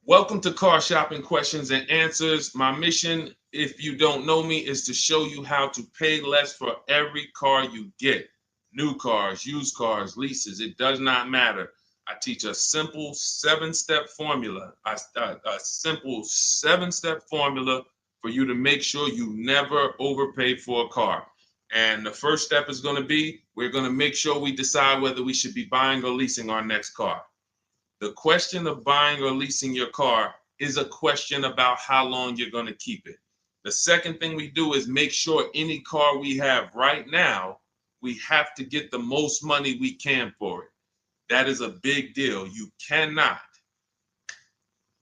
Welcome to Car Shopping Questions and Answers. My mission, if you don't know me, is to show you how to pay less for every car you get. New cars, used cars, leases, it does not matter. I teach a simple seven-step formula, a simple seven-step formula for you to make sure you never overpay for a car. And the first step is going to be, we're going to make sure we decide whether we should be buying or leasing our next car. The question of buying or leasing your car is a question about how long you're going to keep it. The second thing we do is make sure any car we have right now, we have to get the most money we can for it. That is a big deal. You cannot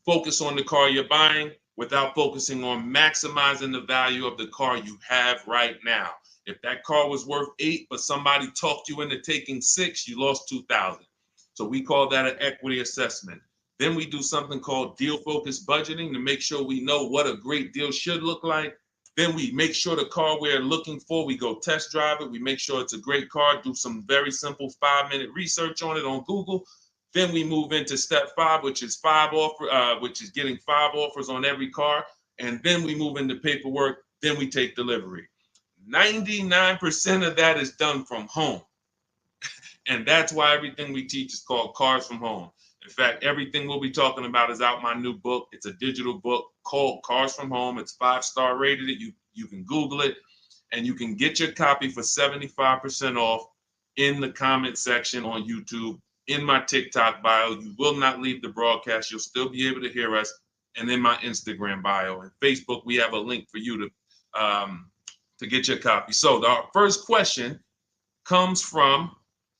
focus on the car you're buying without focusing on maximizing the value of the car you have right now. If that car was worth 8, but somebody talked you into taking 6, you lost 2,000. So we call that an equity assessment. Then we do something called deal focused budgeting to make sure we know what a great deal should look like. Then we make sure the car we're looking for, we go test drive it. We make sure it's a great car, do some very simple 5-minute research on it on Google. Then we move into step 5, which is getting 5 offers on every car. And then we move into paperwork. Then we take delivery. 99% of that is done from home. And that's why everything we teach is called Cars from Home. In fact, everything we'll be talking about is out my new book. It's a digital book called Cars from Home. It's 5-star rated. You can Google it, and you can get your copy for 75% off in the comment section on YouTube, in my TikTok bio. You will not leave the broadcast. You'll still be able to hear us. And in my Instagram bio and Facebook, we have a link for you to get your copy. So our first question comes from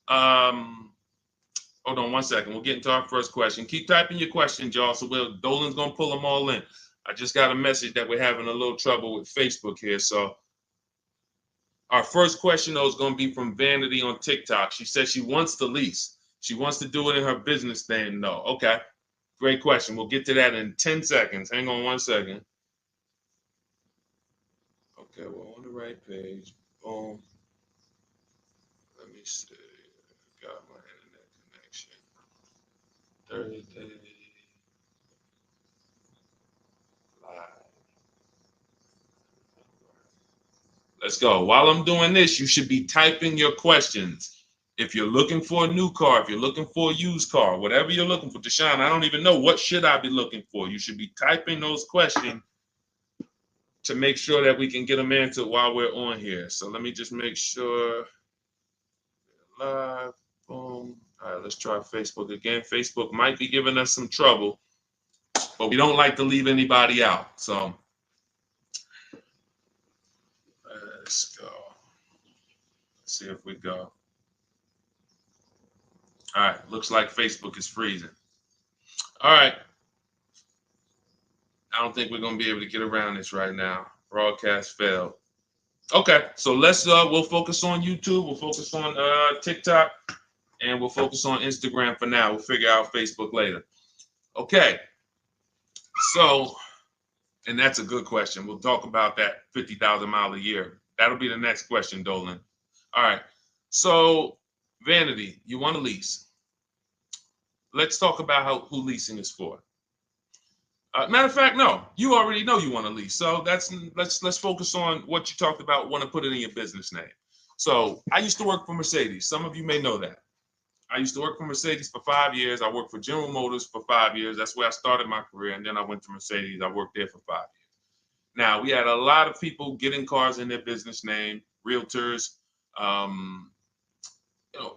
hold on one second. We'll get into our first question. Keep typing your questions, y'all. So Dolan's gonna pull them all in. I just got a message that we're having a little trouble with Facebook here. So our first question though is gonna be from Vanity on TikTok. She says she wants to lease. She wants to do it in her business name though. Okay, great question. We'll get to that in 10 seconds. Hang on one second. Okay, we're on the right page. Boom. Let me see. Got my internet connection. Thursday live. Let's go. While I'm doing this, you should be typing your questions. If you're looking for a new car, if you're looking for a used car, whatever you're looking for, Deshone, I don't even know what should I be looking for. You should be typing those questions to make sure that we can get them answered while we're on here. So let me just make sure. Live. Boom. All right, let's try Facebook again. Facebook might be giving us some trouble, but we don't like to leave anybody out. So let's go. Let's see if we go. All right, looks like Facebook is freezing. All right. I don't think we're going to be able to get around this right now. Broadcast failed. Okay, so we'll focus on YouTube. We'll focus on TikTok. And we'll focus on Instagram for now. We'll figure out Facebook later. Okay. So, and that's a good question. We'll talk about that 50,000 mile a year. That'll be the next question, Dolan. All right. So, Vanity, you want to lease. Let's talk about who leasing is for. Matter of fact, no, you already know you want to lease. So let's focus on what you talked about, want to put it in your business name. So I used to work for Mercedes. Some of you may know that. I used to work for Mercedes for 5 years. I worked for General Motors for 5 years. That's where I started my career. And then I went to Mercedes. I worked there for 5 years. Now, we had a lot of people getting cars in their business name, realtors,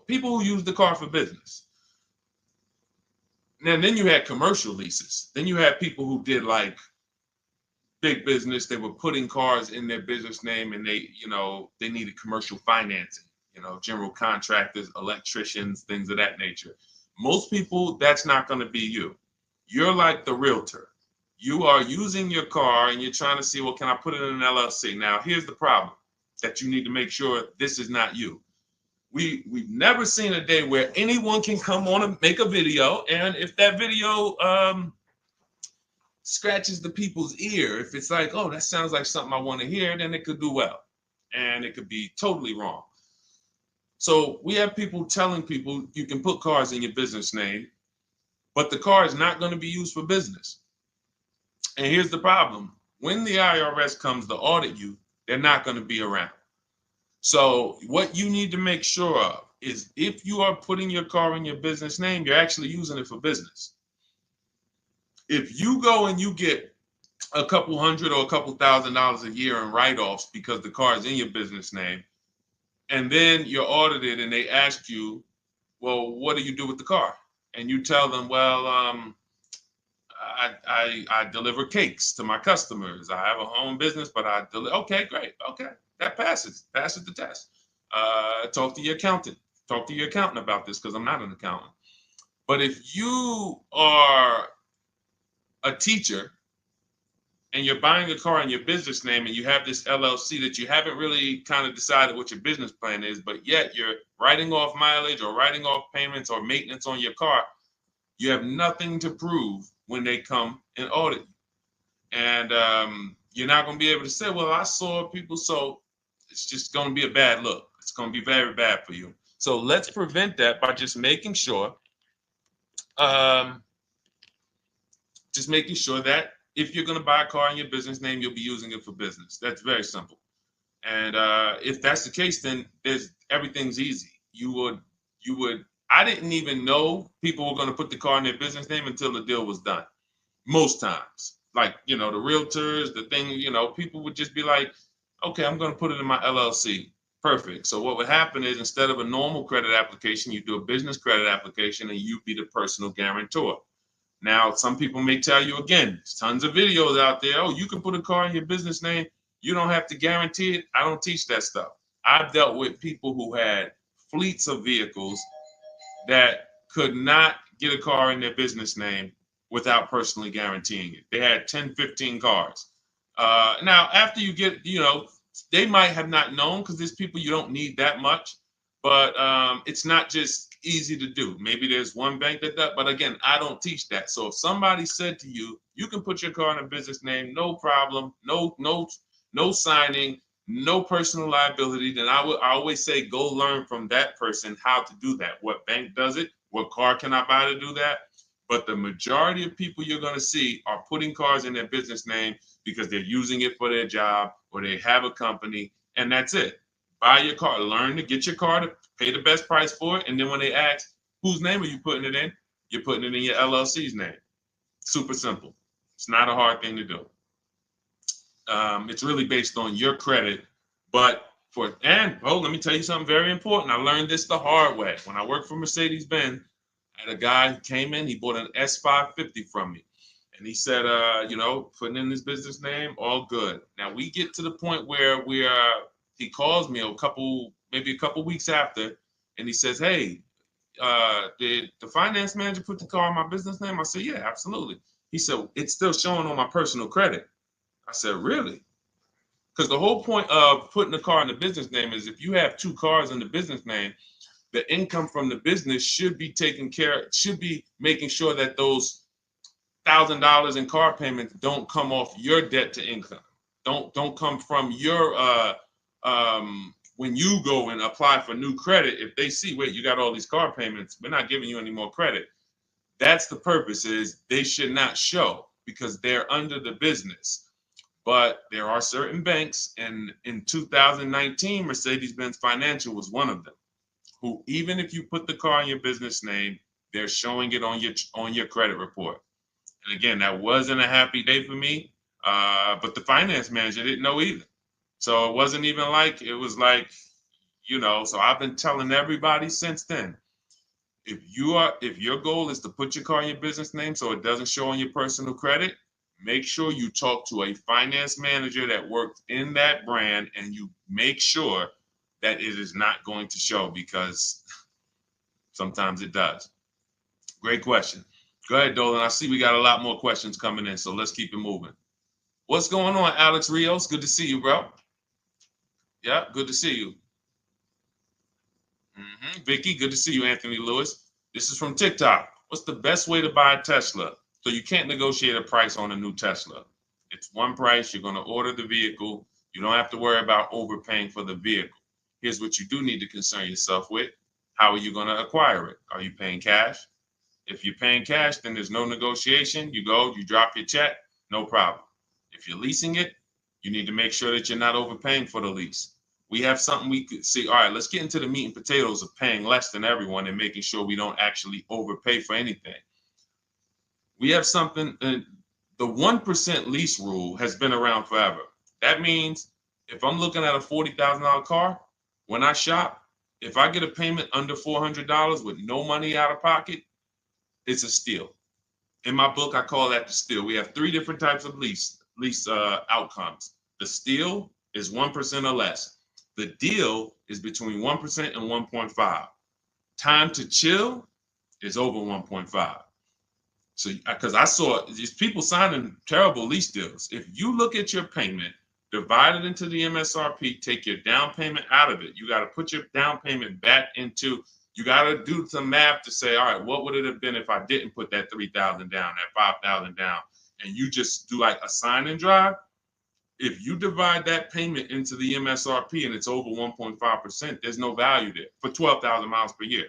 people who use the car for business. And then you had commercial leases. Then you had people who did like big business. They were putting cars in their business name and they needed commercial financing. General contractors, electricians, things of that nature. Most people, that's not going to be you. You're like the realtor. You are using your car and you're trying to see, well, can I put it in an LLC? Now, here's the problem that you need to make sure this is not you. We've never seen a day where anyone can come on and make a video, and if that video scratches the people's ear, if it's like, oh, that sounds like something I want to hear, then it could do well, and it could be totally wrong. So we have people telling people you can put cars in your business name. but the car is not going to be used for business. And here's the problem. When the IRS comes to audit you, they're not going to be around. So what you need to make sure of is if you are putting your car in your business name, you're actually using it for business. If you go and you get a couple hundred or a couple $1,000s a year in write-offs because the car is in your business name, and then you're audited and they ask you, well, what do you do with the car? And you tell them, well, I deliver cakes to my customers. I have a home business, but I deliver. Okay, great. Okay, that passes the test. Talk to your accountant. Talk to your accountant about this because I'm not an accountant. But if you are a teacher and you're buying a car in your business name and you have this LLC that you haven't really kind of decided what your business plan is, but yet you're writing off mileage or writing off payments or maintenance on your car, you have nothing to prove when they come and audit you. And you're not going to be able to say, well, I saw people. So it's just going to be a bad look. It's going to be very bad for you. So let's prevent that by just making sure that if you're going to buy a car in your business name, you'll be using it for business. That's very simple. And if that's the case, then everything's easy. I didn't even know people were going to put the car in their business name until the deal was done. Most times, like, the realtors, the thing, people would just be like, okay, I'm going to put it in my LLC. Perfect. So what would happen is instead of a normal credit application, you do a business credit application and you be the personal guarantor. Now, some people may tell you, again, there's tons of videos out there. Oh, you can put a car in your business name. You don't have to guarantee it. I don't teach that stuff. I've dealt with people who had fleets of vehicles that could not get a car in their business name without personally guaranteeing it. They had 10, 15 cars. Now, after you get, they might have not known because there's people you don't need that much, but it's not just easy to do. Maybe there's one bank that does, but again, I don't teach that. So if somebody said to you, you can put your car in a business name, no problem, no signing, no personal liability, then I always say go learn from that person how to do that. What bank does it? What car can I buy to do that? But the majority of people you're going to see are putting cars in their business name because they're using it for their job or they have a company, and that's it. Buy your car, learn to get your car to pay the best price for it, and then when they ask, whose name are you putting it in? You're putting it in your LLC's name. Super simple. It's not a hard thing to do. It's really based on your credit, but let me tell you something very important. I learned this the hard way. When I worked for Mercedes-Benz, I had a guy who came in, he bought an S550 from me. And he said, putting in his business name, all good. Now we get to the point where he calls me maybe a couple weeks after, and he says, hey, did the finance manager put the car in my business name? I said, yeah, absolutely. He said, it's still showing on my personal credit. I said, really? Because the whole point of putting the car in the business name is if you have two cars in the business name, the income from the business should be making sure that those $1,000 in car payments don't come off your debt to income. Don't come from your when you go and apply for new credit. If they see, wait, you got all these car payments, we're not giving you any more credit. That's the purpose, is they should not show because they're under the business. But there are certain banks, and in 2019, Mercedes-Benz Financial was one of them, who even if you put the car in your business name, they're showing it on your credit report. And again, that wasn't a happy day for me, but the finance manager didn't know either. So it wasn't even like, it was like, so I've been telling everybody since then, if your goal is to put your car in your business name so it doesn't show on your personal credit, make sure you talk to a finance manager that works in that brand and you make sure that it is not going to show, because sometimes it does. Great question. Go ahead, Dolan. I see we got a lot more questions coming in, so let's keep it moving. What's going on, Alex Rios? Good to see you, bro. Yeah, good to see you. Vicky, good to see you, Anthony Lewis. This is from TikTok. What's the best way to buy a Tesla? So you can't negotiate a price on a new Tesla. It's one price. You're going to order the vehicle. You don't have to worry about overpaying for the vehicle. Here's what you do need to concern yourself with. How are you going to acquire it? Are you paying cash? If you're paying cash, then there's no negotiation. You go, you drop your check, no problem. If you're leasing it, you need to make sure that you're not overpaying for the lease. We have something we could see. All right, let's get into the meat and potatoes of paying less than everyone and making sure we don't actually overpay for anything. We have something, the 1% lease rule has been around forever. That means if I'm looking at a $40,000 car, when I shop, if I get a payment under $400 with no money out of pocket, it's a steal. In my book, I call that the steal. We have 3 different types of lease outcomes. The steal is 1% or less. The deal is between 1% and 1.5. Time to chill is over 1.5. So, because I saw these people signing terrible lease deals. If you look at your payment, divide it into the MSRP, take your down payment out of it. You got to put your down payment back into, you got to do some math to say, all right, what would it have been if I didn't put that 3,000 down, that 5,000 down, and you just do like a sign and drive? If you divide that payment into the MSRP and it's over 1.5%, there's no value there for 12,000 miles per year.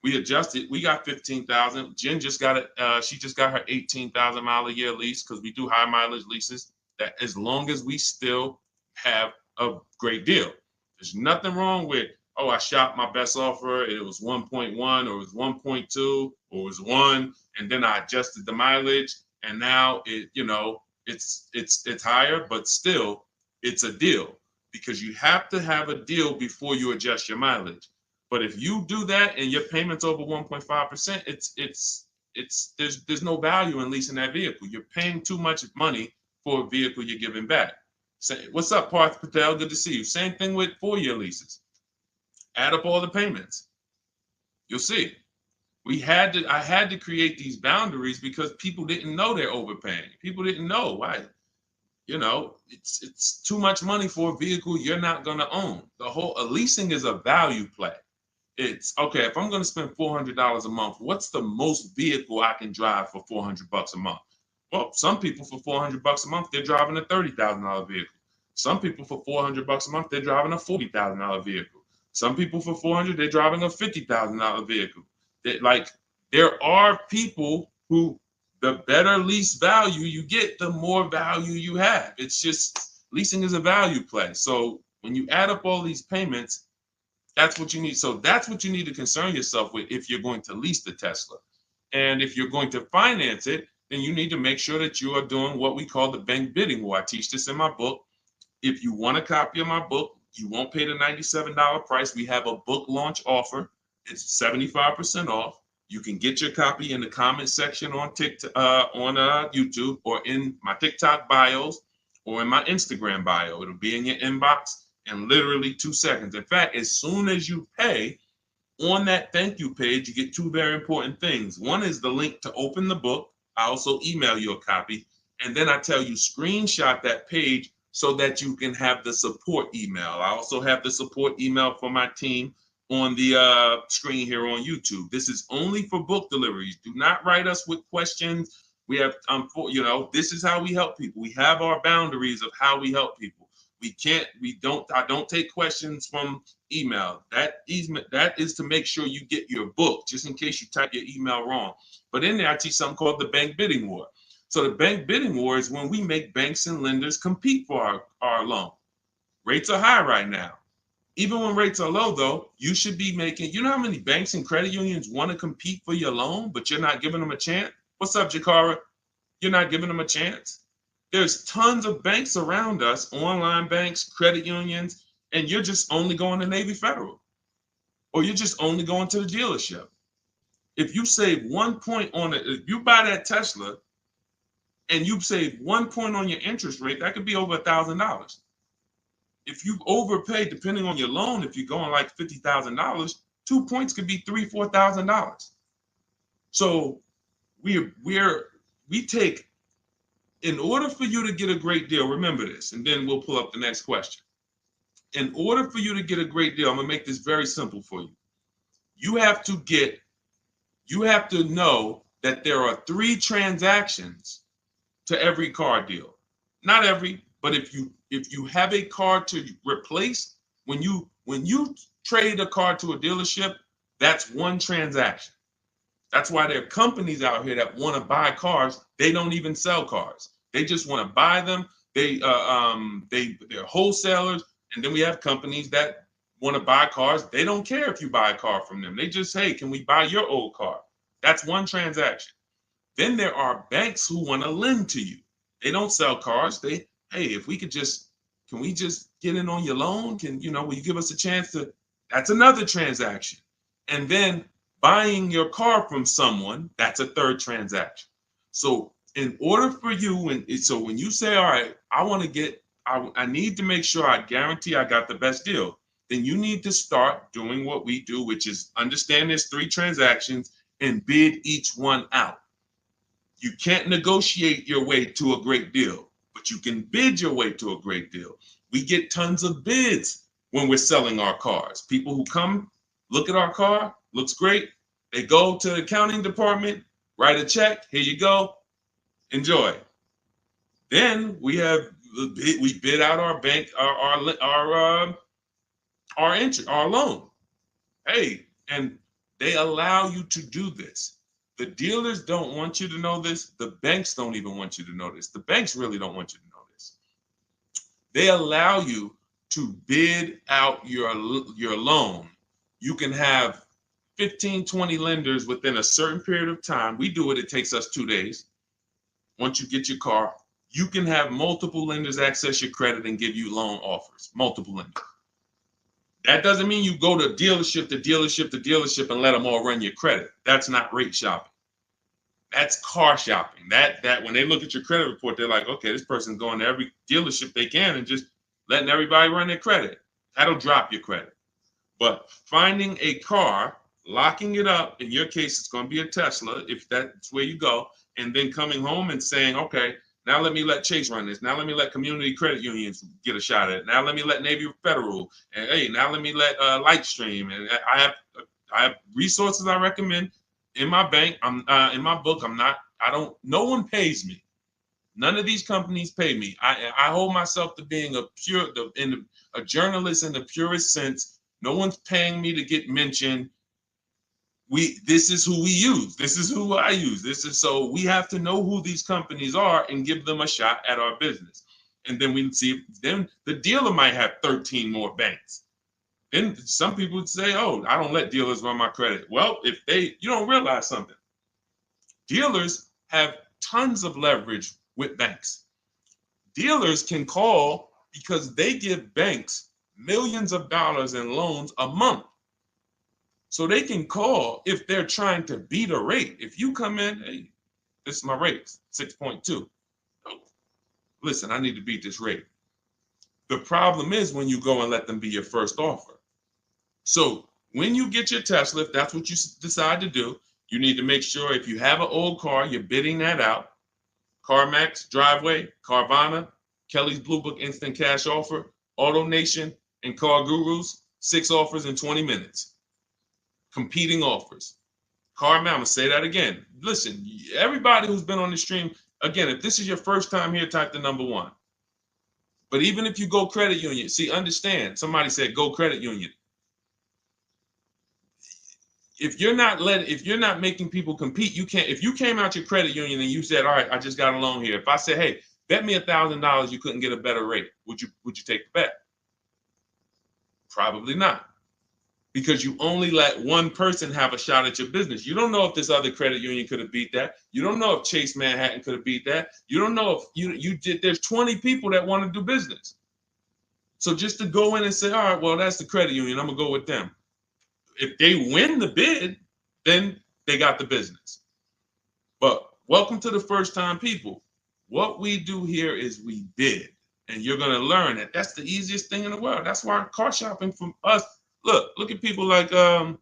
We adjusted. We got 15,000. Jen just got it. She just got her 18,000 mile a year lease because we do high mileage leases. That as long as we still have a great deal, there's nothing wrong with, oh, I shopped my best offer. It was 1.1 or it was 1.2 or it was 1, and then I adjusted the mileage, and now it, it's higher, but still it's a deal because you have to have a deal before you adjust your mileage. But if you do that and your payment's over 1.5%, there's no value in leasing that vehicle. You're paying too much money for a vehicle you're giving back. Say, what's up, Parth Patel? Good to see you. Same thing with 4-year leases. Add up all the payments. You'll see. I had to create these boundaries because people didn't know they're overpaying. People didn't know why. It's too much money for a vehicle you're not going to own. Leasing is a value play. It's okay, if I'm going to spend $400 a month, what's the most vehicle I can drive for $400 a month? Well, some people for $400 a month, they're driving a $30,000 vehicle. Some people for $400 a month, they're driving a $40,000 vehicle. Some people for $400, they're driving a $50,000 vehicle. There are people who, the better lease value you get, the more value you have. It's just, leasing is a value play. So when you add up all these payments, that's what you need. So that's what you need to concern yourself with if you're going to lease the Tesla. And if you're going to finance it, then you need to make sure that you are doing what we call the bank bidding war. I teach this in my book. If you want a copy of my book, you won't pay the $97 price. We have a book launch offer. It's 75% off. You can get your copy in the comment section on TikTok, on YouTube, or in my TikTok bios, or in my Instagram bio. It'll be in your inbox in literally 2 seconds. In fact, as soon as you pay, on that thank you page, you get 2 very important things. One is the link to open the book. I also email you a copy. And then I tell you, screenshot that page so that you can have the support email. I also have the support email for my team on the screen here on YouTube. This is only for book deliveries. Do not write us with questions. We have, this is how we help people. We have our boundaries of how we help people. I don't take questions from email. That is to make sure you get your book, just in case you type your email wrong. But in there, I teach something called the bank bidding war. So the bank bidding war is when we make banks and lenders compete for our loan. Rates are high right now. Even when rates are low, though, you should be making, you know how many banks and credit unions want to compete for your loan, but you're not giving them a chance? What's up, Jakara? You're not giving them a chance? There's tons of banks around us, online banks, credit unions, and you're just only going to Navy Federal, or you're just only going to the dealership. If you save 1 point on it, if you buy that Tesla and you save 1 point on your interest rate, that could be over $1,000. If you overpay, depending on your loan, if you're going like $50,000, 2 points could be $3,000, $4,000. So we take, in order for you to get a great deal, remember this, and then we'll pull up the next question. In order for you to get a great deal, I'm gonna make this very simple for you. You have to know that there are 3 transactions to every car deal. Not every, but if you have a car to replace, when you trade a car to a dealership, that's 1 transaction. That's why there are companies out here that want to buy cars. They don't even sell cars. They just want to buy them. They're wholesalers, and then we have companies that want to buy cars. They don't care if you buy a car from them. They just, hey, can we buy your old car? That's one transaction. Then there are banks who want to lend to you. They don't sell cars. Hey, if we could just, can we just get in on your loan? Will you give us a chance to? That's another transaction. And then buying your car from someone, that's a third transaction. So in order for you, so when you say, all right, I need to make sure I guarantee I got the best deal, then you need to start doing what we do, which is understand there's 3 transactions and bid each one out. You can't negotiate your way to a great deal, but you can bid your way to a great deal. We get tons of bids when we're selling our cars. People who come, look at our car, looks great. They go to the accounting department, write a check. Here you go. Enjoy. Then we bid out our bank, our loan. Hey, and they allow you to do this. The dealers don't want you to know this. The banks don't even want you to know this. The banks really don't want you to know this. They allow you to bid out your loan. You can have 15, 20 lenders within a certain period of time. We do it. It takes us 2 days. Once you get your car, you can have multiple lenders access your credit and give you loan offers. Multiple lenders. That doesn't mean you go to dealership to dealership to dealership and let them all run your credit. That's not rate shopping. That's car shopping. That when they look at your credit report, they're like, okay, this person's going to every dealership they can and just letting everybody run their credit. That'll drop your credit. But finding a car, locking it up, in your case, it's going to be a Tesla, if that's where you go, and then coming home and saying, okay, now let me let Chase run this. Now let me let community credit unions get a shot at it. Now let me let Navy Federal. And hey, now let me let Lightstream. And I have resources I recommend in my bank. In my book. No one pays me. None of these companies pay me. I hold myself to being a journalist in the purest sense. No one's paying me to get mentioned. This is who we use. This is who I use. So we have to know who these companies are and give them a shot at our business. And then we see, then the dealer might have 13 more banks. Then some people would say, oh, I don't let dealers run my credit. Well, you don't realize something. Dealers have tons of leverage with banks. Dealers can call because they give banks millions of dollars in loans a month. So they can call if they're trying to beat a rate. If you come in, hey, this is my rate, 6.2. Oh, listen, I need to beat this rate. The problem is when you go and let them be your first offer. So when you get your Tesla, if that's what you decide to do, you need to make sure if you have an old car, you're bidding that out. CarMax, Driveway, Carvana, Kelly's Blue Book Instant Cash Offer, AutoNation, and Car Gurus, 6 offers in 20 minutes. Competing offers. CarMax, I'm going to say that again. Listen, everybody who's been on the stream, again, if this is your first time here, type the number 1. But even if you go credit union, see, understand, somebody said go credit union. If you're not making people compete, you can't. If you came out your credit union and you said, all right, I just got a loan here. If I said, hey, bet me $1,000 you couldn't get a better rate, would you take the bet? Probably not. Because you only let one person have a shot at your business. You don't know if this other credit union could have beat that. You don't know if Chase Manhattan could have beat that. You don't know if you did. There's 20 people that want to do business. So just to go in and say, all right, well, that's the credit union, I'm going to go with them. If they win the bid, then they got the business. But welcome to the first time people. What we do here is we bid. And you're going to learn that that's the easiest thing in the world. That's why car shopping from us. Look at people like Tote,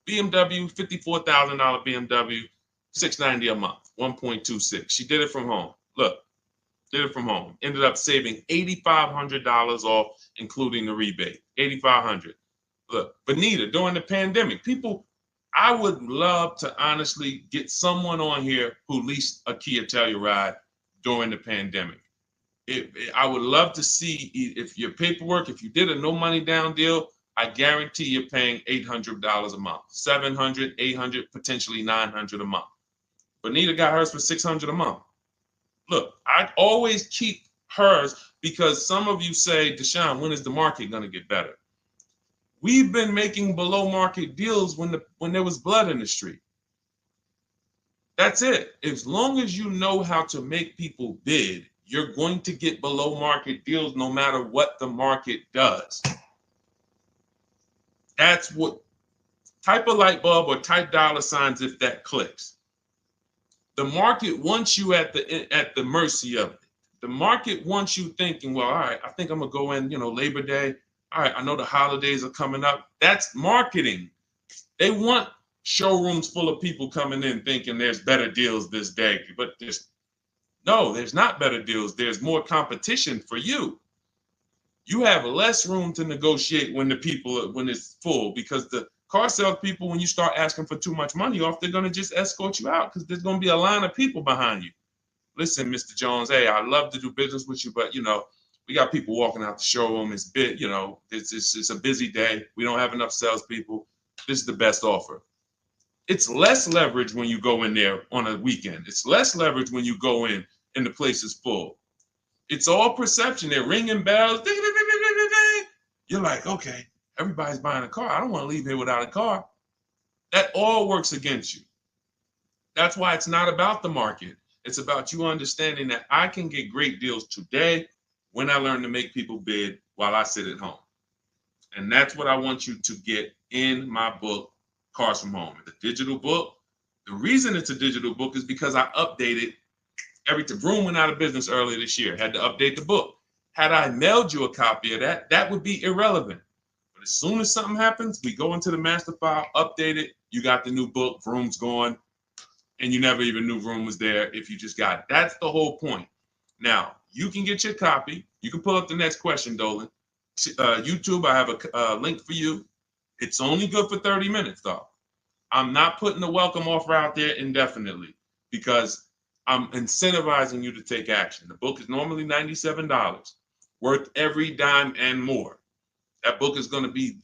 BMW, $54,000 BMW, $690 a month, 1.26. She did it from home. Did it from home. Ended up saving $8,500 off, including the rebate. $8,500. Look, Benita, during the pandemic, I would love to honestly get someone on here who leased a Kia Telluride during the pandemic. I would love to see if your paperwork, if you did a no money down deal, I guarantee you're paying $800 a month, 700, 800, potentially 900 a month. Bonita got hers for 600 a month. Look, I always keep hers because some of you say, Deshone, when is the market going to get better? We've been making below market deals when there was blood in the street. That's it. As long as you know how to make people bid, you're going to get below market deals no matter what the market does. That's what, type a light bulb or type dollar signs if that clicks. The market wants you at the mercy of it. The market wants you thinking, well, all right, I think I'm gonna go in, Labor Day. All right, I know the holidays are coming up. That's marketing. They want showrooms full of people coming in thinking there's better deals this day, but there's not better deals. There's more competition for you. You have less room to negotiate when it's full, because the car sales people, when you start asking for too much money off, they're going to just escort you out because there's going to be a line of people behind you. Listen, Mr. Jones, hey, I'd love to do business with you, but we got people walking out the showroom. It's it's a busy day. We don't have enough salespeople. This is the best offer. It's less leverage when you go in there on a weekend. It's less leverage when you go in and the place is full. It's all perception. They're ringing bells. Ding, ding, ding, ding, ding, ding. You're like, okay, everybody's buying a car. I don't want to leave here without a car. That all works against you. That's why it's not about the market. It's about you understanding that I can get great deals today when I learn to make people bid while I sit at home. And that's what I want you to get in my book, Cars from Home. It's a digital book. The reason it's a digital book is because I updated Vroom went out of business earlier this year. Had to update the book. Had I mailed you a copy of that would be irrelevant. But as soon as something happens, we go into the master file, update it. You got the new book. Vroom's gone, and you never even knew Vroom was there if you just got it. That's the whole point. Now you can get your copy. You can pull up the next question, Dolan. YouTube, I have a link for you. It's only good for 30 minutes, though. I'm not putting the welcome offer out there indefinitely because I'm incentivizing you to take action. The book is normally $97, worth every dime and more. That book is going to be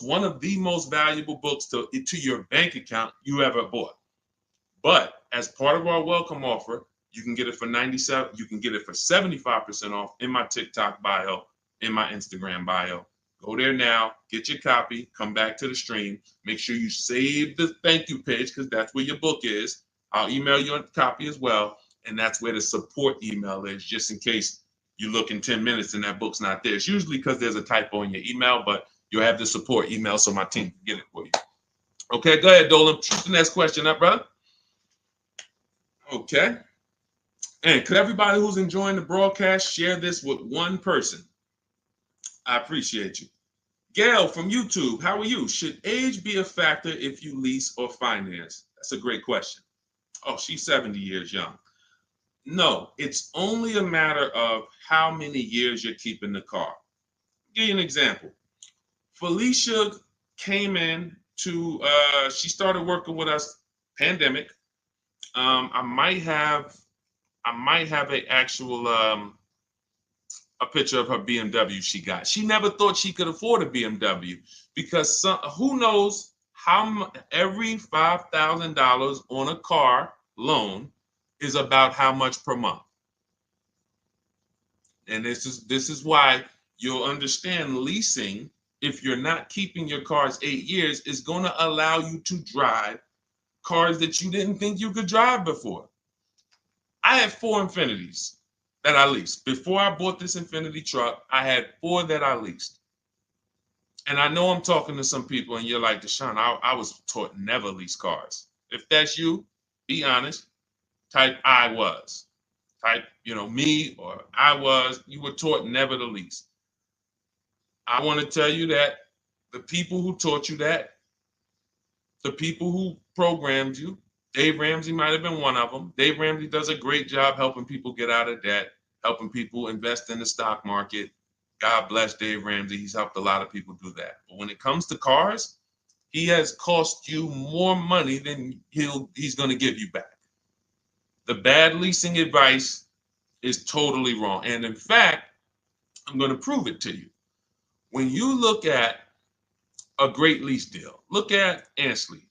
one of the most valuable books to your bank account you ever bought. But as part of our welcome offer, you can get it for $97. You can get it for 75% off in my TikTok bio, in my Instagram bio. Go there now, get your copy, come back to the stream. Make sure you save the thank you page because that's where your book is. I'll email you a copy as well. And that's where the support email is, just in case you look in 10 minutes and that book's not there. It's usually because there's a typo in your email, but you'll have the support email so my team can get it for you. Okay, go ahead, Dolan. Shoot the next question up, brother. Okay. And could everybody who's enjoying the broadcast share this with one person? I appreciate you. Gail from YouTube, how are you? Should age be a factor if you lease or finance? That's a great question. Oh, she's 70 years young. No, it's only a matter of how many years you're keeping the car. I'll give you an example. Felicia came in she started working with us, pandemic. I might have a picture of her BMW she got. She never thought she could afford a BMW because who knows how every $5,000 on a car loan is about how much per month. And this is why you'll understand leasing, if you're not keeping your cars 8 years, is going to allow you to drive cars that you didn't think you could drive before. I had 4 Infinities that I leased. Before I bought this Infinity truck, I had 4 that I leased. And I know I'm talking to some people and you're like, Deshone, I was taught never lease cars. If that's you, be honest. Type I was. Type, me or I was. You were taught never to lease. I want to tell you that the people who taught you that, the people who programmed you, Dave Ramsey might have been one of them. Dave Ramsey does a great job helping people get out of debt, helping people invest in the stock market. God bless Dave Ramsey. He's helped a lot of people do that. But when it comes to cars, he has cost you more money than he's going to give you back. The bad leasing advice is totally wrong. And in fact, I'm going to prove it to you. When you look at a great lease deal. Look at Ansley.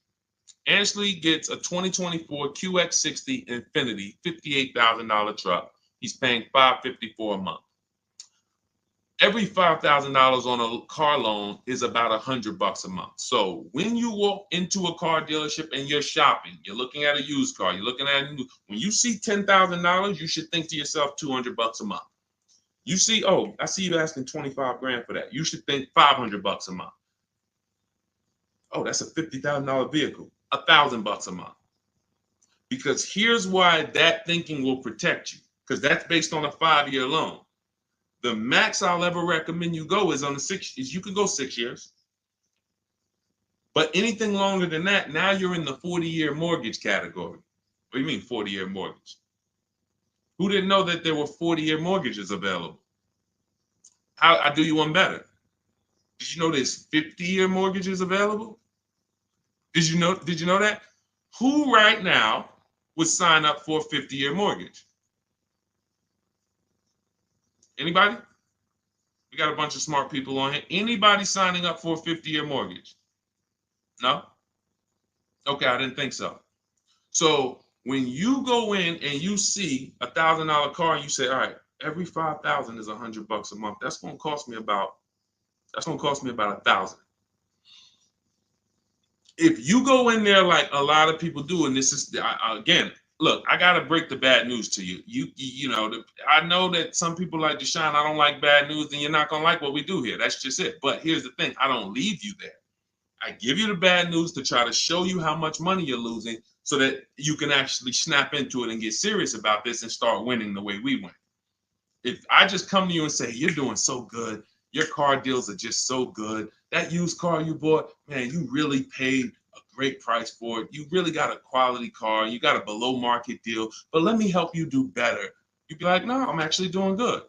Ansley gets a 2024 QX60 Infinity $58,000 truck. He's paying $554 a month. Every $5,000 on a car loan is about $100 a month. So when you walk into a car dealership and you're shopping, you're looking at a used car, you're looking at a new, when you see $10,000, you should think to yourself $200 a month. You see, oh, I see you asking 25 grand for that. You should think $500 a month. Oh, that's a $50,000 vehicle, $1,000 a month. Because here's why that thinking will protect you, because that's based on a 5-year loan. The max I'll ever recommend you go is on the 6 years. You can go 6 years. But anything longer than that, now you're in the 40-year mortgage category. What do you mean 40-year mortgage? Who didn't know that there were 40-year mortgages available? I'll do you one better. Did you know there's 50-year mortgages available? Did you know that? Who right now would sign up for a 50-year mortgage? Anybody? We got a bunch of smart people on here. Anybody signing up for a 50-year mortgage? No? Okay, I didn't think so. So when you go in and you see $1,000 car and you say, all right, every 5,000 is $100 a month. That's gonna cost me about $1,000. If you go in there like a lot of people do, and this is again, look, I gotta break the bad news to you. I know that some people like Deshone, I don't like bad news, and you're not gonna like what we do here. That's just it. But here's the thing: I don't leave you there. I give you the bad news to try to show you how much money you're losing, so that you can actually snap into it and get serious about this and start winning the way we win. If I just come to you and say, you're doing so good, your car deals are just so good, that used car you bought, man, you really paid a great price for it. You really got a quality car. You got a below market deal, but let me help you do better. You'd be like, no, I'm actually doing good.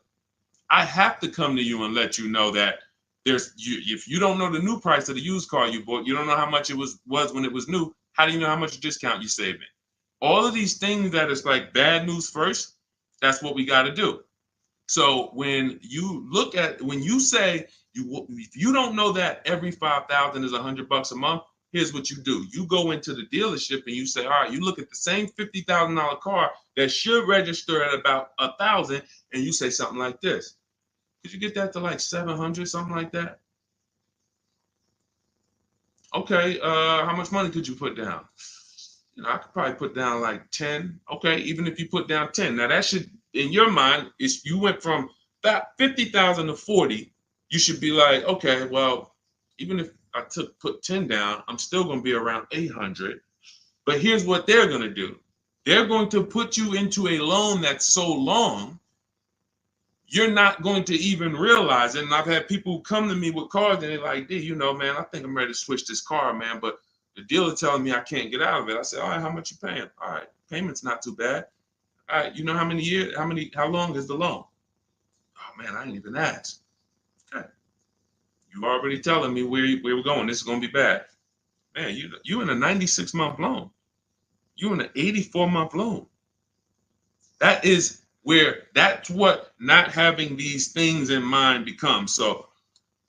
I have to come to you and let you know that if you don't know the new price of the used car you bought, you don't know how much it was when it was new. How do you know how much discount you saving? All of these things that is like bad news first, that's what we got to do. So when you say if you don't know that every 5,000 is $100 a month, here's what you do. You go into the dealership and you say, all right, you look at the same $50,000 car that should register at about 1,000, and you say something like this. Could you get that to like 700, something like that? Okay, how much money could you put down? I could probably put down like 10. Okay, even if you put down 10. Now that should, in your mind, if you went from that 50,000 to 40, you should be like, okay, well, even if I put 10 down, I'm still going to be around 800. But here's what they're going to do. They're going to put you into a loan that's so long, you're not going to even realize it. And I've had people come to me with cars and they're like, D, man, I think I'm ready to switch this car, man, but the dealer telling me I can't get out of it. I said, all right, how much you paying? All right, payment's not too bad. All right, you know how many years, how long is the loan? Oh man, I ain't even asked. Okay. You already telling me where we're going. This is gonna be bad. Man, you in a 96-month loan. You in an 84-month loan. That's what not having these things in mind becomes. So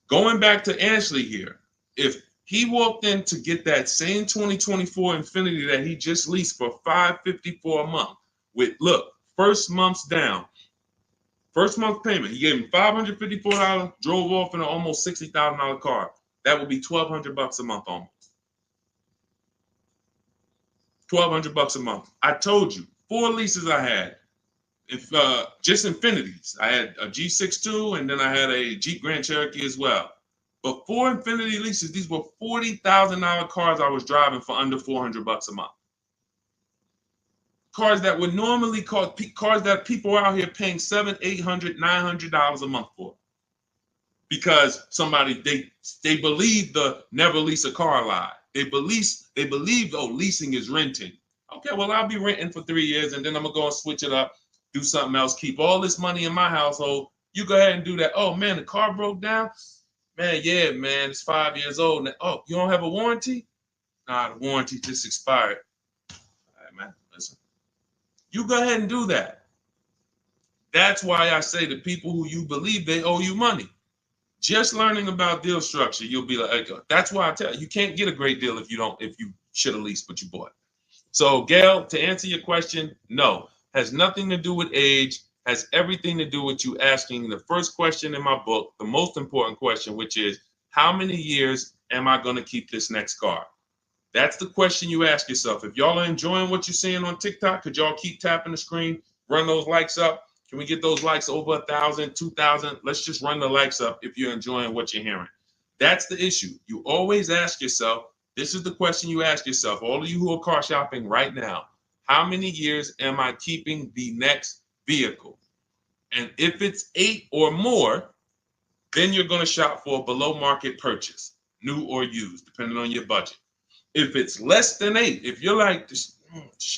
going back to Ashley here, if he walked in to get that same 2024 Infinity that he just leased for $554 a month with, look, first month's down, first month payment, he gave him $554, drove off in an almost $60,000 car. That would be $1,200 a month almost. $1,200 a month. I told you, 4 leases I had. Just Infinities. I had a G62 and then I had a Jeep Grand Cherokee as well. But 4 Infinity leases, these were $40,000 cars I was driving for under $400 a month. Cars that would normally cost, cars that people are out here paying $700, $800, $900 a month for. Because they believe the never lease a car lie. They believe, oh, leasing is renting. Okay, well, I'll be renting for 3 years and then I'm gonna go and switch it up, do something else, keep all this money in my household. You go ahead and do that. Oh man, the car broke down. Man, yeah, man, it's 5 years old. Now, oh, you don't have a warranty? Nah, the warranty just expired. All right, man, listen. You go ahead and do that. That's why I say to people who you believe they owe you money. Just learning about deal structure, you'll be like, that's why I tell you, you can't get a great deal if you should have leased what you bought. So, Gail, to answer your question, no, has nothing to do with age, has everything to do with you asking the first question in my book, the most important question, which is, how many years am I going to keep this next car? That's the question you ask yourself. If y'all are enjoying what you're seeing on TikTok, could y'all keep tapping the screen, run those likes up? Can we get those likes over 1,000, 2,000? Let's just run the likes up if you're enjoying what you're hearing. That's the issue. You always ask yourself, this is the question you ask yourself, all of you who are car shopping right now, how many years am I keeping the next vehicle? And if it's 8 or more, then you're going to shop for a below market purchase, new or used, depending on your budget. If it's less than 8, if you're like,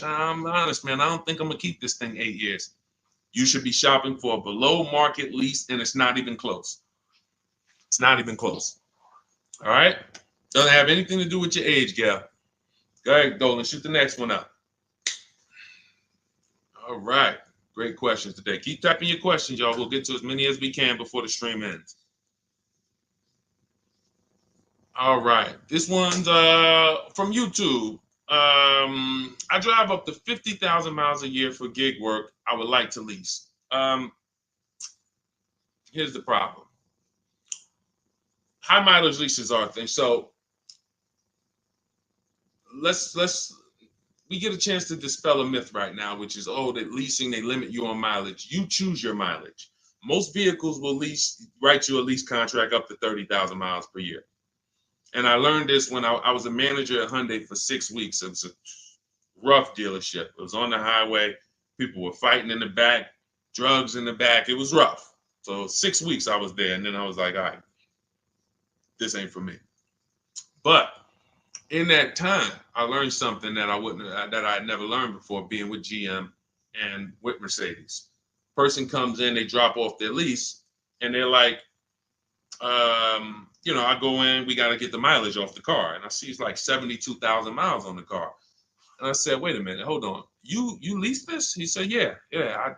I'm honest, man, I don't think I'm going to keep this thing 8 years. You should be shopping for a below market lease, and it's not even close. It's not even close. All right? Doesn't have anything to do with your age, Gail. Go ahead, Dolan, shoot the next one up. All right. Great questions today. Keep typing your questions, y'all. We'll get to as many as we can before the stream ends. All right. This one's from YouTube. I drive up to 50,000 miles a year for gig work. I would like to lease. Here's the problem. High mileage leases are a thing. So we get a chance to dispel a myth right now, which is, oh, that leasing, they limit you on mileage. You choose your mileage. Most vehicles will write you a lease contract up to 30,000 miles per year. And I learned this when I was a manager at Hyundai for 6 weeks. It was a rough dealership. It was on the highway. People were fighting in the back, drugs in the back. It was rough. So 6 weeks I was there, and then I was like, all right, this ain't for me. But in that time, I learned something that I had never learned before, being with GM and with Mercedes. Person comes in, they drop off their lease, and they're like, I go in, we got to get the mileage off the car. And I see it's like 72,000 miles on the car. And I said, wait a minute, hold on. You lease this? He said, yeah, I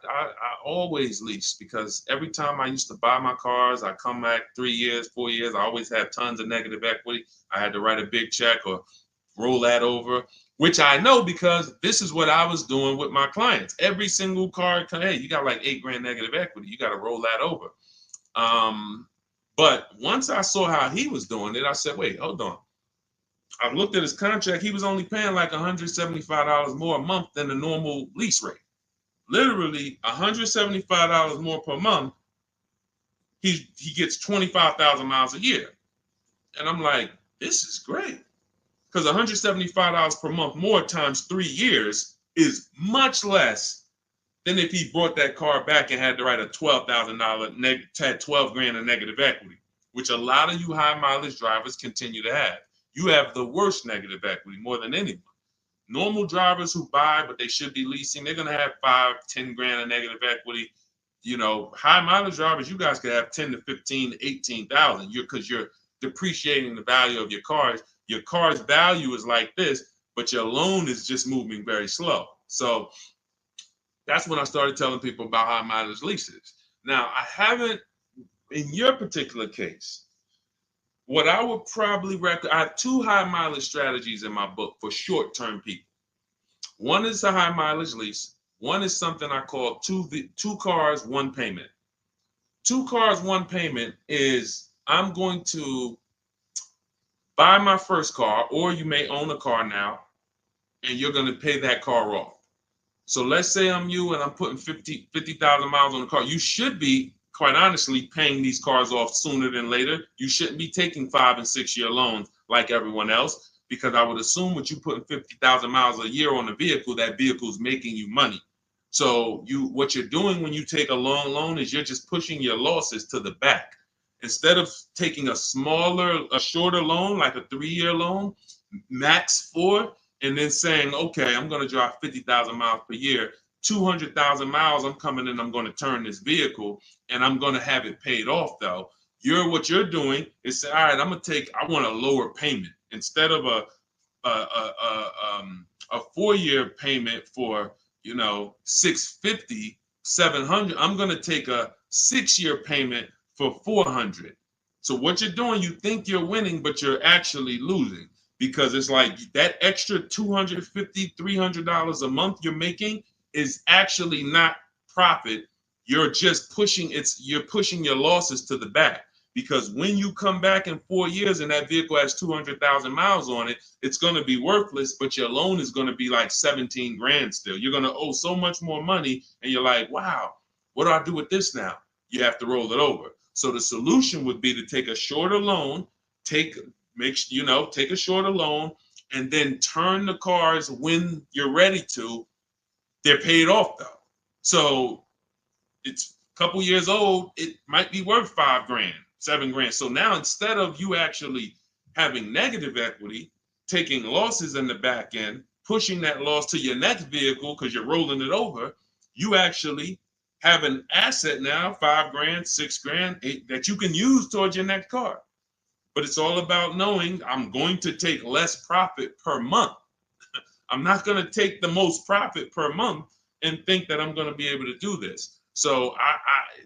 always lease, because every time I used to buy my cars, I come back 3 years, 4 years, I always had tons of negative equity. I had to write a big check or roll that over, which I know because this is what I was doing with my clients. Every single car, hey, you got like $8,000 negative equity. You got to roll that over. But once I saw how he was doing it, I said, wait, hold on. I looked at his contract. He was only paying like $175 more a month than the normal lease rate. Literally $175 more per month. He gets 25,000 miles a year. And I'm like, this is great. Because $175 per month more times 3 years is much less than if he brought that car back and had to write a $12,000 had $12,000 in negative equity, which a lot of you high mileage drivers continue to have. You have the worst negative equity more than anyone. Normal drivers who buy, but they should be leasing, they're going to have $5,000-10,000 in negative equity. High mileage drivers, you guys could have 10 to 15, 18,000 because you're depreciating the value of your cars. Your car's value is like this, but your loan is just moving very slow. So that's when I started telling people about high mileage leases. Now, I haven't, in your particular case, what I would probably recommend, I have 2 high mileage strategies in my book for short-term people. One is a high mileage lease. One is something I call two cars, one payment. 2 cars, one payment is I'm going to buy my first car, or you may own a car now, and you're going to pay that car off. So let's say I'm you and I'm putting 50,000 miles on the car. You should be, quite honestly, paying these cars off sooner than later. You shouldn't be taking 5- and 6-year loans like everyone else, because I would assume with you putting 50,000 miles a year on a vehicle, that vehicle is making you money. So what you're doing when you take a long loan is you're just pushing your losses to the back. Instead of taking a shorter loan, like a 3-year loan, max 4, and then saying, okay, I'm going to drive 50,000 miles per year, 200,000 miles, I'm coming in, I'm going to turn this vehicle, and I'm going to have it paid off, though. What you're doing is say, all right, I want a lower payment. Instead of a 4-year payment for, $650, $700, I'm going to take a 6-year payment for $400. So what you're doing, you think you're winning, but you're actually losing, because it's like that extra $250, $300 a month you're making is actually not profit. You're just you're pushing your losses to the back, because when you come back in 4 years and that vehicle has 200,000 miles on it, it's going to be worthless, but your loan is going to be like 17 grand still. You're going to owe so much more money, and you're like, wow, what do I do with this now? You have to roll it over. So the solution would be to take a shorter loan, take a shorter loan, and then turn the cars when you're ready to. They're paid off though. So it's a couple years old, it might be worth 5 grand, 7 grand. So now instead of you actually having negative equity, taking losses in the back end, pushing that loss to your next vehicle because you're rolling it over, you actually have an asset now, 5 grand, 6 grand, 8, that you can use towards your next car. But it's all about knowing I'm going to take less profit per month. I'm not going to take the most profit per month and think that I'm going to be able to do this. So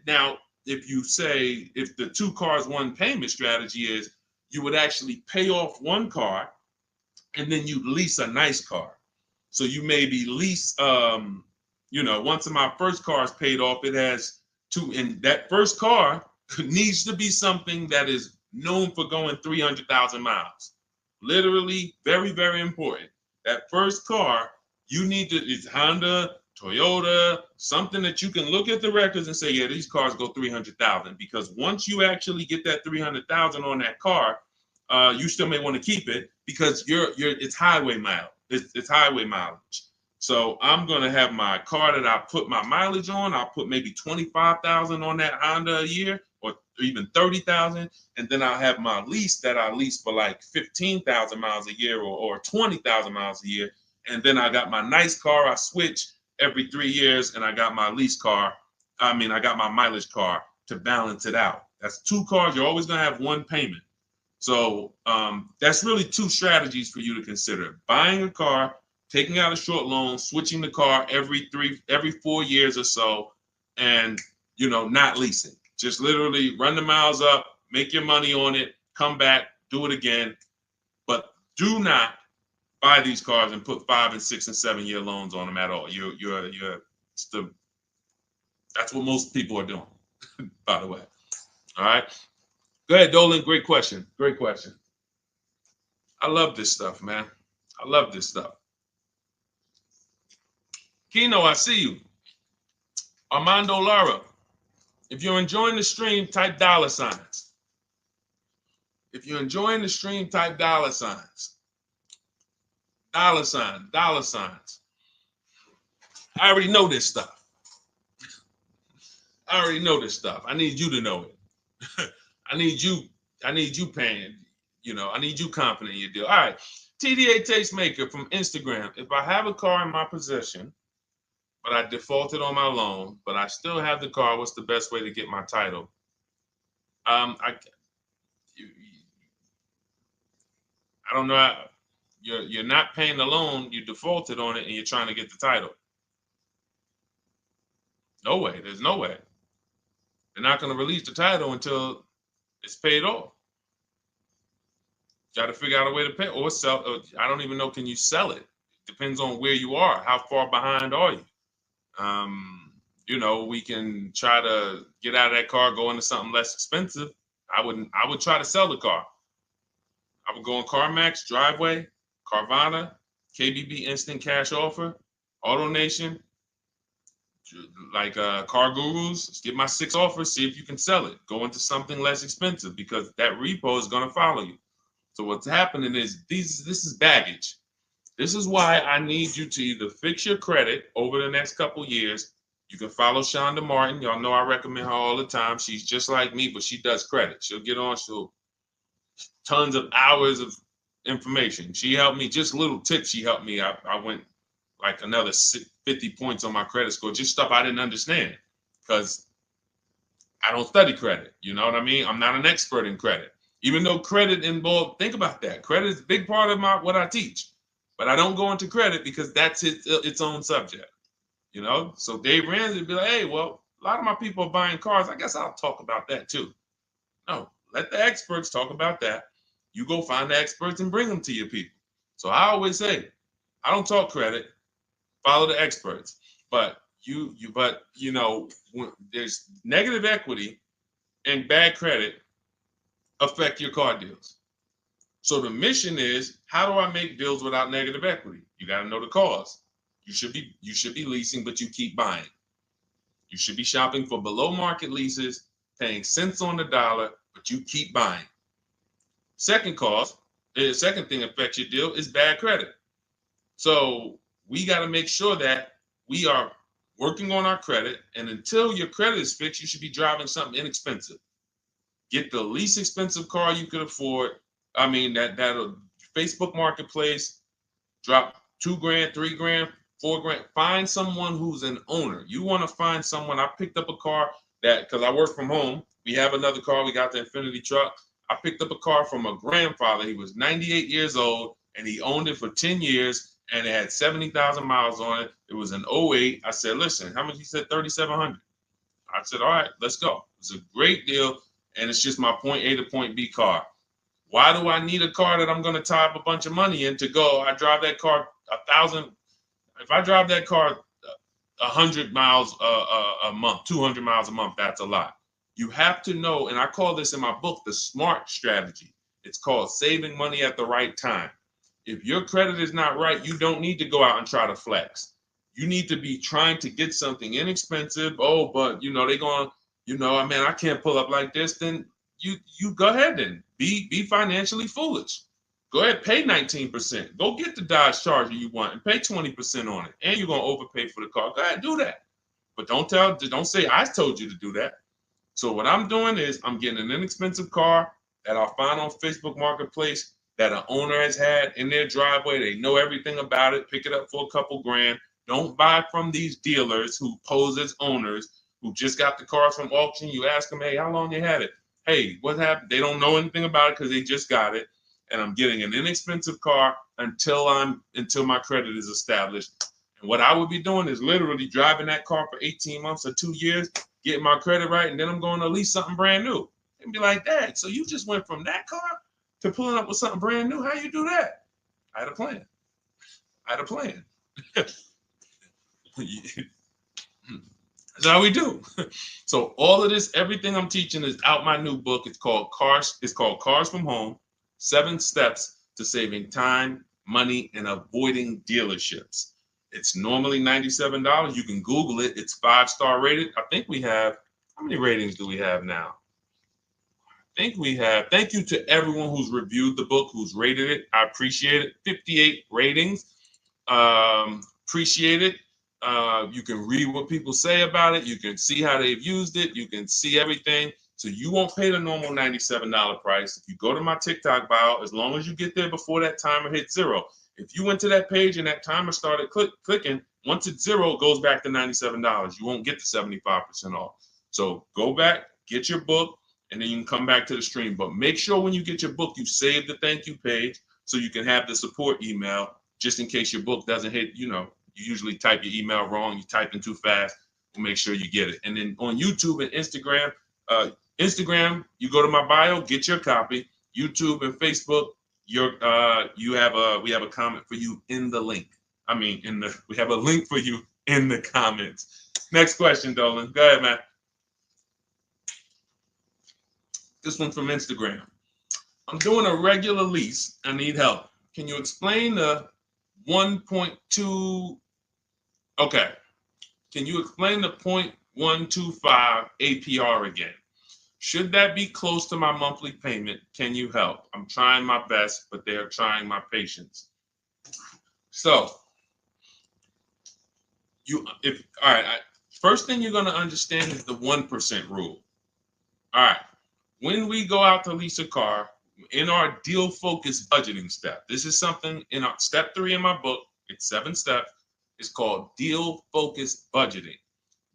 now, if you say, if the 2 cars, 1 payment strategy is, you would actually pay off 1 car and then you lease a nice car. So you maybe lease, once my first car is paid off, it has 2, and that first car needs to be something that is known for going 300,000 miles. Literally, very, very important. That first car, you need to, it's Honda, Toyota, something that you can look at the records and say, yeah, these cars go 300,000. Because once you actually get that 300,000 on that car, you still may want to keep it because it's highway mileage. It's highway mileage. So I'm gonna have my car that I put my mileage on. I'll put maybe 25,000 on that Honda a year, or even 30,000, and then I'll have my lease that I lease for like 15,000 miles a year, or 20,000 miles a year. And then I got my nice car. I switch every 3 years, and I got my lease car. I got my mileage car to balance it out. That's 2 cars. You're always gonna have 1 payment. So that's really 2 strategies for you to consider: buying a car, taking out a short loan, switching the car every 4 years or so, and not leasing. Just literally run the miles up, make your money on it, come back, do it again. But do not buy these cars and put 5 and 6 and 7 year loans on them at all. That's what most people are doing, by the way. All right. Go ahead, Dolan. Great question. Great question. I love this stuff, man. I love this stuff. Kino, I see you. Armando Lara, if you're enjoying the stream, type $signs. If you're enjoying the stream, type $signs. $signs. I already know this stuff. I already know this stuff. I need you to know it. I need you paying, I need you confident in your deal. All right. TDA Tastemaker from Instagram. If I have a car in my possession, but I defaulted on my loan, but I still have the car, what's the best way to get my title? I don't know. You're not paying the loan, you defaulted on it, and you're trying to get the title. No way. There's no way. They're not going to release the title until it's paid off. Got to figure out a way to pay or sell. I don't even know. Can you sell it? Depends on where you are. How far behind are you? We can try to get out of that car, go into something less expensive. I would try to sell the car. I would go on CarMax, Driveway, Carvana, KBB Instant Cash Offer, AutoNation, like Car Gurus. Get my 6 offers, see if you can sell it. Go into something less expensive because that repo is going to follow you. So what's happening is this is baggage. This is why I need you to either fix your credit over the next couple years. You can follow Shonda Martin. Y'all know I recommend her all the time. She's just like me, but she does credit. She'll get on, tons of hours of information. She helped me, just little tips she helped me. I went like another 50 points on my credit score, just stuff I didn't understand because I don't study credit. You know what I mean? I'm not an expert in credit. Even though credit involved, think about that. Credit is a big part of what I teach. But I don't go into credit because that's its own subject. So Dave Ramsey would be like, hey, well, a lot of my people are buying cars. I guess I'll talk about that too. No, let the experts talk about that. You go find the experts and bring them to your people. So I always say, I don't talk credit, follow the experts. But when there's negative equity and bad credit affect your car deals. So the mission is, how do I make deals without negative equity? You got to know the cause. You should be leasing, but you keep buying. You should be shopping for below market leases, paying cents on the dollar, but you keep buying. Second cause, the second thing affects your deal is bad credit. So we got to make sure that we are working on our credit, and until your credit is fixed, you should be driving something inexpensive. Get the least expensive car you could afford. I mean, that'll Facebook Marketplace, drop $2,000, $3,000, $4,000. Find someone who's an owner. You want to find someone. I picked up a car because I work from home. We have another car. We got the Infinity truck. I picked up a car from a grandfather. He was 98 years old, and he owned it for 10 years, and it had 70,000 miles on it. It was an '08. I said, listen, how much? He said, $3,700. I said, all right, let's go. It's a great deal, and it's just my point A to point B car. Why do I need a car that I'm going to tie up a bunch of money in to go? I drive that car 1,000. If I drive that car 100 miles a month, 200 miles a month, that's a lot. You have to know, and I call this in my book, the SMART strategy. It's called saving money at the right time. If your credit is not right, you don't need to go out and try to flex. You need to be trying to get something inexpensive. Oh, but they're going, man, I can't pull up like this. Then you go ahead and be financially foolish. Go ahead, pay 19%. Go get the Dodge Charger you want and pay 20% on it. And you're gonna overpay for the car. Go ahead, do that. But don't say I told you to do that. So what I'm doing is I'm getting an inexpensive car that I'll find on Facebook Marketplace that an owner has had in their driveway. They know everything about it. Pick it up for a couple grand. Don't buy from these dealers who pose as owners who just got the cars from auction. You ask them, hey, how long you had it? Hey, what happened? They don't know anything about it because they just got it. And I'm getting an inexpensive car until my credit is established. And what I would be doing is literally driving that car for 18 months or 2 years, getting my credit right, and then I'm going to lease something brand new. And be like, Dad, so you just went from that car to pulling up with something brand new? How you do that? I had a plan. That's how we do. So all of this, everything I'm teaching is out my new book. It's called Cars from Home, 7 Steps to Saving Time, Money, and Avoiding Dealerships. It's normally $97. You can Google it. It's 5-star rated. I think we have, how many ratings do we have now? I think we have, thank you to everyone who's reviewed the book, who's rated it. I appreciate it. 58 ratings. Appreciate it. You can read what people say about it. You can see how they've used it. You can see everything. So you won't pay the normal $97 price. If you go to my TikTok bio, as long as you get there before that timer hits 0. If you went to that page and that timer started clicking, once it's 0, it goes back to $97. You won't get the 75% off. So go back, get your book, and then you can come back to the stream. But make sure when you get your book, you save the thank you page so you can have the support email just in case your book doesn't hit, you usually type your email wrong, you type in too fast. We'll make sure you get it. And then on YouTube and Instagram, you go to my bio, get your copy. YouTube and Facebook, we have a comment for you in the link. We have a link for you in the comments. Next question, Dolan. Go ahead, man. This one from Instagram. I'm doing a regular lease. I need help. Can you explain the 1.2? Okay. Can you explain the 0.125 APR again? Should that be close to my monthly payment? Can you help? I'm trying my best, but they're trying my patience. So, first thing you're going to understand is the 1% rule. All right. When we go out to lease a car, in our deal focused budgeting step, this is something in our step 3 in my book. It's 7 steps. It's called deal focused budgeting.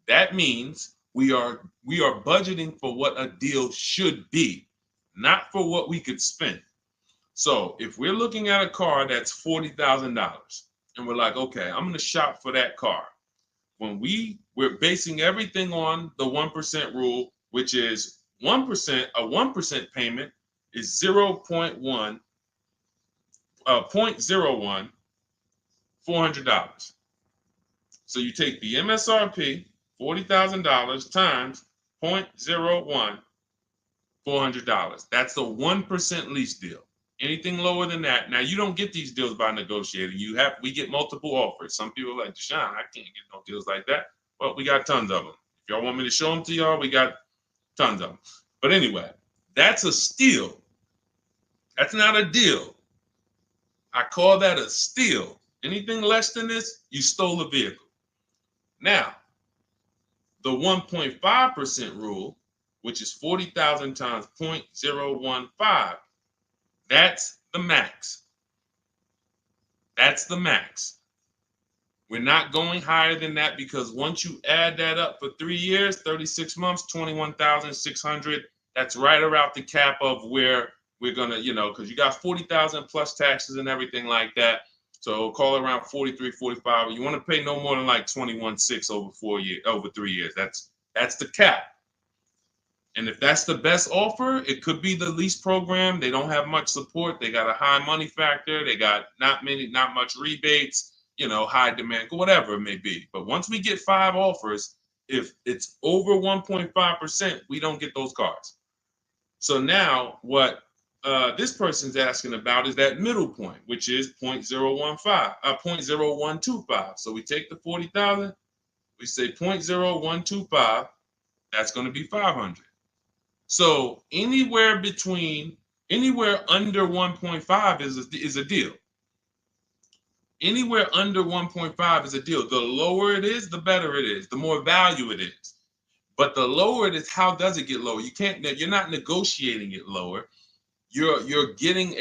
That means we are budgeting for what a deal should be, not for what we could spend. So if we're looking at a car that's $40,000 and we're like, okay, I'm going to shop for that car. When we're basing everything on the 1% rule, which is 1%, a 1% payment is 0.01, 0.01, $400. So you take the MSRP, $40,000 times 0.01, $400. That's the 1% lease deal. Anything lower than that, now you don't get these deals by negotiating. We get multiple offers. Some people are like, Deshone, I can't get no deals like that. Well, we got tons of them. If y'all want me to show them to y'all, we got tons of them. But anyway, that's a steal. That's not a deal. I call that a steal. Anything less than this, you stole a vehicle. Now, the 1.5% rule, which is 40,000 times 0.015, that's the max. That's the max. We're not going higher than that because once you add that up for 3 years, 36 months, 21,600, that's right around the cap of where we're gonna, because you got 40,000 plus taxes and everything like that. So call it around 43, 45. You want to pay no more than like 21.6 over 3 years. That's the cap. And if that's the best offer, it could be the lease program. They don't have much support. They got a high money factor. They got not much rebates, high demand, whatever it may be. But once we get 5 offers, if it's over 1.5%, we don't get those cars. So now what this person's asking about is that middle point, which is 0.0125. So we take the 40,000, we say 0.0125, that's going to be 500. So anywhere under 1.5 is a deal. Anywhere under 1.5 is a deal. The lower it is, the better it is, the more value it is. But the lower it is, how does it get lower? You're not negotiating it lower. You're getting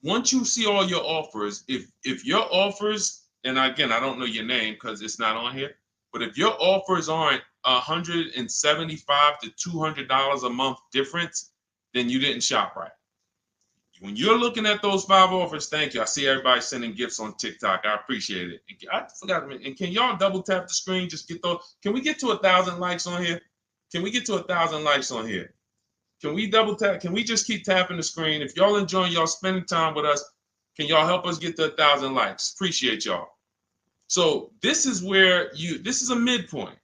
once you see all your offers, if your offers, and again, I don't know your name because it's not on here, but if your offers aren't $175 to $200 a month difference, then you didn't shop right. When you're looking at those 5 offers, thank you. I see everybody sending gifts on TikTok. I appreciate it. I forgot. And can y'all double tap the screen? Just get those. Can we get to 1,000 likes on here? Can we get to 1,000 likes on here? Can we double tap? Can we just keep tapping the screen? If y'all enjoying y'all spending time with us, can y'all help us get to 1,000 likes? Appreciate y'all. So this is where this is a midpoint.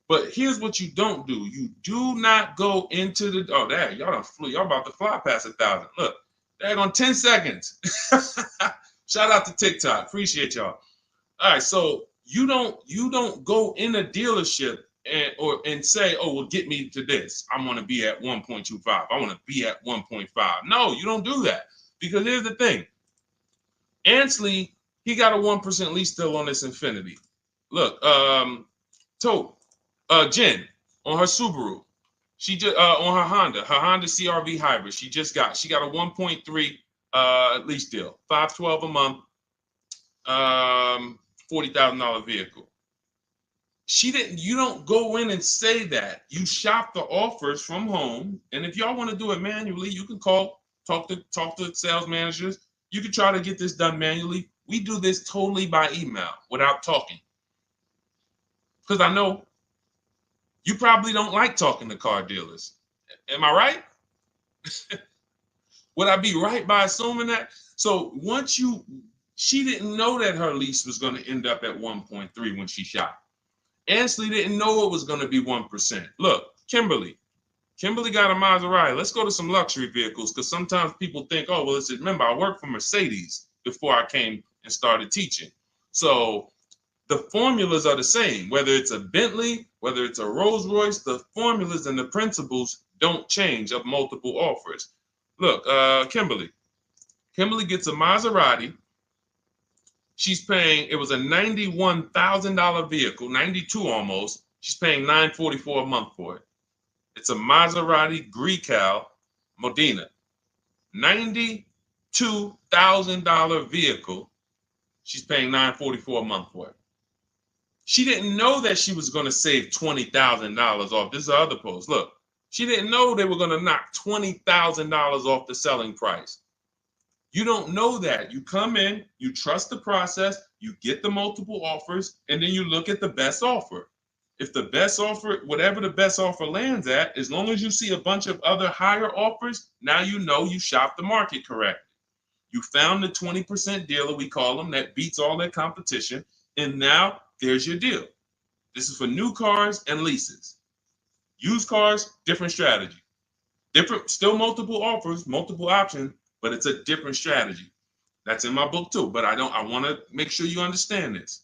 But here's what you don't do. You do not go into the, y'all done flew. Y'all about to fly past 1,000. Look, on 10 seconds. Shout out to TikTok. Appreciate y'all. All right, so you don't go in a dealership and say, oh, well, get me to this. I want to be at 1.25. I want to be at 1.5. No, you don't do that. Because here's the thing. Ansley, he got a 1% lease deal on this Infiniti. Look, Jen on her Subaru. She just on her Honda CRV hybrid. She got a 1.3 lease deal, $512 a month, $40,000 vehicle. You don't go in and say that. You shop the offers from home, and if y'all want to do it manually, you can talk to sales managers. You can try to get this done manually. We do this totally by email without talking, because I know you probably don't like talking to car dealers. Am I right? Would I be right by assuming that? So she didn't know that her lease was going to end up at 1.3 when she shopped. Ansley didn't know it was going to be 1%. Look, Kimberly got a Maserati. Let's go to some luxury vehicles, because sometimes people think, oh, well, remember, I worked for Mercedes before I came and started teaching. So the formulas are the same, whether it's a Bentley, whether it's a Rolls Royce, the formulas and the principles don't change of multiple offers. Look, Kimberly gets a Maserati. She's paying, it was a $91,000 vehicle, 92 almost. She's paying $944 a month for it. It's a Maserati Grecal Modena, $92,000 vehicle. She's paying $944 a month for it. She didn't know that she was going to save $20,000 off. This is the other post. Look, she didn't know they were going to knock $20,000 off the selling price. You don't know that. You come in, you trust the process, you get the multiple offers, and then you look at the best offer. If the best offer, whatever the best offer lands at, as long as you see a bunch of other higher offers, now you know you shopped the market correctly. You found the 20% dealer, we call them, that beats all their competition, and now there's your deal. This is for new cars and leases. Used cars, different strategy. Different, still multiple offers, multiple options, but it's a different strategy. That's in my book too, but I want to make sure you understand this.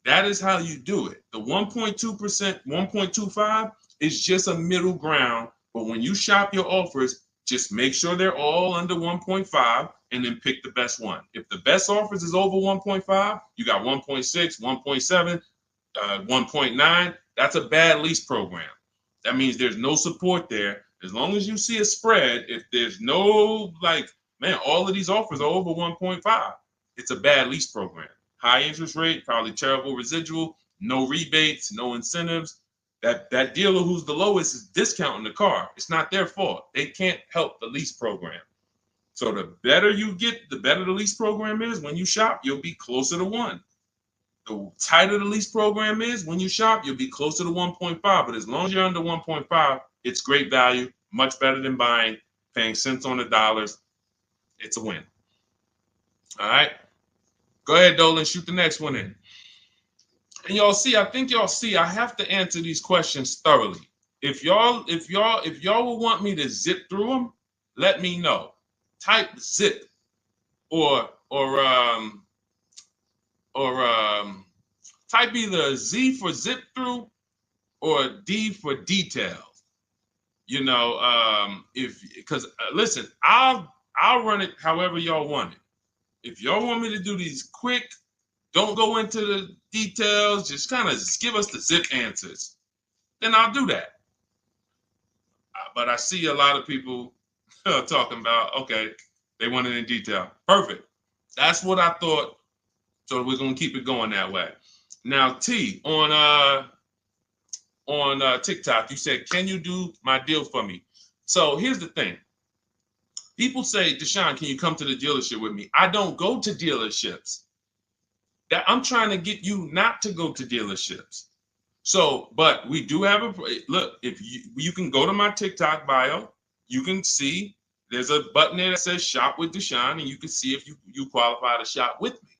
That is how you do it. The 1.2%, 1.25 is just a middle ground, but when you shop your offers, just make sure they're all under 1.5 and then pick the best one. If the best offers is over 1.5, you got 1.6, 1.7, 1.9. That's a bad lease program. That means there's no support there. As long as you see a spread, if there's no, like, man, all of these offers are over 1.5, it's a bad lease program. High interest rate, probably terrible residual, no rebates, no incentives. That dealer who's the lowest is discounting the car. It's not their fault. They can't help the lease program. So the better you get, the better the lease program is. When you shop, you'll be closer to 1. The tighter the lease program is, when you shop, you'll be closer to 1.5. But as long as you're under 1.5, it's great value, much better than buying, paying cents on the dollars. It's a win. All right. Go ahead, Dolan, shoot the next one in. And I think y'all see, I have to answer these questions thoroughly. If y'all will want me to zip through them, let me know. Type zip or type either Z for zip through or D for details. You know, because listen, I'll run it however y'all want it. If y'all want me to do these quick, don't go into the details, just kind of give us the zip answers, then I'll do that. But I see a lot of people talking about, okay, they want it in detail. Perfect. That's what I thought. So we're gonna keep it going that way. Now, T, on TikTok, you said, "Can you do my deal for me?" So here's the thing. People say, "Deshone, can you come to the dealership with me?" I don't go to dealerships. That I'm trying to get you not to go to dealerships. So, but we do have a look. If you can go to my TikTok bio, you can see there's a button there that says "Shop with Deshone," and you can see if you qualify to shop with me.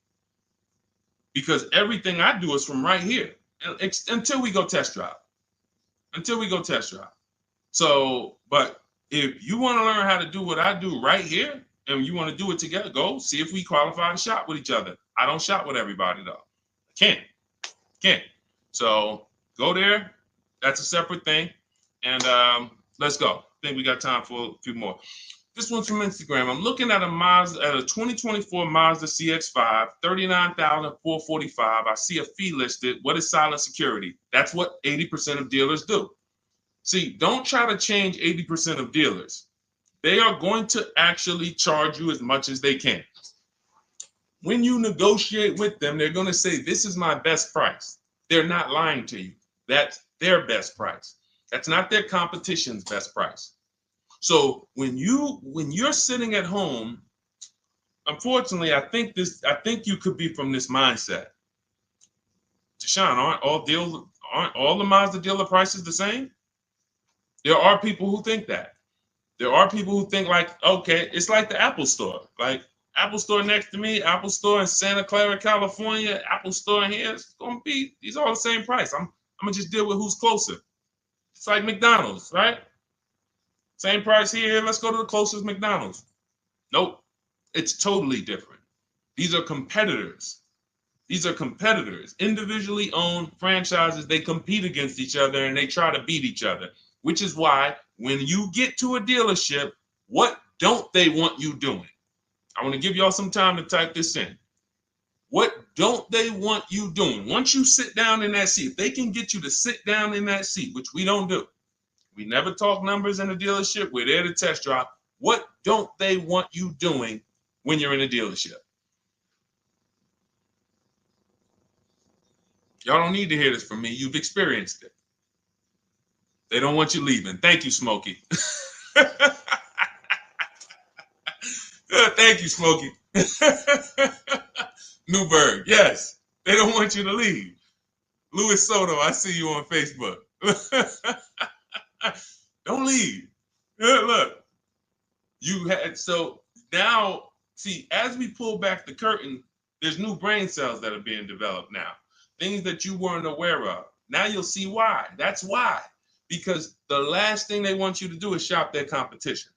Because everything I do is from right here until we go test drive. Until we go test drive. So, but if you want to learn how to do what I do right here, and you want to do it together, go see if we qualify to shop with each other. I don't shop with everybody though. I can't. So go there. That's a separate thing. And let's go. I think we got time for a few more. This one's from Instagram. I'm looking at a 2024 Mazda CX-5, $39,445. I see a fee listed. What is silent security? That's what 80% of dealers do. See, don't try to change 80% of dealers. They are going to actually charge you as much as they can. When you negotiate with them, they're going to say, "This is my best price." They're not lying to you. That's their best price. That's not their competition's best price. So when you're sitting at home, unfortunately, I think you could be from this mindset. Deshone, aren't all the Mazda dealer prices the same? There are people who think that. There are people who think like, okay, it's like the Apple Store. Like Apple Store next to me, Apple Store in Santa Clara, California, Apple Store in here, it's gonna be, these are all the same price. I'm gonna just deal with who's closer. It's like McDonald's, right? Same price here, let's go to the closest McDonald's. Nope, it's totally different. These are competitors. These are competitors, individually owned franchises. They compete against each other and they try to beat each other, which is why when you get to a dealership, what don't they want you doing? I want to give y'all some time to type this in. What don't they want you doing? Once you sit down in that seat, if they can get you to sit down in that seat, which we don't do. We never talk numbers in a dealership. We're there to test drive. What don't they want you doing when you're in a dealership? Y'all don't need to hear this from me. You've experienced it. They don't want you leaving. Thank you, Smokey. Thank you, Smokey. Newberg, yes. They don't want you to leave. Luis Soto, I see you on Facebook. Don't leave. Look, you had, so now, see, as we pull back the curtain, there's new brain cells that are being developed now, things that you weren't aware of. Now you'll see why. That's why. Because the last thing they want you to do is shop their competition.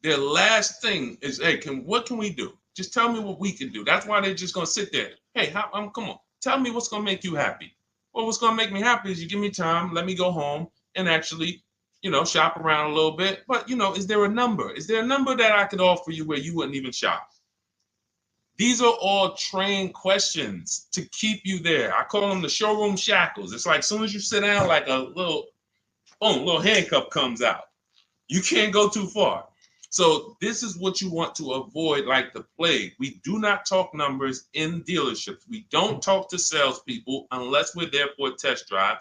Their last thing is, hey, what can we do? Just tell me what we can do. That's why they're just gonna sit there. Hey, come on, tell me what's gonna make you happy. Well, what's gonna make me happy is you give me time, let me go home and actually, shop around a little bit. But is there a number? Is there a number that I could offer you where you wouldn't even shop? These are all trained questions to keep you there. I call them the showroom shackles. It's like as soon as you sit down, like a little, boom, little handcuff comes out. You can't go too far. So this is what you want to avoid like the plague. We do not talk numbers in dealerships. We don't talk to salespeople unless we're there for a test drive.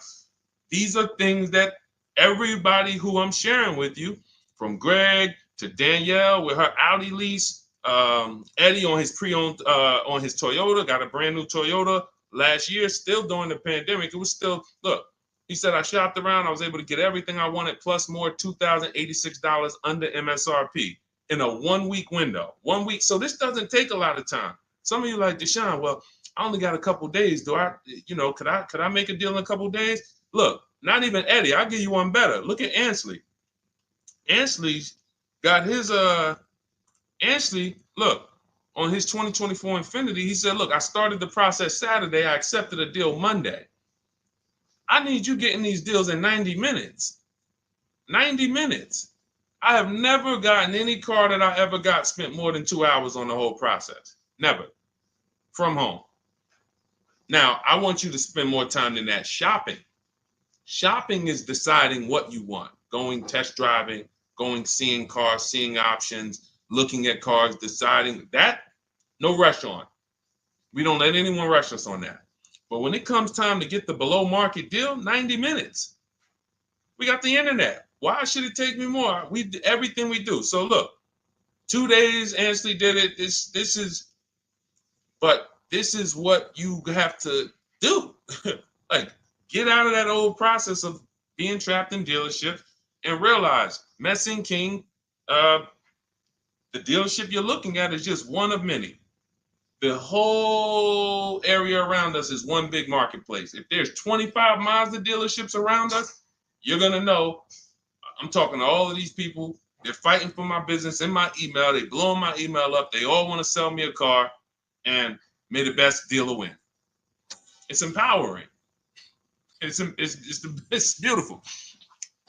These are things that everybody who I'm sharing with you, from Greg to Danielle with her Audi lease, Eddie on his pre-owned, on his Toyota, got a brand new Toyota last year, still during the pandemic. It was still, look, he said, I shopped around. I was able to get everything I wanted, plus more, $2,086 under MSRP in a 1 week window. 1 week. So this doesn't take a lot of time. Some of you like, Deshone, well, I only got a couple days. Could I make a deal in a couple days? Look, not even Eddie. I'll give you one better. Look at Ansley. Ansley's got his, Ansley, look, on his 2024 Infiniti, he said, look, I started the process Saturday. I accepted a deal Monday. I need you getting these deals in 90 minutes. 90 minutes. I have never gotten any car that I ever got spent more than 2 hours on the whole process. Never. From home. Now, I want you to spend more time than that shopping. Shopping is deciding what you want. Going test driving, going seeing cars, seeing options, looking at cars, deciding that. No rush on. We don't let anyone rush us on that. But when it comes time to get the below market deal, 90 minutes. We got the internet. Why should it take me more? We do everything we do. So look, 2 days, Ansley did it. This is what you have to do. Like, get out of that old process of being trapped in dealership and realize, Messing King, the dealership you're looking at is just one of many. The whole area around us is one big marketplace. If there's 25 Mazda dealerships around us, you're going to know. I'm talking to all of these people. They're fighting for my business in my email. They blowing my email up. They all want to sell me a car, and may the best dealer win. It's empowering. It's beautiful.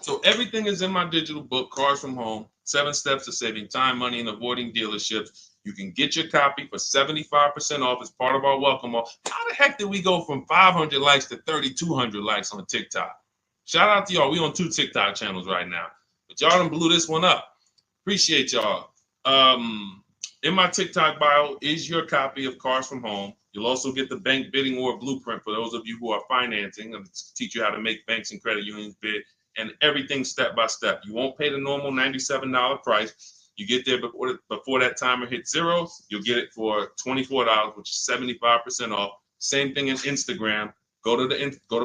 So everything is in my digital book, Cars from Home, 7 Steps to Saving Time, Money, and Avoiding Dealerships. You can get your copy for 75% off as part of our welcome offer. How the heck did we go from 500 likes to 3,200 likes on TikTok? Shout out to y'all. We on 2 TikTok channels right now. But y'all done blew this one up. Appreciate y'all. In my TikTok bio is your copy of Cars from Home. You'll also get the bank bidding war blueprint for those of you who are financing, and teach you how to make banks and credit unions bid, and everything step by step. You won't pay the normal $97 price. You get there before that timer hits 0. You'll get it for $24, which is 75% off. Same thing in Instagram. Go to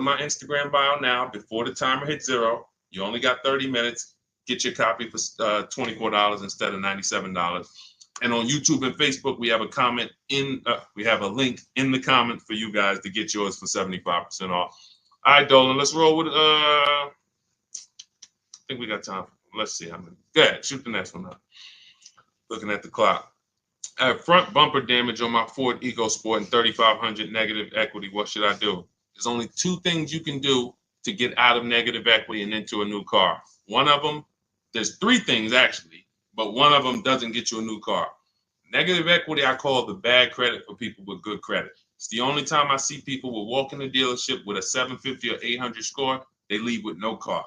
my Instagram bio now. Before the timer hits 0, you only got 30 minutes. Get your copy for $24 instead of $97. And on YouTube and Facebook, we have a link in the comment for you guys to get yours for 75% off. All right, Dolan, let's roll with I think we got time. Let's see how many. Go ahead, shoot the next one up. Looking at the clock. I have front bumper damage on my Ford EcoSport and 3,500 negative equity. What should I do? There's only 2 things you can do to get out of negative equity and into a new car. One of them, there's 3 things actually, but one of them doesn't get you a new car. Negative equity, I call the bad credit for people with good credit. It's the only time I see people will walk in the dealership with a 750 or 800 score, they leave with no car.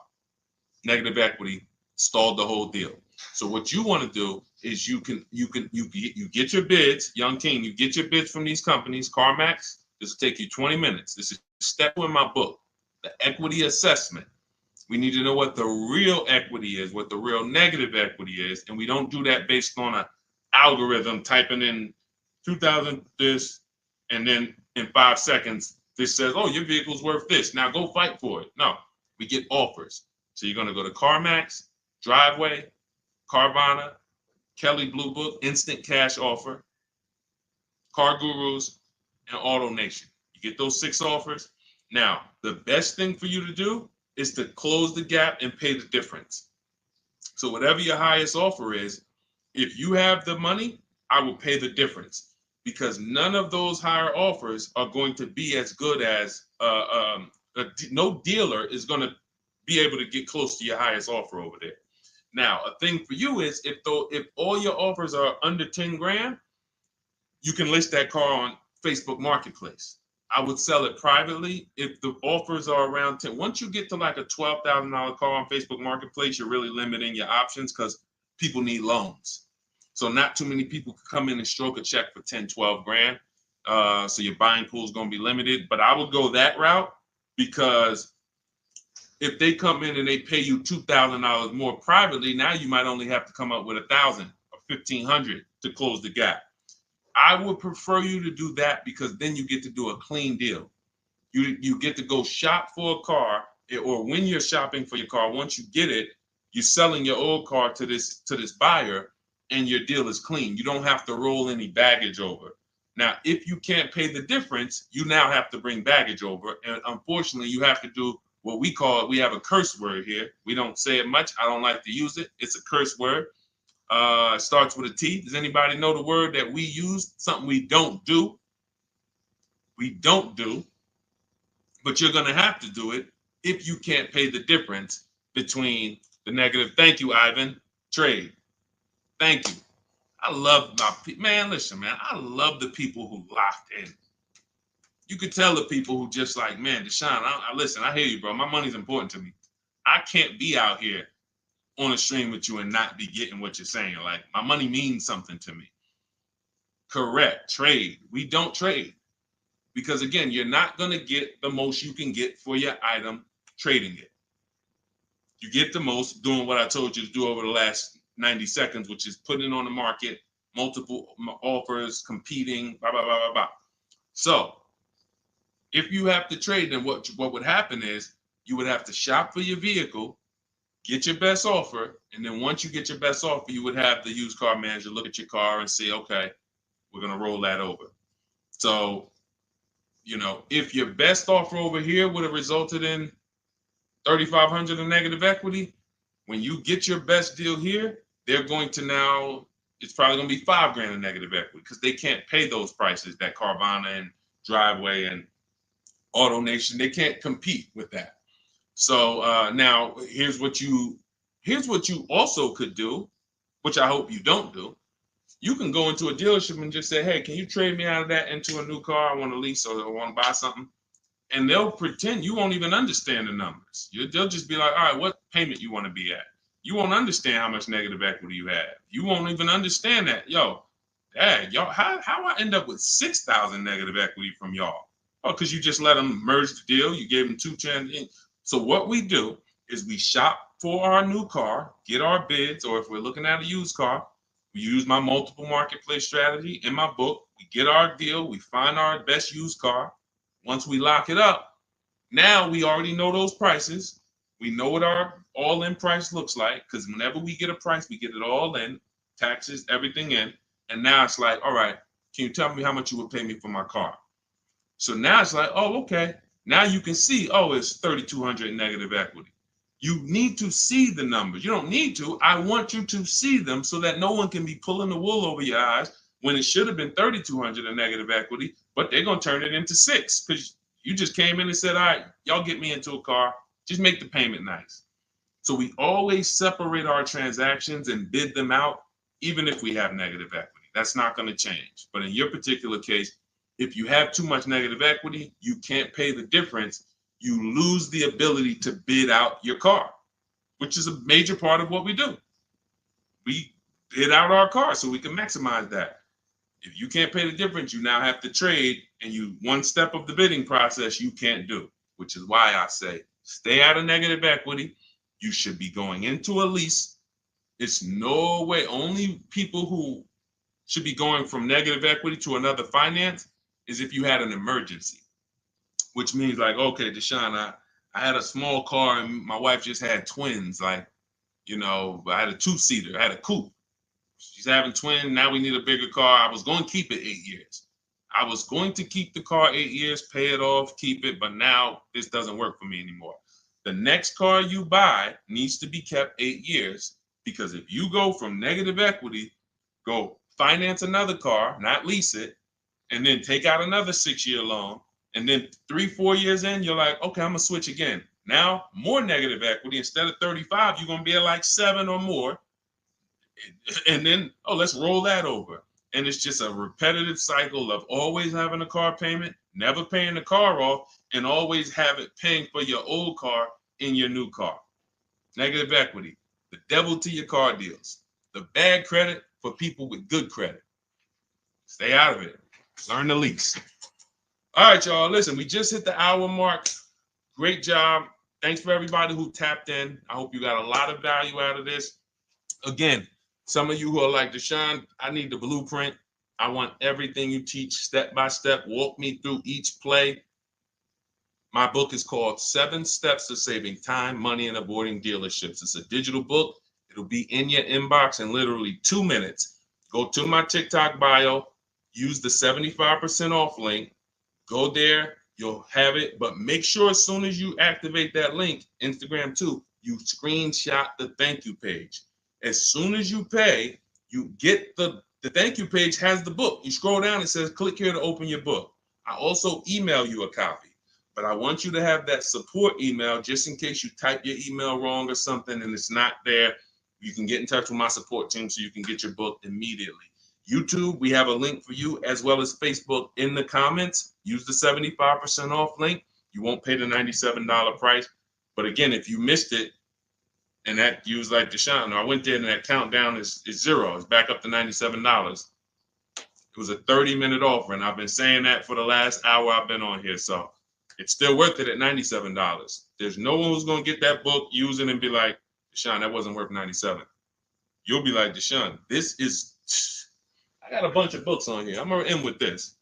Negative equity stalled the whole deal. So what you want to do is you get your bids, Young King, you get your bids from these companies, CarMax. This will take you 20 minutes. This is step 2 in my book, the equity assessment. We need to know what the real equity is, what the real negative equity is, and we don't do that based on an algorithm typing in 2,000 this, and then in 5 seconds This says, oh, your vehicle's worth this. Now go fight for it. No, we get offers. So you're going to go to CarMax, Driveway, Carvana, Kelly Blue Book, Instant Cash Offer, Car Gurus, and Auto Nation. You get those 6 offers. Now, the best thing for you to do is to close the gap and pay the difference. So whatever your highest offer is, if you have the money, I will pay the difference, because none of those higher offers are going to be as good as no dealer is going to be able to get close to your highest offer over there. Now, a thing for you is if all your offers are under 10 grand, you can list that car on Facebook Marketplace. I would sell it privately if the offers are around 10. Once you get to like a $12,000 car on Facebook Marketplace, you're really limiting your options because people need loans. So not too many people can come in and stroke a check for 10, 12 grand. So your buying pool is going to be limited. But I would go that route, because if they come in and they pay you $2,000 more privately, now you might only have to come up with $1,000 or $1,500 to close the gap. I would prefer you to do that, because then you get to do a clean deal. You get to go shop for a car, or when you're shopping for your car, once you get it, you're selling your old car to this buyer, and your deal is clean. You don't have to roll any baggage over. Now, if you can't pay the difference, you now have to bring baggage over. And unfortunately, you have to do what we have a curse word here. We don't say it much. I don't like to use it. It's a curse word. It starts with a T. Does anybody know the word that we use? Something we don't do. We don't do. But you're going to have to do it if you can't pay the difference between the negative. Thank you, Ivan. Trade. Thank you. I love my people. Man, listen, man. I love the people who locked in. You could tell the people who just like, man, Deshone, listen, I hear you, bro. My money's important to me. I can't be out here on a stream with you and not be getting what you're saying. Like, my money means something to me. Correct. Trade. We don't trade, because again, you're not going to get the most you can get for your item trading it. You get the most doing what I told you to do over the last 90 seconds, which is putting it on the market, multiple offers, competing, blah, blah, blah, blah, blah. So if you have to trade, then what would happen is you would have to shop for your vehicle, get your best offer, and then once you get your best offer, you would have the used car manager look at your car and say, okay, we're going to roll that over. So, you know, if your best offer over here would have resulted in $3,500 in negative equity, when you get your best deal here, they're going to now, it's probably going to be $5 grand in negative equity, because they can't pay those prices that Carvana and Driveway and Auto Nation, they can't compete with that. So now here's what you also could do, which I hope you don't do. You can go into a dealership and just say, hey, can you trade me out of that into a new car? I want to lease or I want to buy something. And they'll pretend you won't even understand the numbers. They'll just be like, all right, what payment you want to be at? You won't understand how much negative equity you have. You won't even understand that. Yo, dad, y'all, how I end up with 6,000 negative equity from y'all? Oh, because you just let them merge the deal. You gave them 2 chances. So what we do is we shop for our new car, get our bids, or if we're looking at a used car, we use my multiple marketplace strategy in my book. We get our deal. We find our best used car. Once we lock it up, now we already know those prices. We know what our all-in price looks like, because whenever we get a price, we get it all in, taxes, everything in. And now it's like, all right, can you tell me how much you would pay me for my car? So now it's like, oh, okay. Now you can see, oh, it's 3,200 in negative equity. You need to see the numbers. You don't need to. I want you to see them so that no one can be pulling the wool over your eyes when it should have been 3,200 in negative equity, but they're going to turn it into 6 because you just came in and said, all right, y'all get me into a car. Just make the payment nice. So we always separate our transactions and bid them out, even if we have negative equity. That's not going to change. But in your particular case, if you have too much negative equity, you can't pay the difference. You lose the ability to bid out your car, which is a major part of what we do. We bid out our car so we can maximize that. If you can't pay the difference, you now have to trade, and one step of the bidding process you can't do, which is why I say stay out of negative equity. You should be going into a lease. It's no way. Only people who should be going from negative equity to another finance is if you had an emergency. which means like, okay, Deshone, I had a small car and my wife just had twins. Like, you know, I had a two-seater, I had a coupe. She's having twins. Now we need a bigger car. I was going to keep it 8 years. I was going to keep the car 8 years, pay it off, keep it, but now this doesn't work for me anymore. The next car you buy needs to be kept 8 years, because if you go from negative equity, go finance another car, not lease it, and then take out another 6-year loan, and then 3-4 years in, you're like, okay, I'm gonna switch again. Now more negative equity. Instead of 35, you're gonna be at like 7 or more. And then, oh, let's roll that over. And it's just a repetitive cycle of always having a car payment, never paying the car off, and always have it paying for your old car in your new car. Negative equity, the devil to your car deals. The bad credit for people with good credit. Stay out of it. Learn the lease. All right, y'all. Listen, we just hit the hour mark. Great job. Thanks for everybody who tapped in. I hope you got a lot of value out of this. Again, some of you who are like, Deshone, I need the blueprint. I want everything you teach step by step. Walk me through each play. My book is called 7 Steps to Saving Time, Money, and Avoiding Dealerships. It's a digital book. It'll be in your inbox in literally 2 minutes. Go to my TikTok bio, use the 75% off link. Go there, you'll have it. But make sure as soon as you activate that link, Instagram too, you screenshot the thank you page. As soon as you pay, you get the thank you page has the book. You scroll down, it says click here to open your book. I also email you a copy, but I want you to have that support email just in case you type your email wrong or something and it's not there. You can get in touch with my support team so you can get your book immediately. YouTube, we have a link for you, as well as Facebook in the comments. Use the 75% off link. You won't pay the $97 price. But again, if you missed it, and that you was like, Deshone, I went there and that countdown is 0. It's back up to $97. It was a 30-minute offer, and I've been saying that for the last hour I've been on here. So it's still worth it at $97. There's no one who's going to get that book, use it, and be like, Deshone, that wasn't worth $97. You'll be like, Deshone, this is, I got a bunch of books on here. I'm going to end with this.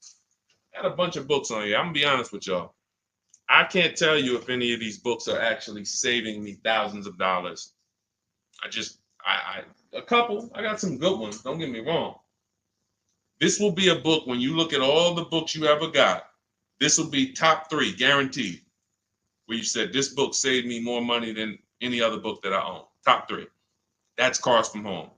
I got a bunch of books on here. I'm going to be honest with y'all. I can't tell you if any of these books are actually saving me thousands of dollars. A couple. I got some good ones. Don't get me wrong. This will be a book, when you look at all the books you ever got, this will be top 3, guaranteed. Where you said, this book saved me more money than any other book that I own. Top 3. That's Cars from Home.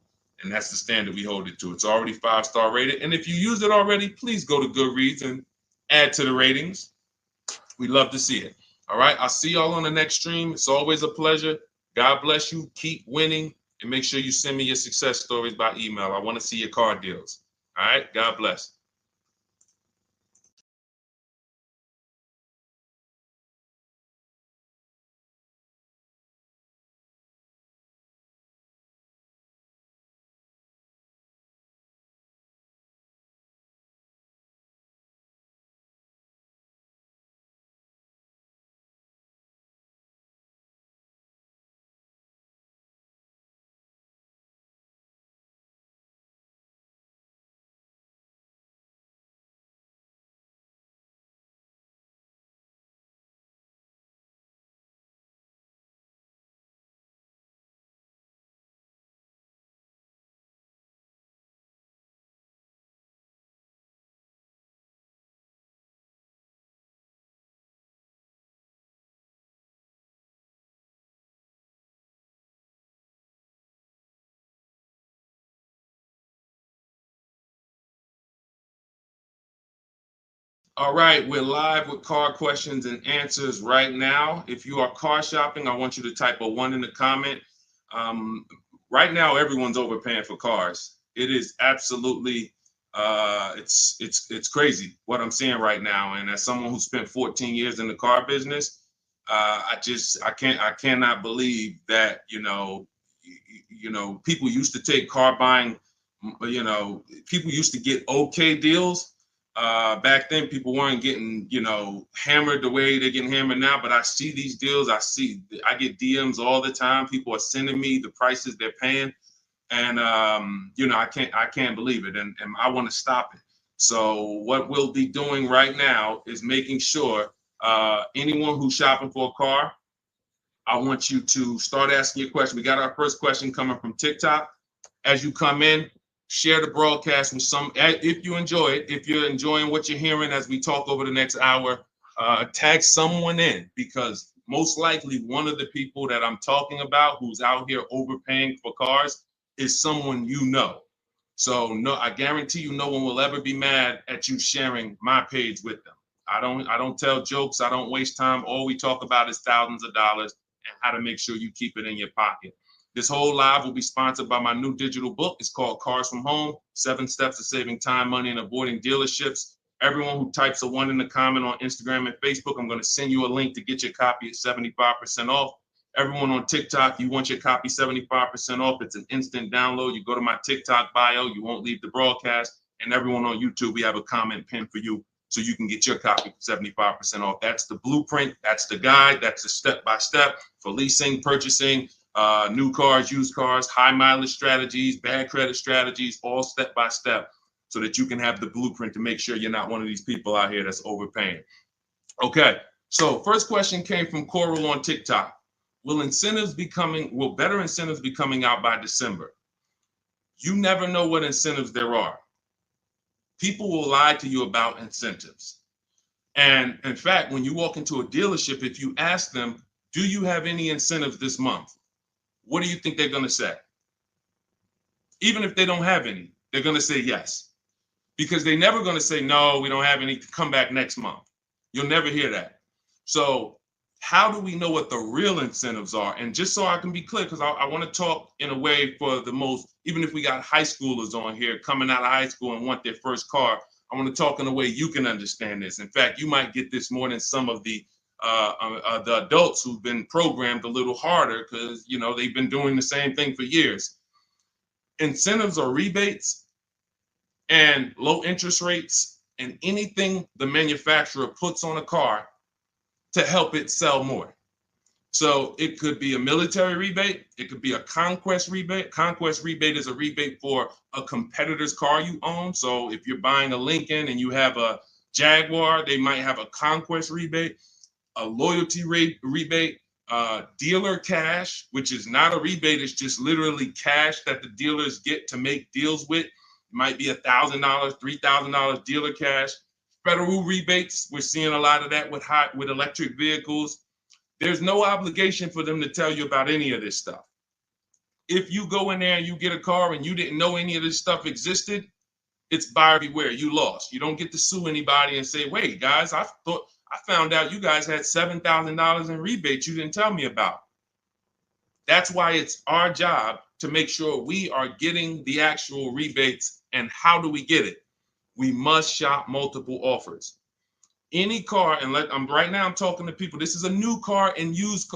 And that's the standard we hold it to. It's already 5-star rated. And if you use it already, please go to Goodreads and add to the ratings. We'd love to see it. All right. I'll see y'all on the next stream. It's always a pleasure. God bless you. Keep winning. And make sure you send me your success stories by email. I want to see your car deals. All right. God bless. All right, we're live with car questions and answers right now. If you are car shopping, I want you to type a 1 in the comment. Right now, everyone's overpaying for cars. It is absolutely, it's crazy what I'm seeing right now. And as someone who spent 14 years in the car business, I cannot believe that people used to take car buying. People used to get okay deals. Back then, people weren't getting, hammered the way they're getting hammered now. But I see these deals. I get DMs all the time. People are sending me the prices they're paying, and I can't believe it, and I want to stop it. So what we'll be doing right now is making sure Anyone who's shopping for a car, I want you to start asking your question. We got our first question coming from TikTok. As you come in, share the broadcast with some, if you enjoy it, if you're enjoying what you're hearing as we talk over the next hour, tag someone in, because most likely one of the people that I'm talking about who's out here overpaying for cars is someone you know. So no, I guarantee you no one will ever be mad at you sharing my page with them. I don't tell jokes. I don't waste time. All we talk about is thousands of dollars and how to make sure you keep it in your pocket. This whole live will be sponsored by my new digital book. It's called Cars from Home, 7 Steps to Saving Time, Money, and Avoiding Dealerships. Everyone who types a 1 in the comment on Instagram and Facebook, I'm going to send you a link to get your copy at 75% off. Everyone on TikTok, you want your copy 75% off. It's an instant download. You go to my TikTok bio, you won't leave the broadcast. And everyone on YouTube, we have a comment pin for you so you can get your copy for 75% off. That's the blueprint. That's the guide. That's the step-by-step for leasing, purchasing, new cars, used cars, high mileage strategies, bad credit strategies, all step-by-step so that you can have the blueprint to make sure you're not one of these people out here that's overpaying. Okay, so first question came from Coral on TikTok. Will better incentives be coming out by December? You never know what incentives there are. People will lie to you about incentives. And in fact, when you walk into a dealership, if you ask them, do you have any incentives this month? What do you think they're going to say? Even if they don't have any, they're going to say yes. Because they're never going to say, no, we don't have any, come back next month. You'll never hear that. So how do we know what the real incentives are? And just so I can be clear, because I want to talk in a way for the most, even if we got high schoolers on here coming out of high school and want their first car, I want to talk in a way you can understand this. In fact, you might get this more than some of the adults who've been programmed a little harder because, you know, they've been doing the same thing for years. Incentives or rebates and low interest rates and anything the manufacturer puts on a car to help it sell more. So it could be a military rebate. It could be a conquest rebate. Conquest rebate is a rebate for a competitor's car you own. So if you're buying a Lincoln and you have a Jaguar, they might have a conquest rebate, a loyalty rebate, dealer cash, which is not a rebate. It's just literally cash that the dealers get to make deals with. It might be $1,000, $3,000 dealer cash. Federal rebates, we're seeing a lot of that with electric vehicles. There's no obligation for them to tell you about any of this stuff. If you go in there and you get a car and you didn't know any of this stuff existed, it's buyer beware. You lost. You don't get to sue anybody and say, wait, guys, I found out you guys had $7,000 in rebates you didn't tell me about. That's why it's our job to make sure we are getting the actual rebates. And how do we get it? We must shop multiple offers. Any car, and right now I'm talking to people. This is a new car and used.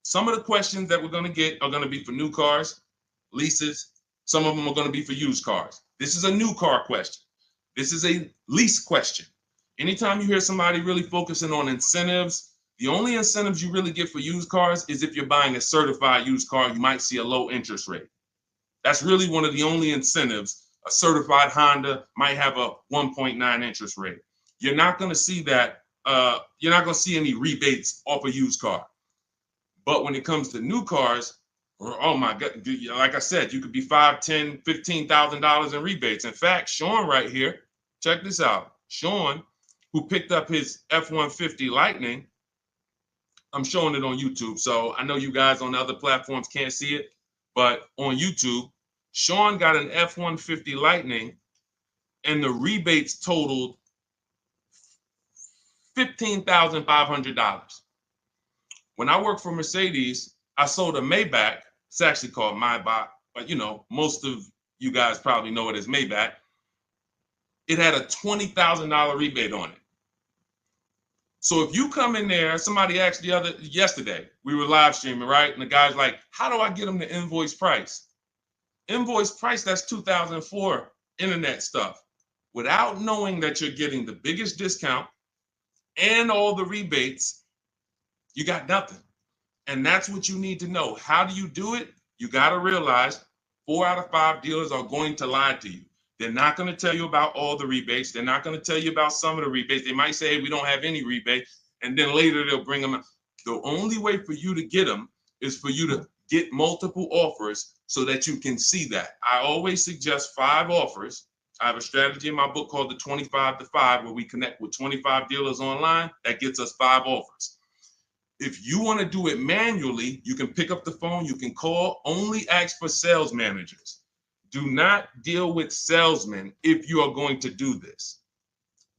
Some of the questions that we're going to get are going to be for new cars, leases. Some of them are going to be for used cars. This is a new car question. This is a lease question. Anytime you hear somebody really focusing on incentives, the only incentives you really get for used cars is if you're buying a certified used car, you might see a low interest rate. That's really one of the only incentives. A certified Honda might have a 1.9 interest rate. You're not going to see that. You're not going to see any rebates off a used car. But when it comes to new cars, oh my God, like I said, you could be $5,000, $10,000, $15,000 in rebates. In fact, Sean right here, check this out. Sean, who picked up his F-150 Lightning, I'm showing it on YouTube. So I know you guys on the other platforms can't see it, but on YouTube, Sean got an F-150 Lightning and the rebates totaled $15,500. When I worked for Mercedes, I sold a Maybach. It's actually called Maybach, but you know, most of you guys probably know it as Maybach. It had a $20,000 rebate on it. So if you come in there, somebody asked yesterday, we were live streaming, right? And the guy's like, how do I get them the invoice price? Invoice price, that's 2004 internet stuff. Without knowing that you're getting the biggest discount and all the rebates, you got nothing. And that's what you need to know. How do you do it? You got to realize 4 out of 5 dealers are going to lie to you. They're not going to tell you about all the rebates. They're not going to tell you about some of the rebates. They might say, hey, we don't have any rebate. And then later they'll bring them. The only way for you to get them is for you to get multiple offers so that you can see that. I always suggest 5 offers. I have a strategy in my book called the 25 to 5, where we connect with 25 dealers online. That gets us 5 offers. If you want to do it manually, you can pick up the phone, you can call, only ask for sales managers. Do not deal with salesmen if you are going to do this,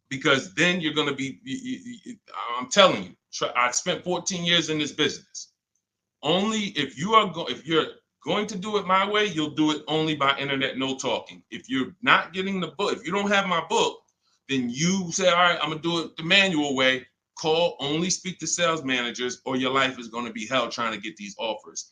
because then you're going to be, I'm telling you, I spent 14 years in this business. Only if you're going to do it my way, you'll do it only by internet, no talking. If you're not getting the book, if you don't have my book, then you say, all right, I'm going to do it the manual way. Call, only speak to sales managers, or your life is going to be hell trying to get these offers.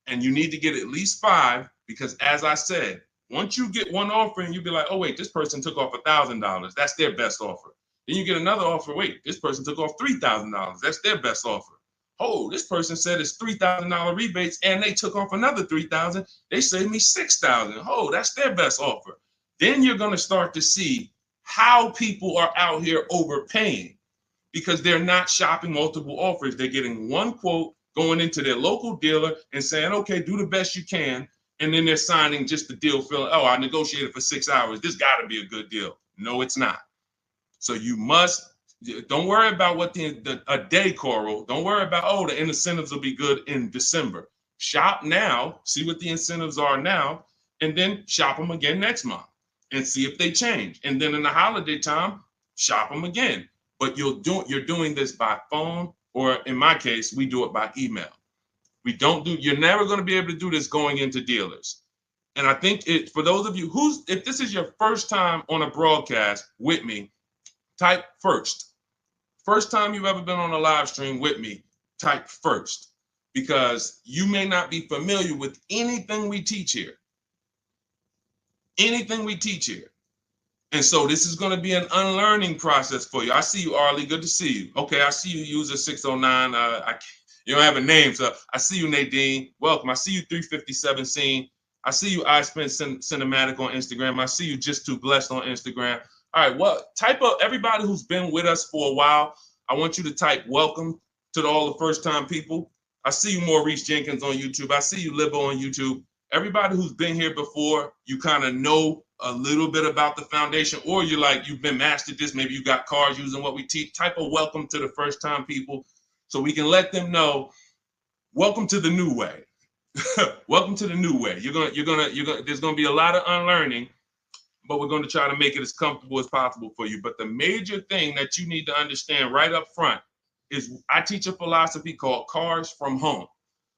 And you need to get at least 5, because as I said, once you get one offer and you be like, oh, wait, this person took off $1,000. That's their best offer. Then you get another offer. Wait, this person took off $3,000. That's their best offer. Oh, this person said it's $3,000 rebates and they took off another $3,000. They saved me $6,000. Oh, that's their best offer. Then you're going to start to see how people are out here overpaying, because they're not shopping multiple offers. They're getting one quote, going into their local dealer and saying, okay, do the best you can. And then they're signing just the deal, feeling, oh, I negotiated for 6 hours. This got to be a good deal. No, it's not. So you must, don't worry about what a day, Coral. Don't worry about, oh, the incentives will be good in December. Shop now, see what the incentives are now, and then shop them again next month and see if they change. And then in the holiday time, shop them again. But you're doing this by phone, or in my case, we do it by email. You're never going to be able to do this going into dealers. And I think for those of you if this is your first time on a broadcast with me, type first. First time you've ever been on a live stream with me, type first, because you may not be familiar with anything we teach here. Anything we teach here. And so this is going to be an unlearning process for you. I see you, Arlie. Good to see you. Okay, I see you, user 609. You don't have a name, so I see you, Nadine. Welcome. I see you, 357 Scene. I see you, I Spent Cinematic on Instagram. I see you, Just Too Blessed on Instagram. All right, well, type up everybody who's been with us for a while. I want you to type welcome to all the first-time people. I see you, Maurice Jenkins on YouTube. I see you, Libo on YouTube. Everybody who's been here before, you kind of know a little bit about the foundation, or you've been mastered this. Maybe you got cars using what we teach. Type a welcome to the first-time people, so we can let them know, welcome to the new way. Welcome to the new way. There's gonna be a lot of unlearning, but we're going to try to make it as comfortable as possible for you. But the major thing that you need to understand right up front is I teach a philosophy called cars from home,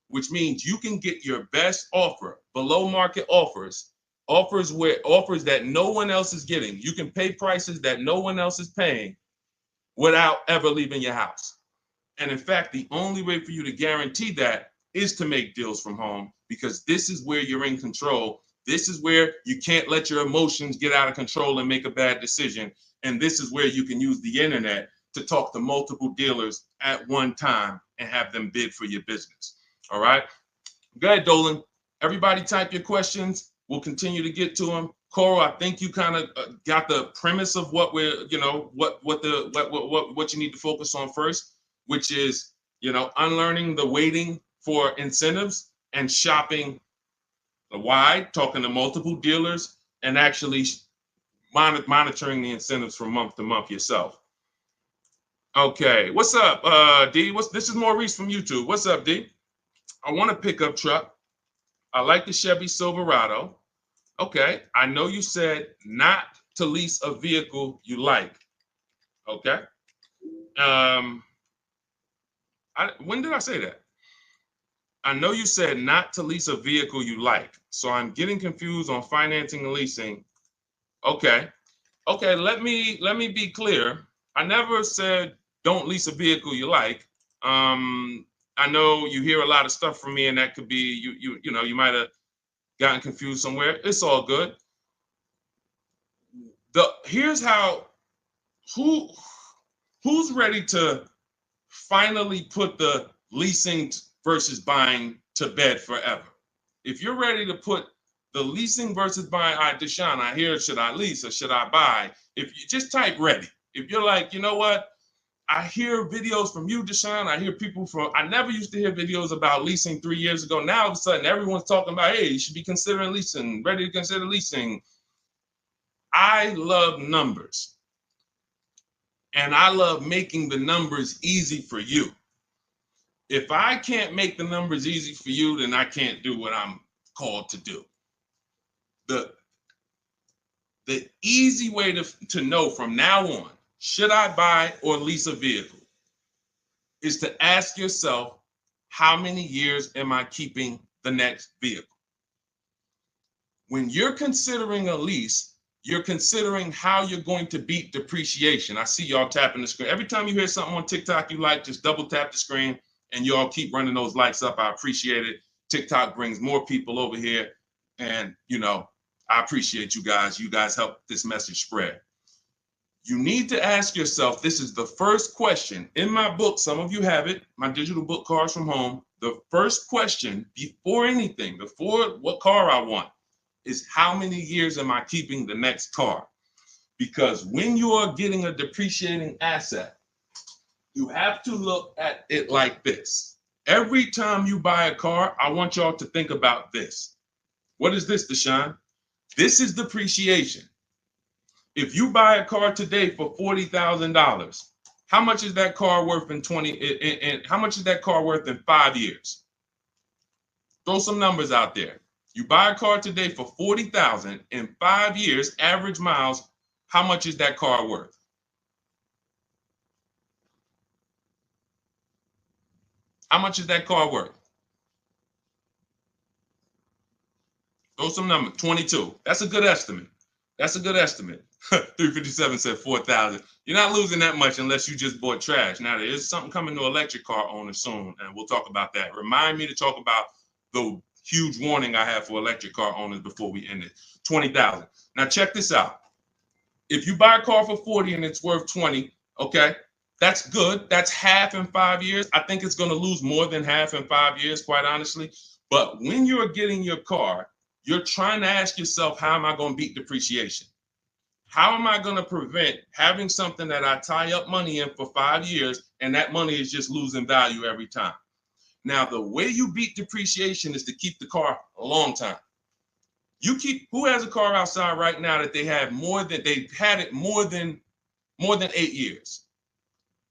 which means you can get your best offer, below market offers that no one else is getting. You can pay prices that no one else is paying without ever leaving your house. And in fact, the only way for you to guarantee that is to make deals from home, because this is where you're in control. This is where you can't let your emotions get out of control and make a bad decision. And this is where you can use the internet to talk to multiple dealers at one time and have them bid for your business. All right. Go ahead, Dolan. Everybody type your questions. We'll continue to get to them. Coral, I think you kind of got the premise of what we're, what you need to focus on first, which is, unlearning the waiting for incentives and shopping wide, talking to multiple dealers, and actually monitoring the incentives from month to month yourself. Okay, what's up, D? This is Maurice from YouTube. What's up, D? I want a pickup truck. I like the Chevy Silverado. Okay, I know you said not to lease a vehicle you like. Okay. When did I say that? I know you said not to lease a vehicle you like. So I'm getting confused on financing and leasing. Okay. Okay, let me be clear. I never said don't lease a vehicle you like. I know you hear a lot of stuff from me, and that could be you might have gotten confused somewhere. It's all good. Here's how who's ready to finally put the leasing versus buying to bed forever. If you're ready to put The leasing versus buying. All right, Deshone, I hear, should I lease or should I buy? If you just type ready. If you're like, you know what? I hear videos from you, Deshone. I hear people from, I never used to hear videos about leasing 3 years ago. Now all of a sudden everyone's talking about, hey, you should be considering leasing, ready to consider leasing. I love numbers. And I love making the numbers easy for you. If I can't make the numbers easy for you, then I can't do what I'm called to do. The easy way to know from now on, should I buy or lease a vehicle, is to ask yourself, how many years am I keeping the next vehicle? When you're considering a lease, you're considering how you're going to beat depreciation. I see y'all tapping the screen. Every time you hear something on TikTok you like, just double tap the screen and y'all keep running those likes up. I appreciate it. TikTok brings more people over here. And, you know, I appreciate you guys. You guys help this message spread. You need to ask yourself, this is the first question. In my book, some of you have it, my digital book, Cars from Home. The first question before anything, before what car I want, is how many years am I keeping the next car? Because when you are getting a depreciating asset, you have to look at it like this. Every time you buy a car, I want y'all to think about this. What is this, Deshone? This is depreciation. If you buy a car today for $40,000, how much is that car worth in how much is that car worth in 5 years? Throw some numbers out there. You buy a car today for $40,000 in 5 years, average miles, how much is that car worth? How much is that car worth? Throw some numbers. 22. That's a good estimate. That's a good estimate. 357 said 4,000. You're not losing that much unless you just bought trash. Now, there is something coming to electric car owners soon, and we'll talk about that. Remind me to talk about the huge warning I have for electric car owners before we end it. 20,000. Now, check this out. If you buy a car for 40 and it's worth 20, okay, that's good. That's half in 5 years. I think it's going to lose more than half in 5 years, quite honestly. But when you're getting your car, you're trying to ask yourself, how am I going to beat depreciation? How am I going to prevent having something that I tie up money in for 5 years and that money is just losing value every time? Now, the way you beat depreciation is to keep the car a long time. Who has a car outside right now that they've had it more than 8 years?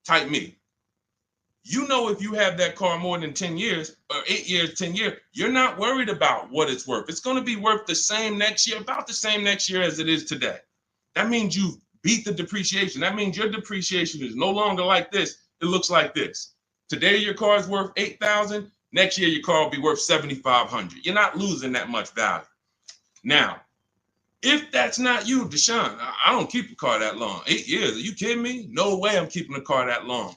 Type me. You know, if you have that car more than 10 years or 8 years, 10 years, you're not worried about what it's worth. It's going to be worth the same next year, about the same next year as it is today. That means you beat the depreciation. That means your depreciation is no longer like this. It looks like this. Today, your car is worth $8,000. Next year, your car will be worth $7,500. You're not losing that much value. Now, if that's not you, Deshone, I don't keep a car that long. 8 years, are you kidding me? No way I'm keeping a car that long.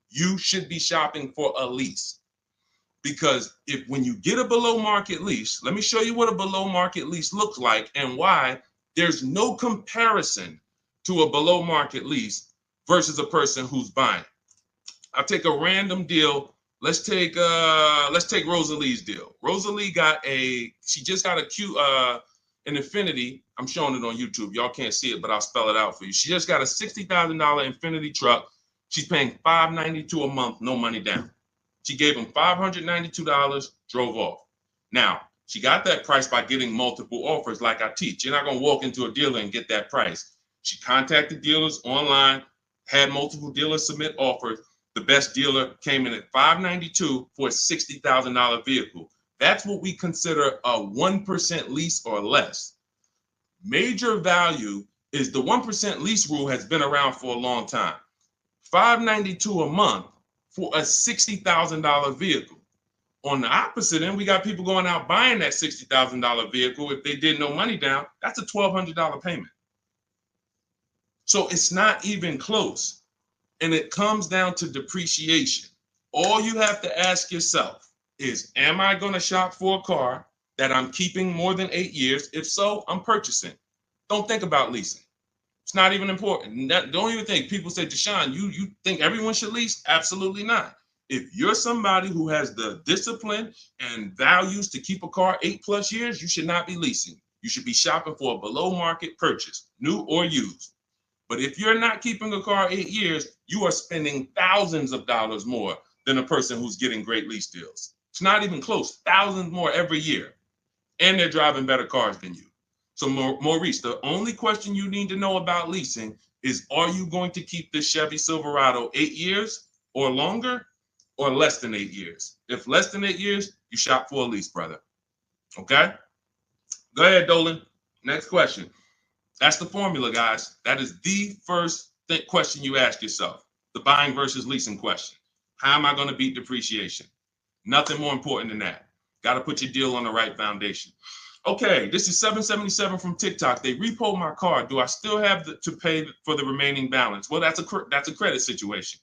You should be shopping for a lease. Because when you get a below market lease, let me show you what a below market lease looks like and why there's no comparison to a below market lease versus a person who's buying. I'll take a random deal. Let's take Rosalie's deal. Rosalie she just got an Infiniti. I'm showing it on YouTube. Y'all can't see it, but I'll spell it out for you. She just got a $60,000 Infiniti truck. She's paying $592 a month, no money down. She gave him $592, drove off. Now, she got that price by getting multiple offers like I teach. You're not going to walk into a dealer and get that price. She contacted dealers online, had multiple dealers submit offers. The best dealer came in at $592 for a $60,000 vehicle. That's what we consider a 1% lease or less. Major value is the 1% lease rule has been around for a long time. $592 a month for a $60,000 vehicle. On the opposite end, we got people going out buying that $60,000 vehicle. If they did no money down, that's a $1,200 payment. So it's not even close. And it comes down to depreciation. All you have to ask yourself is, am I going to shop for a car that I'm keeping more than 8 years? If so, I'm purchasing. Don't think about leasing. It's not even important. Don't even think. People say, Deshone, you think everyone should lease? Absolutely not. If you're somebody who has the discipline and values to keep a car 8+ years, you should not be leasing. You should be shopping for a below market purchase, new or used. But if you're not keeping a car 8 years, you are spending thousands of dollars more than a person who's getting great lease deals. It's not even close, thousands more every year. And they're driving better cars than you. So Maurice, the only question you need to know about leasing is, are you going to keep this Chevy Silverado 8 years or longer, or less than 8 years? If less than 8 years, you shop for a lease, brother. Okay? Go ahead, Dolan. Next question. That's the formula, guys. That is the first question you ask yourself. The buying versus leasing question. How am I going to beat depreciation? Nothing more important than that. Got to put your deal on the right foundation. Okay, this is 777 from TikTok. They repoed my car. Do I still have to pay for the remaining balance? Well, that's a credit situation.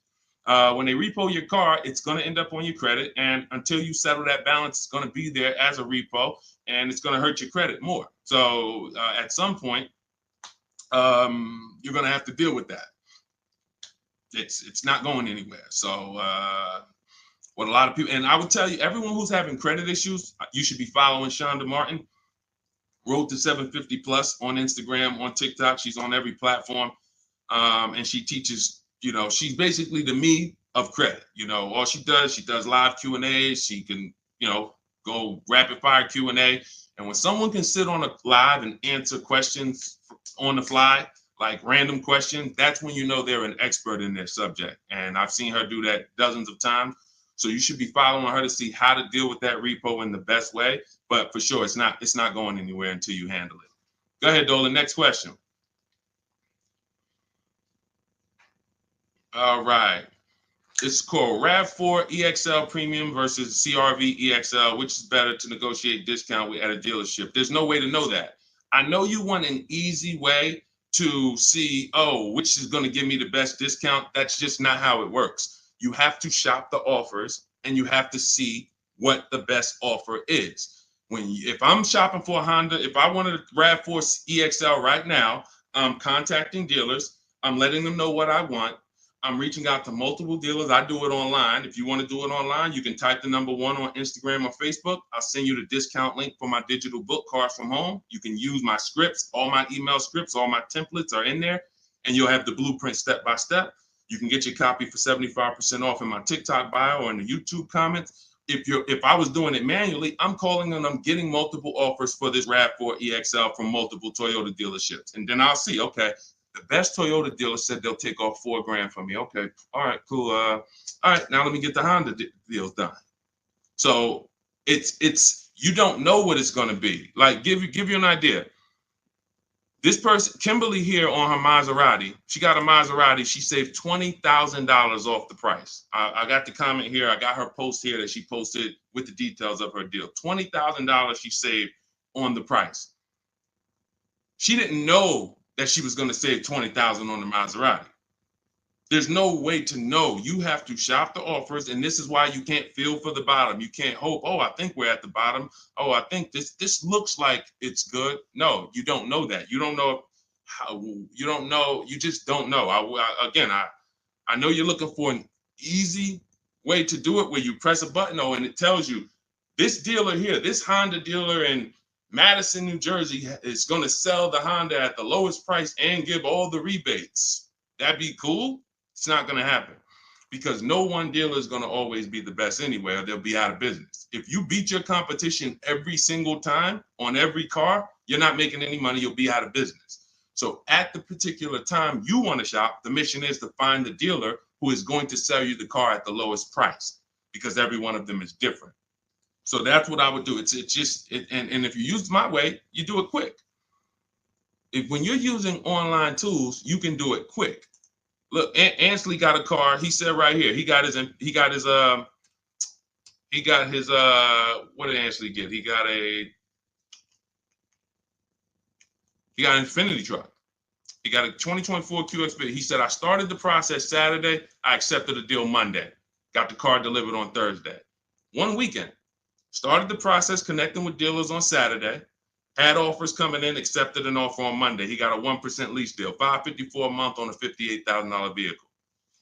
When they repo your car, it's going to end up on your credit, and until you settle that balance, it's going to be there as a repo, and it's going to hurt your credit more. So at some point, you're going to have to deal with that. It's not going anywhere. So what a lot of people, and I would tell you, everyone who's having credit issues, you should be following Shonda Martin, Road to 750 Plus on Instagram, on TikTok. She's on every platform, and she teaches. She's basically the me of credit. All she does live Q&As. She can, go rapid fire Q&A. And when someone can sit on a live and answer questions on the fly, like random questions, that's when you know they're an expert in their subject. And I've seen her do that dozens of times. So you should be following her to see how to deal with that repo in the best way. But for sure, it's not going anywhere until you handle it. Go ahead, Dolan. Next question. All right. This is called RAV4 EXL Premium versus CRV EXL. Which is better to negotiate discount with at a dealership? There's no way to know that. I know you want an easy way to see, which is going to give me the best discount. That's just not how it works. You have to shop the offers, and you have to see what the best offer is. If I'm shopping for a Honda, if I wanted a RAV4 EXL right now, I'm contacting dealers. I'm letting them know what I want. I'm reaching out to multiple dealers. I do it online. If you want to do it online, you can type the number 1 on Instagram or Facebook. I'll send you the discount link for my digital book, Cars from Home. You can use my scripts. All my email scripts, all my templates are in there, and you'll have the blueprint step by step. You can get your copy for 75% off in my TikTok bio or in the YouTube comments. If I was doing it manually, I'm calling and I'm getting multiple offers for this RAV4 EXL from multiple Toyota dealerships. And then I'll see, okay, the best Toyota dealer said they'll take off $4,000 from me. Okay, all right, cool. All right, now let me get the Honda deals done. So it's you don't know what it's going to be. Like give you an idea. This person, Kimberly here on her Maserati, she got a Maserati. She saved $20,000 off the price. I got the comment here. I got her post here that she posted with the details of her deal. $20,000 she saved on the price. She didn't know that she was going to save $20,000 on the Maserati. There's no way to know. You have to shop the offers, and this is why you can't feel for the bottom. You can't hope, I think we're at the bottom. I think this looks like it's good. No, you don't know that. You don't know how. You don't know. You just don't know. I know you're looking for an easy way to do it where you press a button, and it tells you this dealer here, this Honda dealer in Madison, New Jersey, is going to sell the Honda at the lowest price and give all the rebates. That'd be cool. It's not going to happen because no one dealer is going to always be the best anyway, or they'll be out of business. If you beat your competition every single time on every car, you're not making any money. You'll be out of business. So at the particular time you want to shop, the mission is to find the dealer who is going to sell you the car at the lowest price, because every one of them is different. So that's what I would do. And if you use my way, you do it quick. When you're using online tools, you can do it quick. Look, Ansley got a car. He said right here, he got his what did Ansley get? He got an Infinity truck. He got a 2024 QX. He said, I started the process Saturday. I accepted a deal Monday. Got the car delivered on Thursday. One weekend. Started the process connecting with dealers on Saturday. Had offers coming in, accepted an offer on Monday. He got a 1% lease deal, $554 a month on a $58,000 vehicle.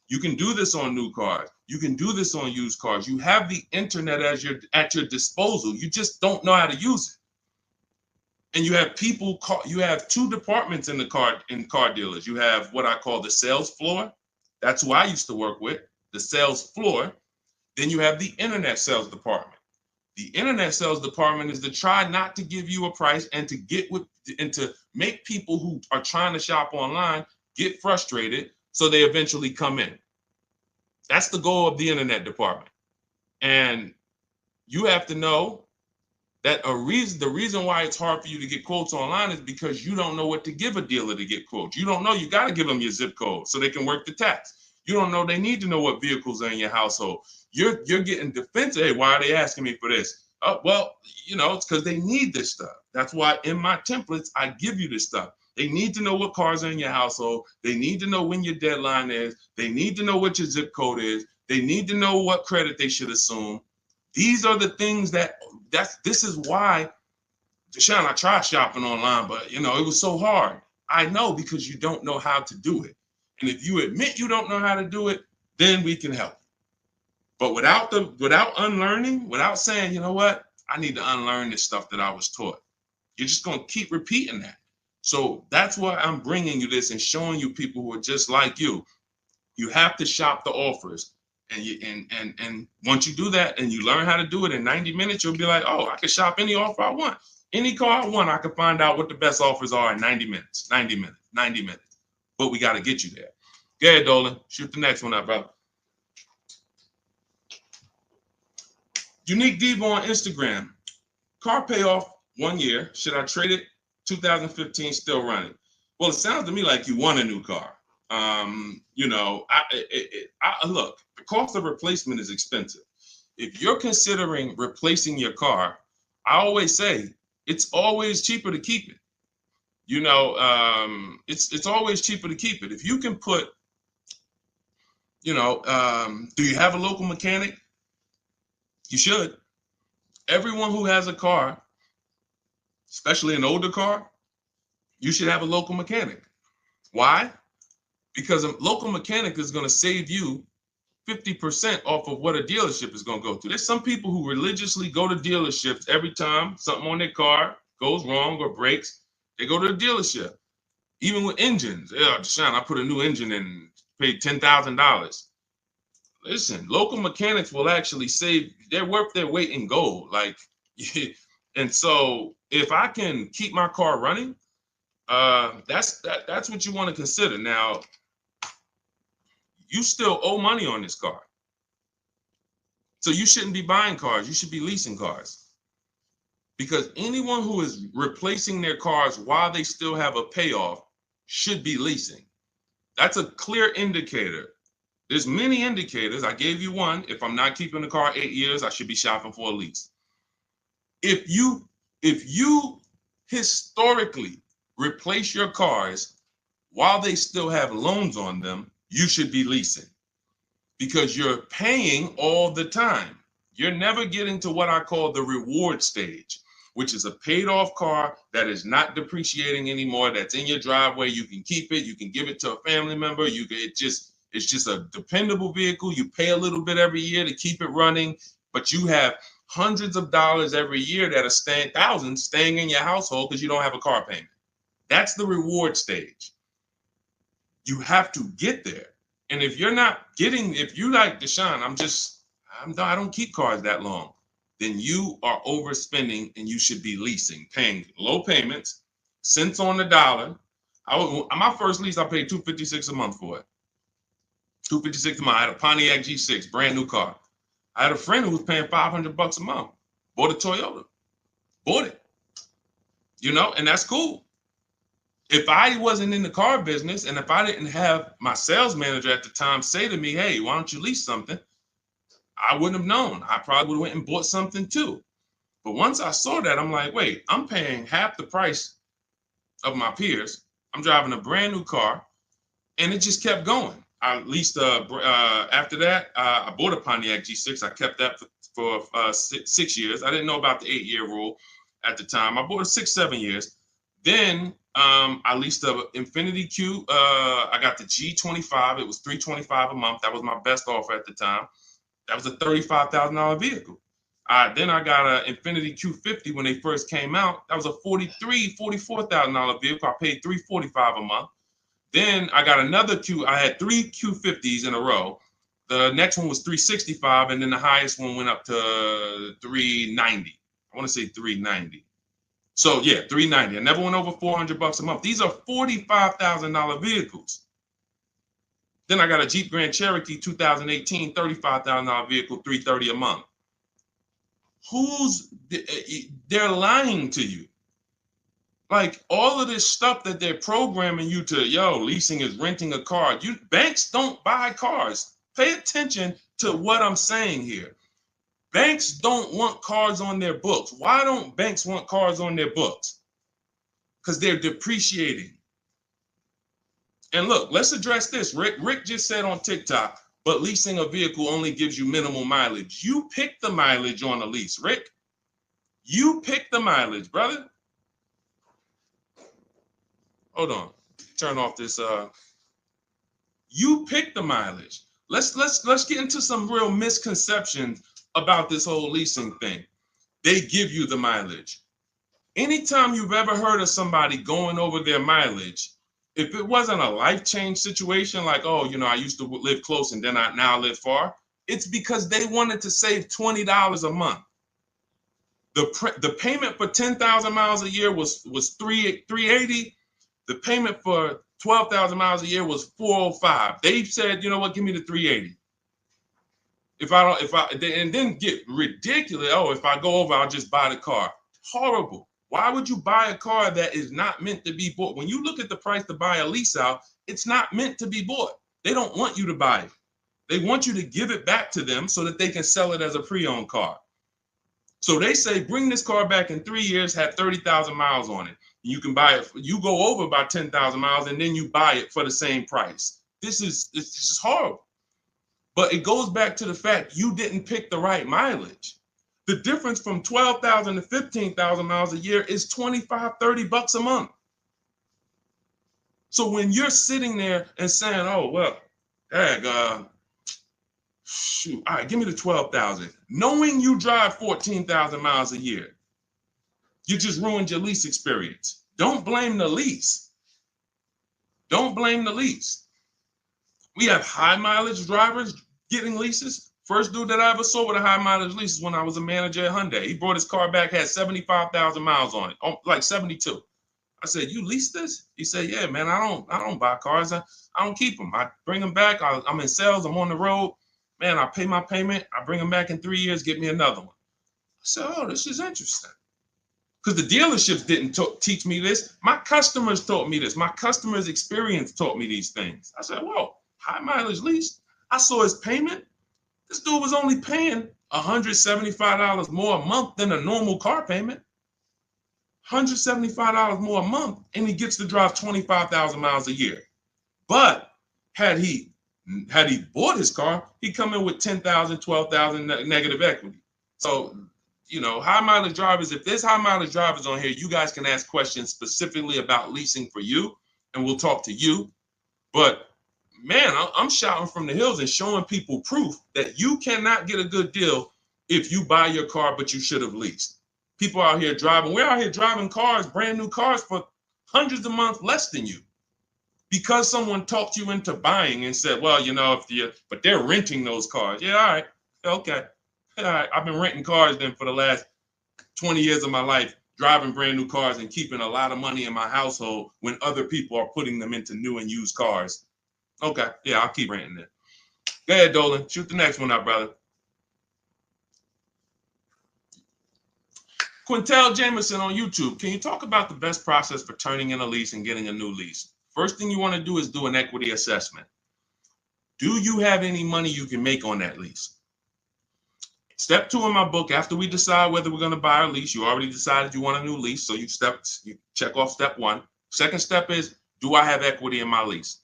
You can do this on new cars. You can do this on used cars. You have the internet as at your disposal. You just don't know how to use it. And you have people you have two departments in car dealers. You have what I call the sales floor. That's who I used to work with, the sales floor. Then you have the internet sales department. The internet sales department is to try not to give you a price and to make people who are trying to shop online get frustrated so they eventually come in. That's the goal of the internet department. And you have to know that the reason why it's hard for you to get quotes online is because you don't know what to give a dealer to get quotes. You don't know. You got to give them your zip code so they can work the tax. You don't know. They need to know what vehicles are in your household. You're getting defensive. Hey, why are they asking me for this? Well, it's because they need this stuff. That's why in my templates, I give you this stuff. They need to know what cars are in your household. They need to know when your deadline is. They need to know what your zip code is. They need to know what credit they should assume. These are the things this is why, Deshone, I tried shopping online, but it was so hard. I know, because you don't know how to do it. And if you admit you don't know how to do it, then we can help. But without unlearning, without saying, you know what, I need to unlearn this stuff that I was taught, you're just going to keep repeating that. So that's why I'm bringing you this and showing you people who are just like you. You have to shop the offers. And once you do that and you learn how to do it in 90 minutes, you'll be like, oh, I can shop any offer I want. Any car I want, I can find out what the best offers are in 90 minutes. But we got to get you there. Go ahead, Dolan. Shoot the next one up, bro. Unique Devo on Instagram. Car payoff 1 year. Should I trade it? 2015 still running. Well, it sounds to me like you want a new car. Look, the cost of replacement is expensive. If you're considering replacing your car, I always say it's always cheaper to keep it. It's always cheaper to keep it. If you can put, do you have a local mechanic? You should. Everyone who has a car, especially an older car, you should have a local mechanic. Why? Because a local mechanic is going to save you 50% off of what a dealership is going to go through. There's some people who religiously go to dealerships every time something on their car goes wrong or breaks. They go to the dealership. Even with engines. Yeah, Deshone, I put a new engine in and paid $10,000. Listen, local mechanics will actually save. They're worth their weight in gold. And so if I can keep my car running, that's what you want to consider. Now, you still owe money on this car. So you shouldn't be buying cars. You should be leasing cars. Because anyone who is replacing their cars while they still have a payoff should be leasing. That's a clear indicator. There's many indicators. I gave you one. If I'm not keeping the car 8 years, I should be shopping for a lease. If you historically replace your cars while they still have loans on them, you should be leasing, because you're paying all the time. You're never getting to what I call the reward stage, which is a paid off car that is not depreciating anymore, that's in your driveway. You can keep it. You can give it to a family member. It's just a dependable vehicle. You pay a little bit every year to keep it running, but you have hundreds of dollars every year that are thousands staying in your household because you don't have a car payment. That's the reward stage. You have to get there. And if you're like Deshone, I don't keep cars that long, then you are overspending and you should be leasing, paying low payments, cents on the dollar. My first lease, I paid $256 a month for it. $256 a month. I had a Pontiac G6, brand new car. I had a friend who was paying $500 a month. Bought a Toyota. Bought it. And that's cool. If I wasn't in the car business and if I didn't have my sales manager at the time say to me, hey, why don't you lease something? I wouldn't have known. I probably would have went and bought something too. But once I saw that, I'm like, wait, I'm paying half the price of my peers. I'm driving a brand new car, and it just kept going. I leased after that, I bought a Pontiac G6. I kept that for 6 years. I didn't know about the 8-year rule at the time. I bought it 6, 7 years. Then I leased a Infiniti Q. I got the G25. It was $325 a month. That was my best offer at the time. That was a $35,000 vehicle. Then I got an Infiniti Q50 when they first came out. That was a $44,000 vehicle. I paid $345 a month. Then I got another Q. I had 3 Q50s in a row. The next one was $365, and then the highest one went up to $390. I want to say $390. So yeah, $390. I never went over $400 a month. These are $45,000 vehicles. Then I got a Jeep Grand Cherokee 2018, $35,000 vehicle, $330 a month. They're lying to you. Like all of this stuff that they're programming you to, leasing is renting a car. Banks don't buy cars. Pay attention to what I'm saying here. Banks don't want cars on their books. Why don't banks want cars on their books? Because they're depreciating. And look, let's address this. Rick just said on TikTok, but leasing a vehicle only gives you minimal mileage. You pick the mileage on a lease, Rick. You pick the mileage, brother. Hold on. Turn off this. You pick the mileage. Let's get into some real misconceptions about this whole leasing thing. They give you the mileage. Anytime you've ever heard of somebody going over their mileage, if it wasn't a life change situation, like, I used to live close and then I now live far, it's because they wanted to save $20 a month. The payment for 10,000 miles a year was $380. The payment for 12,000 miles a year was $405. They said, you know what, give me the $380. And then get ridiculous. If I go over, I'll just buy the car. Horrible. Why would you buy a car that is not meant to be bought? When you look at the price to buy a lease out, it's not meant to be bought. They don't want you to buy it. They want you to give it back to them so that they can sell it as a pre-owned car. So they say, bring this car back in 3 years, have 30,000 miles on it. You can buy it. You go over by 10,000 miles and then you buy it for the same price. It's just horrible. But it goes back to the fact you didn't pick the right mileage. The difference from 12,000 to 15,000 miles a year is $25-30 a month. So when you're sitting there and saying, shoot, all right, give me the 12,000, knowing you drive 14,000 miles a year, you just ruined your lease experience. Don't blame the lease. Don't blame the lease. We have high mileage drivers getting leases. First dude that I ever saw with a high mileage lease is when I was a manager at Hyundai. He brought his car back, had 75,000 miles on it, like 72. I said, you lease this? He said, yeah, man, I don't buy cars. I don't keep them. I bring them back. I'm in sales. I'm on the road. Man, I pay my payment. I bring them back in 3 years, get me another one. I said, this is interesting. Because the dealerships didn't teach me this. My customers taught me this. My customers' experience taught me these things. I said, whoa, high mileage lease. I saw his payment. This dude was only paying $175 more a month than a normal car payment. $175 more a month, and he gets to drive 25,000 miles a year. But had he bought his car, he'd come in with 10,000, 12,000 negative equity. So, high mileage drivers, if there's high mileage drivers on here, you guys can ask questions specifically about leasing for you, and we'll talk to you. But man, I'm shouting from the hills and showing people proof that you cannot get a good deal if you buy your car, but you should have leased. People out here driving, we're out here driving cars, brand new cars for hundreds a month less than you. Because someone talked you into buying and said, well, but they're renting those cars. Yeah, all right, okay. All right, I've been renting cars then for the last 20 years of my life, driving brand new cars and keeping a lot of money in my household when other people are putting them into new and used cars. Okay, yeah, I'll keep renting it. Go ahead, Dolan. Shoot the next one up, brother. Quintel Jameson on YouTube. Can you talk about the best process for turning in a lease and getting a new lease? First thing you want to do is do an equity assessment. Do you have any money you can make on that lease? Step 2 in my book, after we decide whether we're going to buy a lease, you already decided you want a new lease, so you check off step 1. Second step is, do I have equity in my lease?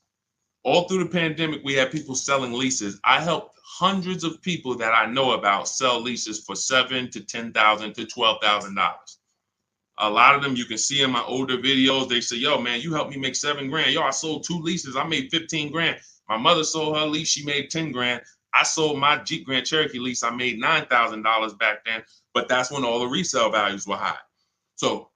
All through the pandemic, we had people selling leases. I helped hundreds of people that I know about sell leases for $7,000 to $10,000 to $12,000. A lot of them you can see in my older videos. They say, yo, man, you helped me make 7 grand. Yo, I sold 2 leases. I made 15 grand. My mother sold her lease. She made 10 grand. I sold my Jeep Grand Cherokee lease. I made $9,000 back then. But that's when all the resale values were high. So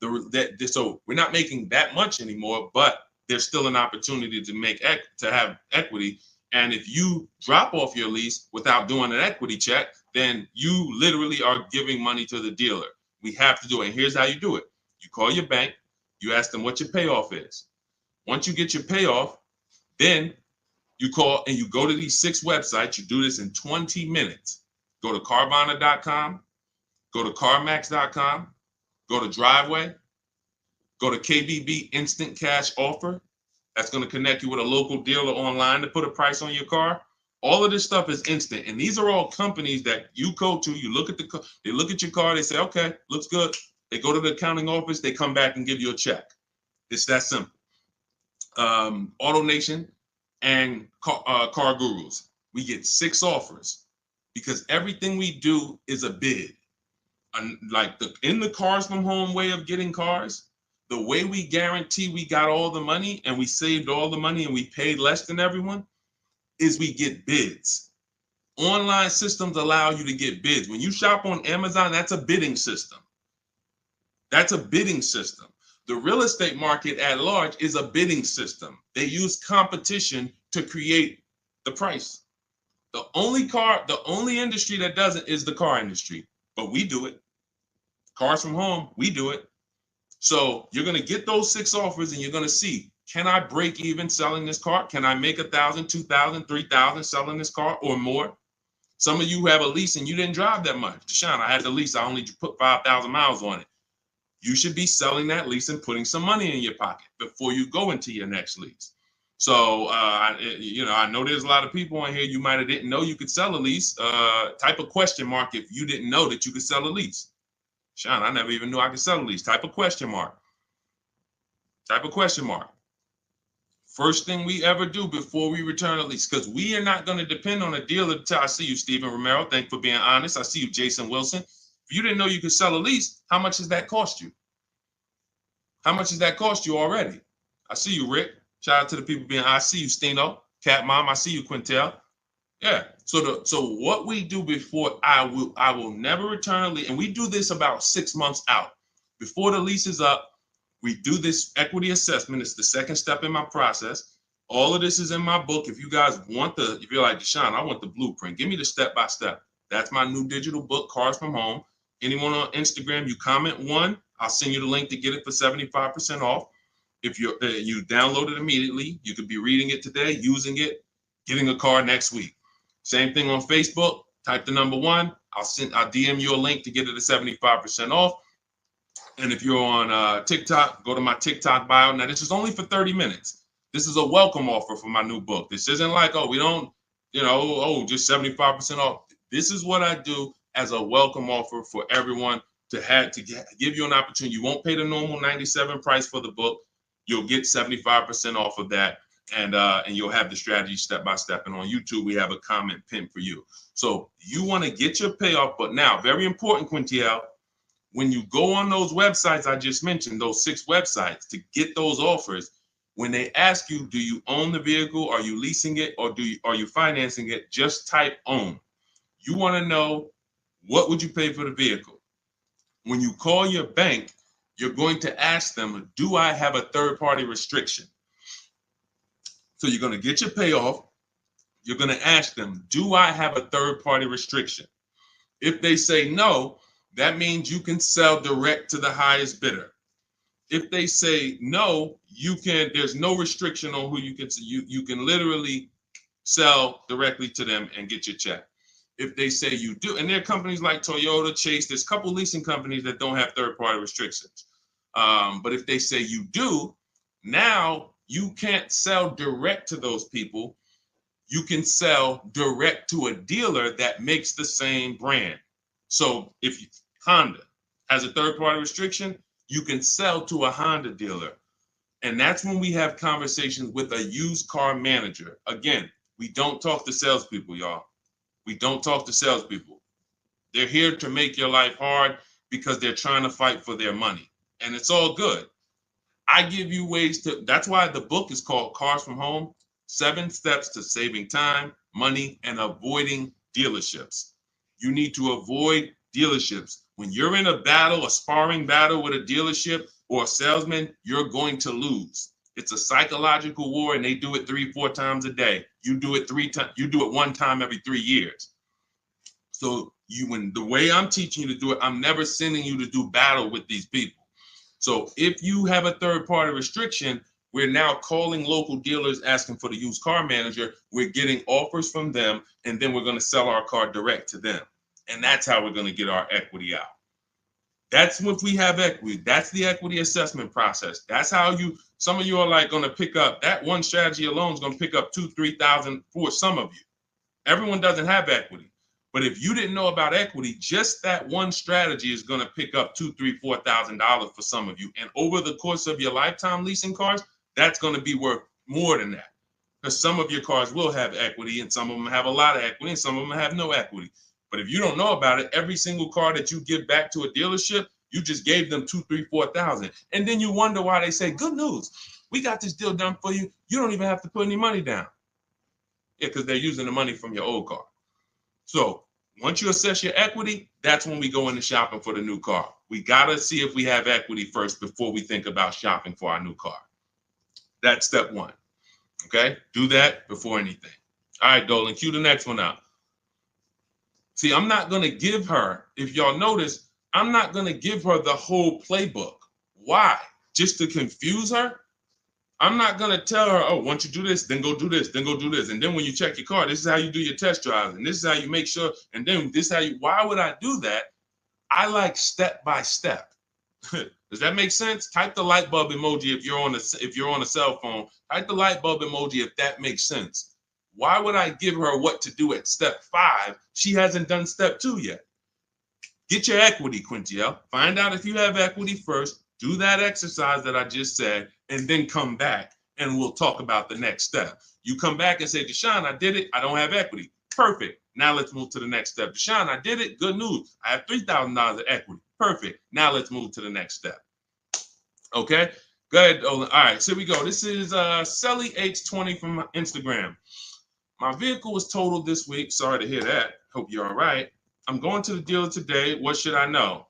so we're not making that much anymore, but there's still an opportunity to have equity. And if you drop off your lease without doing an equity check, then you literally are giving money to the dealer. We have to do it. And here's how you do it. You call your bank, you ask them what your payoff is. Once you get your payoff, then you call and you go to these 6 websites. You do this in 20 minutes. Go to Carvana.com, go to CarMax.com, go to Driveway, go to KBB Instant Cash Offer. That's going to connect you with a local dealer online to put a price on your car. All of this stuff is instant. And these are all companies that you go to, you look at they look at your car, they say, okay, looks good. They go to the accounting office, they come back and give you a check. It's that simple. AutoNation and Car Gurus, we get 6 offers because everything we do is a bid. Like in the Cars from Home way of getting cars, the way we guarantee we got all the money and we saved all the money and we paid less than everyone is we get bids. Online systems allow you to get bids. When you shop on Amazon, that's a bidding system. That's a bidding system. The real estate market at large is a bidding system. They use competition to create the price. The only industry that doesn't is the car industry, but we do it. Cars from Home, we do it. So you're going to get those 6 offers and you're going to see, can I break even selling this car? Can I make 1,000, 2,000, 3,000 selling this car or more? Some of you have a lease and you didn't drive that much. Deshone, I had the lease. I only put 5,000 miles on it. You should be selling that lease and putting some money in your pocket before you go into your next lease. So, I know there's a lot of people on here. You might have didn't know you could sell a lease. Type a question mark if you didn't know that you could sell a lease. Sean, I never even knew I could sell a lease. Type a question mark. Type a question mark. First thing we ever do before we return a lease, because we are not going to depend on a dealer. I see you, Stephen Romero. Thank you for being honest. I see you, Jason Wilson. If you didn't know you could sell a lease, how much does that cost you? How much does that cost you already? I see you, Rick. Shout out to the people being. I see you, Stino, Cat Mom. I see you, Quintel. Yeah. So what we do before I will never return a lease, and we do this about 6 months out before the lease is up. We do this equity assessment. It's the second step in my process. All of this is in my book. If you guys want if you're like, Deshone, I want the blueprint. Give me the step-by-step. That's my new digital book, Cars from Home. Anyone on Instagram, you comment 1, I'll send you the link to get it for 75% off. If you download it immediately, you could be reading it today, using it, getting a car next week. Same thing on Facebook. Type the number 1. I'll DM you a link to get it at 75% off. And if you're on TikTok, go to my TikTok bio. Now, this is only for 30 minutes. This is a welcome offer for my new book. This isn't like, oh, we don't, just 75% off. This is what I do as a welcome offer for everyone to give you an opportunity. You won't pay the normal $97 price for the book. You'll get 75% off of that. And you'll have the strategy step by step. And on YouTube, we have a comment pinned for you. So you want to get your payoff. But now, very important, Quintiel, when you go on those websites I just mentioned, those 6 websites to get those offers, when they ask you, do you own the vehicle? Are you leasing it? Or are you financing it? Just type own. You want to know, what would you pay for the vehicle? When you call your bank, you're going to ask them, do I have a third-party restriction? So you're going to get your payoff. You're going to ask them, do I have a third-party restriction? If they say no, that means you can sell direct to the highest bidder. If they say no, there's no restriction on who you can sell. You can literally sell directly to them and get your check. If they say you do, and there are companies like Toyota, Chase, there's a couple leasing companies that don't have third-party restrictions. But if they say you do, now you can't sell direct to those people. You can sell direct to a dealer that makes the same brand. So if Honda has a third-party restriction, you can sell to a Honda dealer. And that's when we have conversations with a used car manager. Again, we don't talk to salespeople, y'all. We don't talk to salespeople. They're here to make your life hard because they're trying to fight for their money. and it's all good. I give you ways to, that's why the book is called Cars from Home, 7 Steps to Saving Time, Money, and Avoiding Dealerships. You need to avoid dealerships. When you're in a battle, a sparring battle with a dealership or a salesman, you're going to lose. It's a psychological war, and they do it 3-4 times a day. You do it 3 times, you do it 1 time every 3 years. So when the way I'm teaching you to do it, I'm never sending you to do battle with these people. So if you have a third-party restriction, we're now calling local dealers asking for the used car manager. We're getting offers from them, and then we're going to sell our car direct to them. And that's how we're going to get our equity out. That's if we have equity. That's the equity assessment process. That's how some of you are like going to pick up, that one strategy alone is going to pick up $2,000-$3,000 for some of you. Everyone doesn't have equity. But if you didn't know about equity, just that one strategy is going to pick up $2,000, $3,000, $4,000 for some of you. And over the course of your lifetime leasing cars, that's going to be worth more than that. Because some of your cars will have equity, and some of them have a lot of equity, and some of them have no equity. But if you don't know about it, every single car that you give back to a dealership, you just gave them $2,000, $3,000, $4,000. And then you wonder why they say, good news, we got this deal done for you. You don't even have to put any money down. Yeah, because they're using the money from your old car. So once you assess your equity, that's when we go into shopping for the new car. We got to see if we have equity first before we think about shopping for our new car. That's step 1. Okay? Do that before anything. All right, Dolan, cue the next one out. See, I'm not going to give her, if y'all notice, I'm not going to give her the whole playbook. Why? Just to confuse her? I'm not going to tell her, oh, once you do this, then go do this, then go do this. And then when you check your car, this is how you do your test drives. And this is how you make sure. And then this is how you, why would I do that? I like step by step. Does that make sense? Type the light bulb emoji if you're on a cell phone. Type the light bulb emoji if that makes sense. Why would I give her what to do at step 5? She hasn't done step 2 yet. Get your equity, Quintiel. Find out if you have equity first. Do that exercise that I just said, and then come back and we'll talk about the next step. You come back and say, Deshone, I did it. I don't have equity. Perfect. Now let's move to the next step. Deshone, I did it. Good news. I have $3,000 of equity. Perfect. Now let's move to the next step. Okay. Go ahead, Olin. All right. So here we go. This is Selly H20 from Instagram. My vehicle was totaled this week. Sorry to hear that. Hope you're all right. I'm going to the dealer today. What should I know?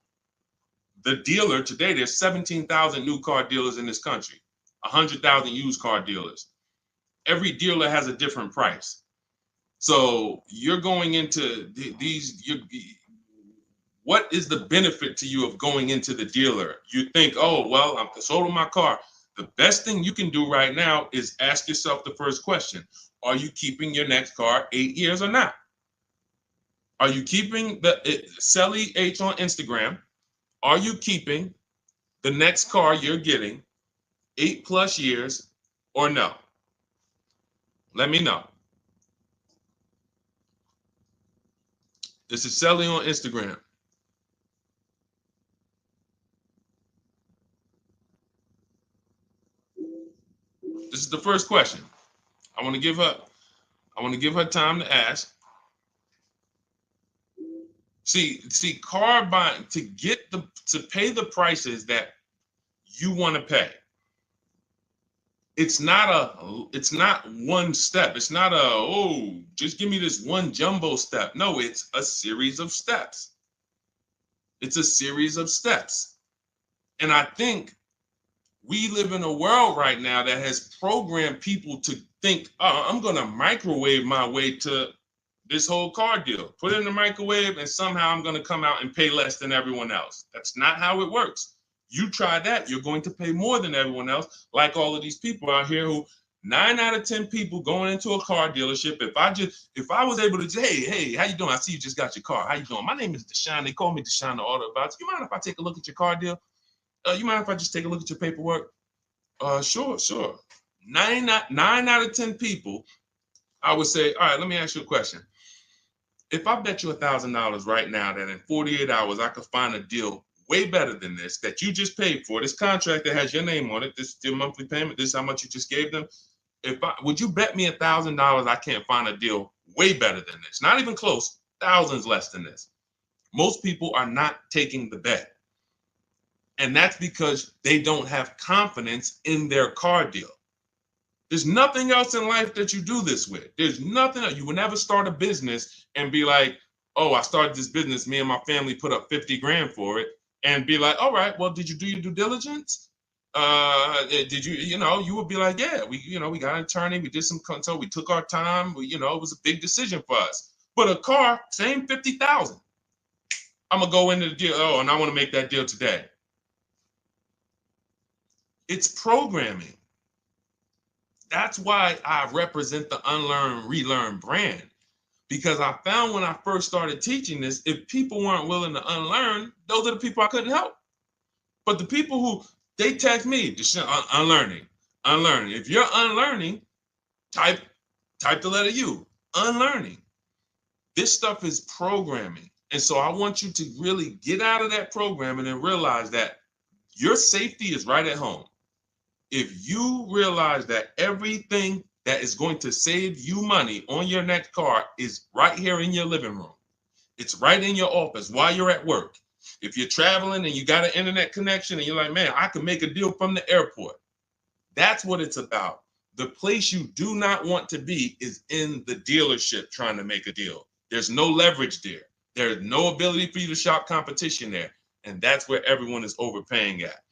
The dealer today, there's 17,000 new car dealers in this country, 100,000 used car dealers. Every dealer has a different price. So you're going into what is the benefit to you of going into the dealer? You think, oh, well, I'm sold on my car. The best thing you can do right now is ask yourself the first question. Are you keeping your next car 8 years or not? Are you keeping Selly H on Instagram? Are you keeping the next car you're getting 8+ years or no? Let me know. This is Selly on Instagram. This is the first question. I want to give her time to ask. See, car buying, to pay the prices that you want to pay. It's not one step. It's not just give me this one jumbo step. No, it's a series of steps. It's a series of steps. And I think we live in a world right now that has programmed people to think, oh, I'm going to microwave my way to this whole car deal. Put it in the microwave and somehow I'm going to come out and pay less than everyone else. That's not how it works. You try that, you're going to pay more than everyone else, like all of these people out here who 9 out of 10 people going into a car dealership. If I was able to say, hey, how you doing? I see you just got your car. How you doing? My name is Deshone. They call me Deshone the Auto Advisor. You mind if I take a look at your car deal? You mind if I just take a look at your paperwork? Sure. 9 out of 10 people, I would say, all right, let me ask you a question. If I bet you $1,000 right now that in 48 hours I could find a deal way better than this that you just paid for, this contract that has your name on it, this is your monthly payment, this is how much you just gave them. Would you bet me $1,000 I can't find a deal way better than this? Not even close, thousands less than this. Most people are not taking the bet. And that's because they don't have confidence in their car deal. There's nothing else in life that you do this with. There's nothing else. You will never start a business and be like, oh, I started this business. Me and my family put up 50 grand for it, and be like, all right, well, did you do your due diligence? Did you, you would be like, yeah, we got an attorney. We did some consult. We took our time. It was a big decision for us. But a car, same 50,000. I'm going to go into the deal. Oh, and I want to make that deal today. It's programming. That's why I represent the unlearn, relearn brand, because I found when I first started teaching this, if people weren't willing to unlearn, those are the people I couldn't help. But the people who, they text me, unlearning. If you're unlearning, type the letter U, unlearning. This stuff is programming. And so I want you to really get out of that programming and realize that your safety is right at home. If you realize that everything that is going to save you money on your next car is right here in your living room, it's right in your office while you're at work. If you're traveling and you got an internet connection and you're like, man, I can make a deal from the airport. That's what it's about. The place you do not want to be is in the dealership trying to make a deal. There's no leverage there. There's no ability for you to shop competition there. And that's where everyone is overpaying at.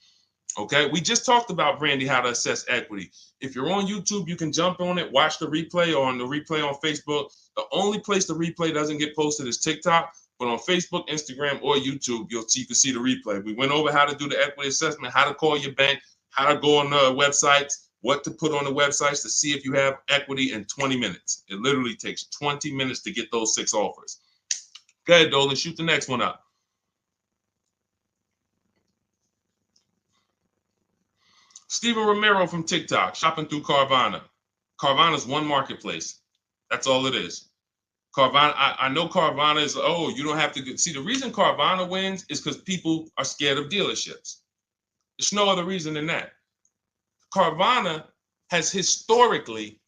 Okay, we just talked about, Brandy, how to assess equity. If you're on YouTube, you can jump on it, watch the replay, or on the replay on Facebook. The only place the replay doesn't get posted is TikTok, but on Facebook, Instagram, or YouTube, you can see the replay. We went over how to do the equity assessment, how to call your bank, how to go on the websites, what to put on the websites to see if you have equity in 20 minutes. It literally takes 20 minutes to get those 6 offers. Go ahead, Dolan, shoot the next one up. Steven Romero from TikTok, shopping through Carvana. Carvana is one marketplace. That's all it is. Carvana, I know Carvana is, oh, you don't have to see, the reason Carvana wins is because people are scared of dealerships. There's no other reason than that. Carvana has historically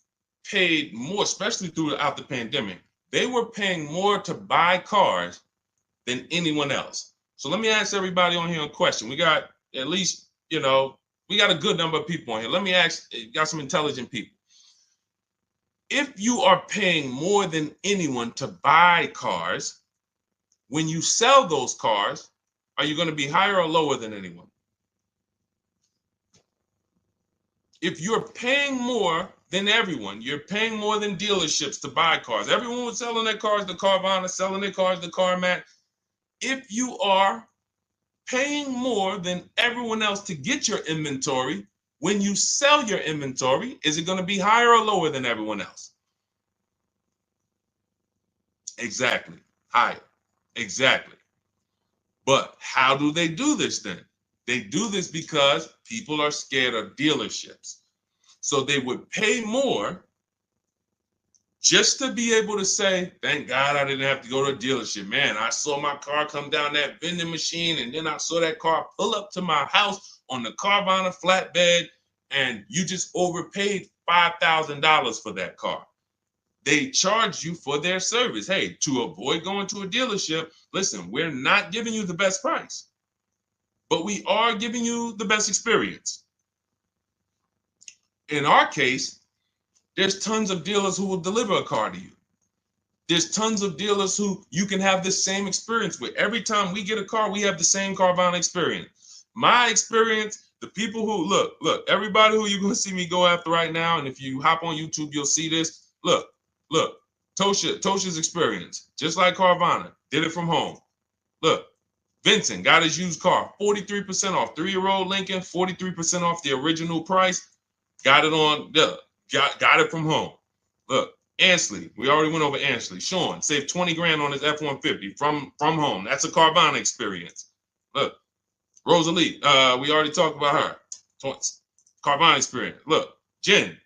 paid more, especially throughout the pandemic. They were paying more to buy cars than anyone else. So let me ask everybody on here a question. We got at least, we got a good number of people on here. Let me ask, got some intelligent people. If you are paying more than anyone to buy cars, when you sell those cars, are you going to be higher or lower than anyone? If you're paying more than everyone, you're paying more than dealerships to buy cars. Everyone was selling their cars to Carvana, selling their cars to CarMax. If you are paying more than everyone else to get your inventory, when you sell your inventory, is it going to be higher or lower than everyone else? Exactly. Higher. Exactly. But how do they do this then? They do this because people are scared of dealerships. So they would pay more just to be able to say, thank God I didn't have to go to a dealership. Man, I saw my car come down that vending machine, and then I saw that car pull up to my house on the Carvana flatbed, and you just overpaid $5,000 for that car. They charge you for their service. Hey, to avoid going to a dealership, listen, we're not giving you the best price, but we are giving you the best experience. In our case, there's tons of dealers who will deliver a car to you. There's tons of dealers who you can have the same experience with. Every time we get a car, we have the same Carvana experience. My experience, the people who, look, everybody who you're going to see me go after right now, and if you hop on YouTube, you'll see this. Look, Tosha's experience, just like Carvana, did it from home. Look, Vincent got his used car, 43% off, 3-year-old Lincoln, 43% off the original price. Got it on, got it from home. Look, Ansley, we already went over Ansley. Sean saved 20 grand on his F-150 from home. That's a Carvana experience. Look, Rosalie, we already talked about her. Carvana experience. Look, Jen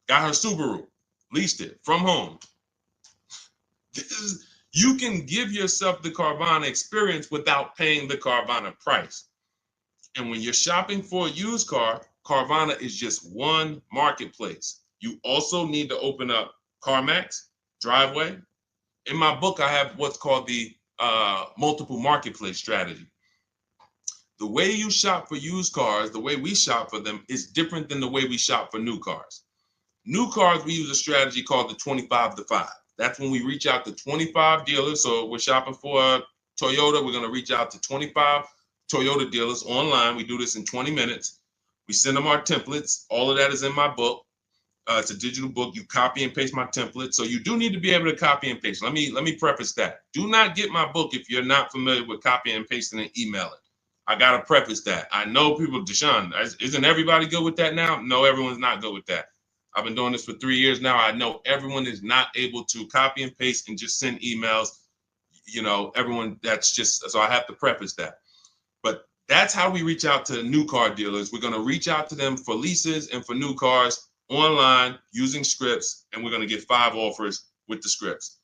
got her Subaru, leased it from home. You can give yourself the Carvana experience without paying the Carvana price. And when you're shopping for a used car, Carvana is just one marketplace. You also need to open up CarMax, Driveway. In my book, I have what's called the multiple marketplace strategy. The way you shop for used cars, the way we shop for them, is different than the way we shop for new cars. New cars, we use a strategy called the 25 to 5. That's when we reach out to 25 dealers. So we're shopping for a Toyota. We're going to reach out to 25 Toyota dealers online. We do this in 20 minutes. We send them our templates. All of that is in my book. It's a digital book. You copy and paste my template. So you do need to be able to copy and paste. Let me preface that. Do not get my book if you're not familiar with copying and pasting and emailing. I got to preface that. I know people, Deshone, isn't everybody good with that now? No, everyone's not good with that. I've been doing this for 3 years now. I know everyone is not able to copy and paste and just send emails. You know, everyone, that's just, so I have to preface that. But that's how we reach out to new car dealers. We're going to reach out to them for leases and for new cars online using scripts, and we're going to get 5 offers with the scripts.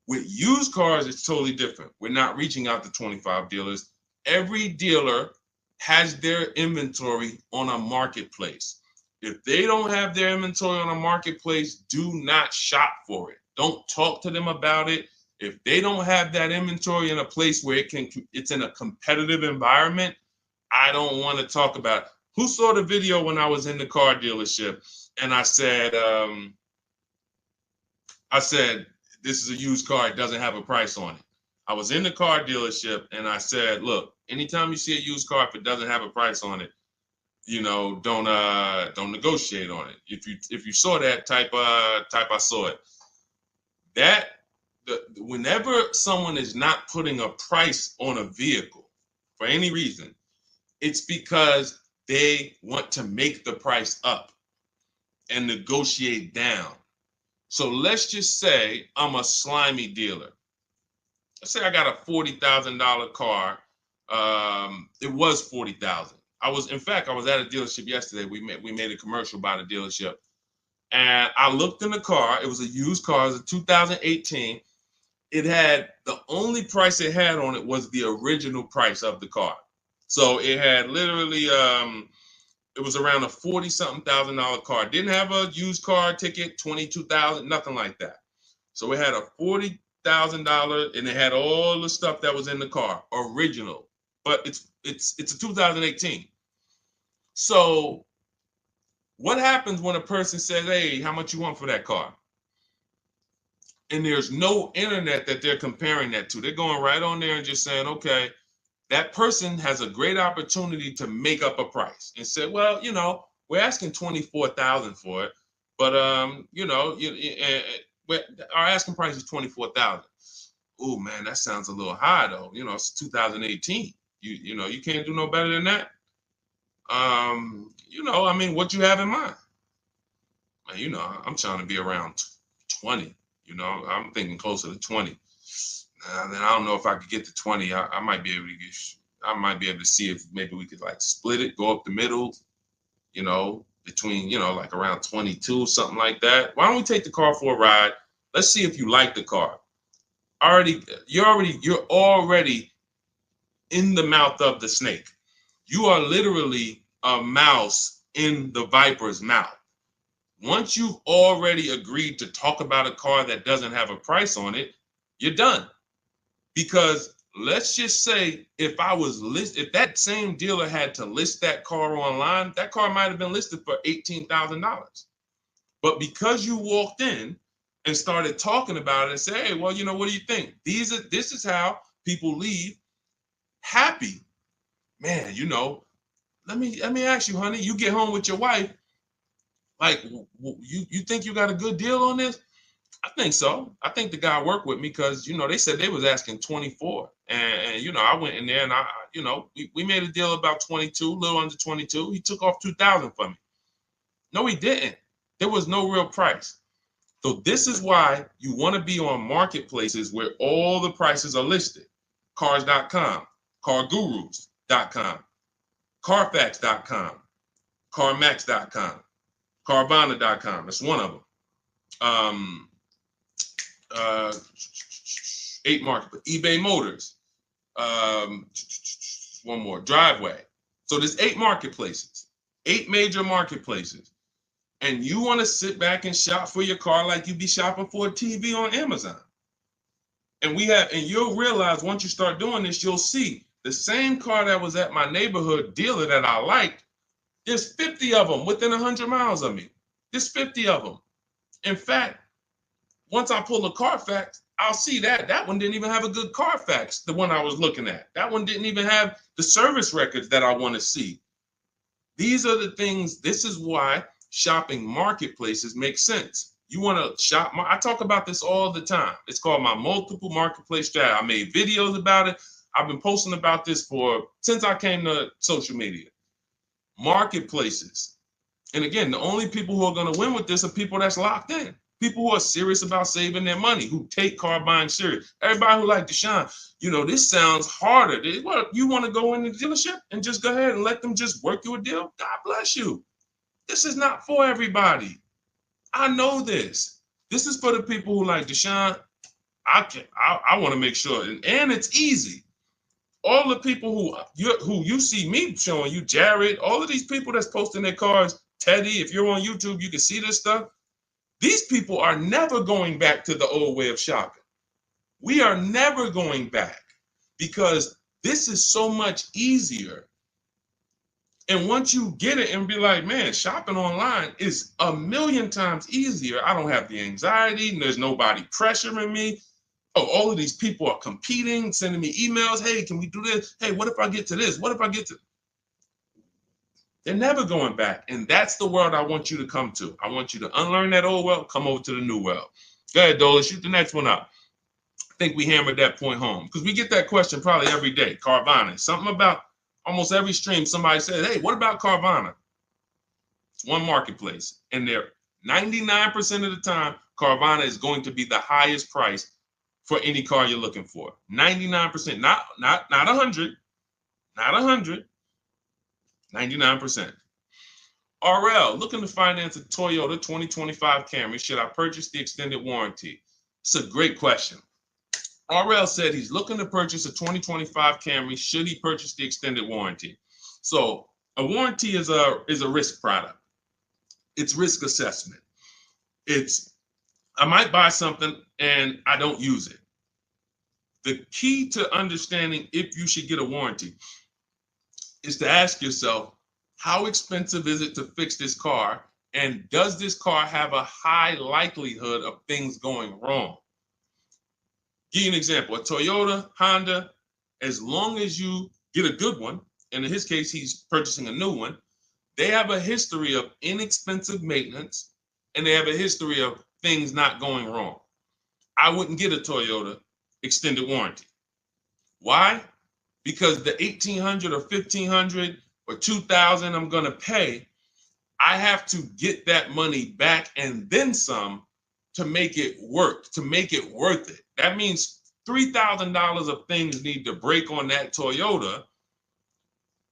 With used cars, it's totally different. We're not reaching out to 25 dealers. Every dealer has their inventory on a marketplace. If they don't have their inventory on a marketplace, do not shop for it. Don't talk to them about it. If they don't have that inventory in a place where it's in a competitive environment, I don't want to talk about it. Who saw the video when I was in the car dealership and I said, this is a used car, it doesn't have a price on it. I was in the car dealership and I said, look, anytime you see a used car, if it doesn't have a price on it, you know, don't negotiate on it. If you saw that, type I saw it. Whenever someone is not putting a price on a vehicle for any reason, it's because they want to make the price up and negotiate down. So let's just say I'm a slimy dealer. Let's say I got a $40,000 car. It was $40,000. I was at a dealership yesterday. We made a commercial about a dealership, and I looked in the car. It was a used car. It was a 2018. It had, the only price it had on it was the original price of the car. So it had literally, it was around a $40-something thousand car. It didn't have a used car ticket, $22,000, nothing like that. So it had a $40,000, and it had all the stuff that was in the car, original. But it's a 2018. So what happens when a person says, hey, how much you want for that car? And there's no internet that they're comparing that to. They're going right on there and just saying, okay, that person has a great opportunity to make up a price and say, well, you know, we're asking $24,000 for it, but you know, our asking price is $24,000. Oh man, that sounds a little high though. You know, it's 2018. You know, you can't do no better than that. You know, I mean, what you have in mind? You know, I'm trying to be around 20. You know, I'm thinking closer to 20. Then I don't know if I could get to 20. I might be able to to see if maybe we could like split it, go up the middle, you know, between, you know, like around 22, something like that. Why don't we take the car for a ride? Let's see if you like the car. You're already in the mouth of the snake. You are literally a mouse in the viper's mouth. Once you've already agreed to talk about a car that doesn't have a price on it, you're done. Because let's just say if that same dealer had to list that car online, that car might have been listed for $18,000. But because you walked in and started talking about it and say, hey, well, you know, what do you think? This is how people leave happy. Man, you know, let me ask you, honey, you get home with your wife, like, you think you got a good deal on this? I think so. I think the guy worked with me because, you know, they said they was asking 24. And you know, I went in there and you know, we made a deal about 22, a little under 22. He took off 2,000 from me. No, he didn't. There was no real price. So this is why you want to be on marketplaces where all the prices are listed. Cars.com, cargurus.com, carfax.com, carmax.com, carvana.com. That's one of them. 8 market, eBay Motors, one more, Driveway. So there's 8 marketplaces, 8 major marketplaces. And you want to sit back and shop for your car like you be shopping for a TV on Amazon. And you'll realize once you start doing this, you'll see The same car that was at my neighborhood dealer that I liked, there's 50 of them within 100 miles of me. There's 50 of them. In fact, once I pull a Carfax, I'll see that one didn't even have a good Carfax, the one I was looking at. That one didn't even have the service records that I want to see. These are the things, this is why shopping marketplaces make sense. You want to shop, I talk about this all the time. It's called my multiple marketplace strategy. I made videos about it. I've been posting about this since I came to social media. Marketplaces. And again, the only people who are going to win with this are people that's locked in. People who are serious about saving their money, who take car buying serious. Everybody who like Deshone, this sounds harder. What, you want to go in the dealership and just go ahead and let them just work you a deal? God bless you. This is not for everybody. I know this. This is for the people who like Deshone. I want to make sure, and it's easy. All the people who you see me showing you, Jared, all of these people that's posting their cars, Teddy, if you're on YouTube, you can see this stuff. These people are never going back to the old way of shopping. We are never going back because this is so much easier. And once you get it and be like, man, shopping online is a million times easier. I don't have the anxiety and there's nobody pressuring me. Oh, all of these people are competing, sending me emails. Hey, can we do this? Hey, what if I get to this? What if I get to... They're never going back. And that's the world I want you to come to. I want you to unlearn that old world, come over to the new world. Go ahead, Dola, shoot the next one up. I think we hammered that point home because we get that question probably every day. Carvana, something about almost every stream, somebody said, hey, what about Carvana? It's one marketplace. And they're 99% of the time, Carvana is going to be the highest price for any car you're looking for. 99%, not 100, not 100. 99%. RL, looking to finance a Toyota 2025 Camry. Should I purchase the extended warranty? It's a great question. RL said he's looking to purchase a 2025 Camry. Should he purchase the extended warranty? So a warranty is a risk product. It's risk assessment. I might buy something and I don't use it. The key to understanding if you should get a warranty is to ask yourself, how expensive is it to fix this car? And does this car have a high likelihood of things going wrong? Give you an example, a Toyota, Honda, as long as you get a good one, and in his case, he's purchasing a new one, they have a history of inexpensive maintenance, and they have a history of things not going wrong. I wouldn't get a Toyota extended warranty. Why? Because the $1,800 or $1,500 or $2,000 I'm going to pay, I have to get that money back and then some to make it work, to make it worth it. That means $3,000 of things need to break on that Toyota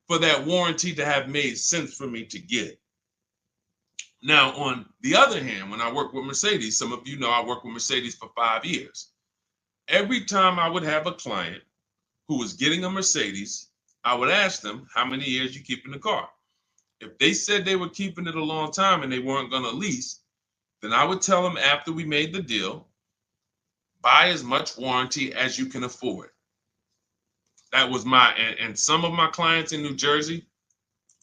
for that warranty to have made sense for me to get. Now, on the other hand, when I work with Mercedes, some of you know I worked with Mercedes for 5 years. Every time I would have a client who was getting a Mercedes, I would ask them, how many years you keeping the car? If they said they were keeping it a long time and they weren't going to lease, then I would tell them after we made the deal, buy as much warranty as you can afford. That was and some of my clients in New Jersey,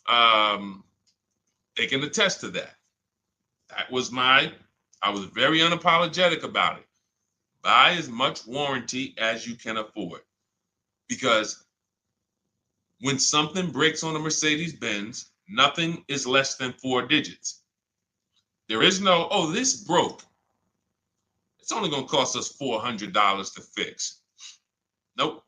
they can attest to that. That was I was very unapologetic about it. Buy as much warranty as you can afford. Because when something breaks on a Mercedes-Benz, nothing is less than 4 digits. There is no, oh, this broke. It's only going to cost us $400 to fix. Nope.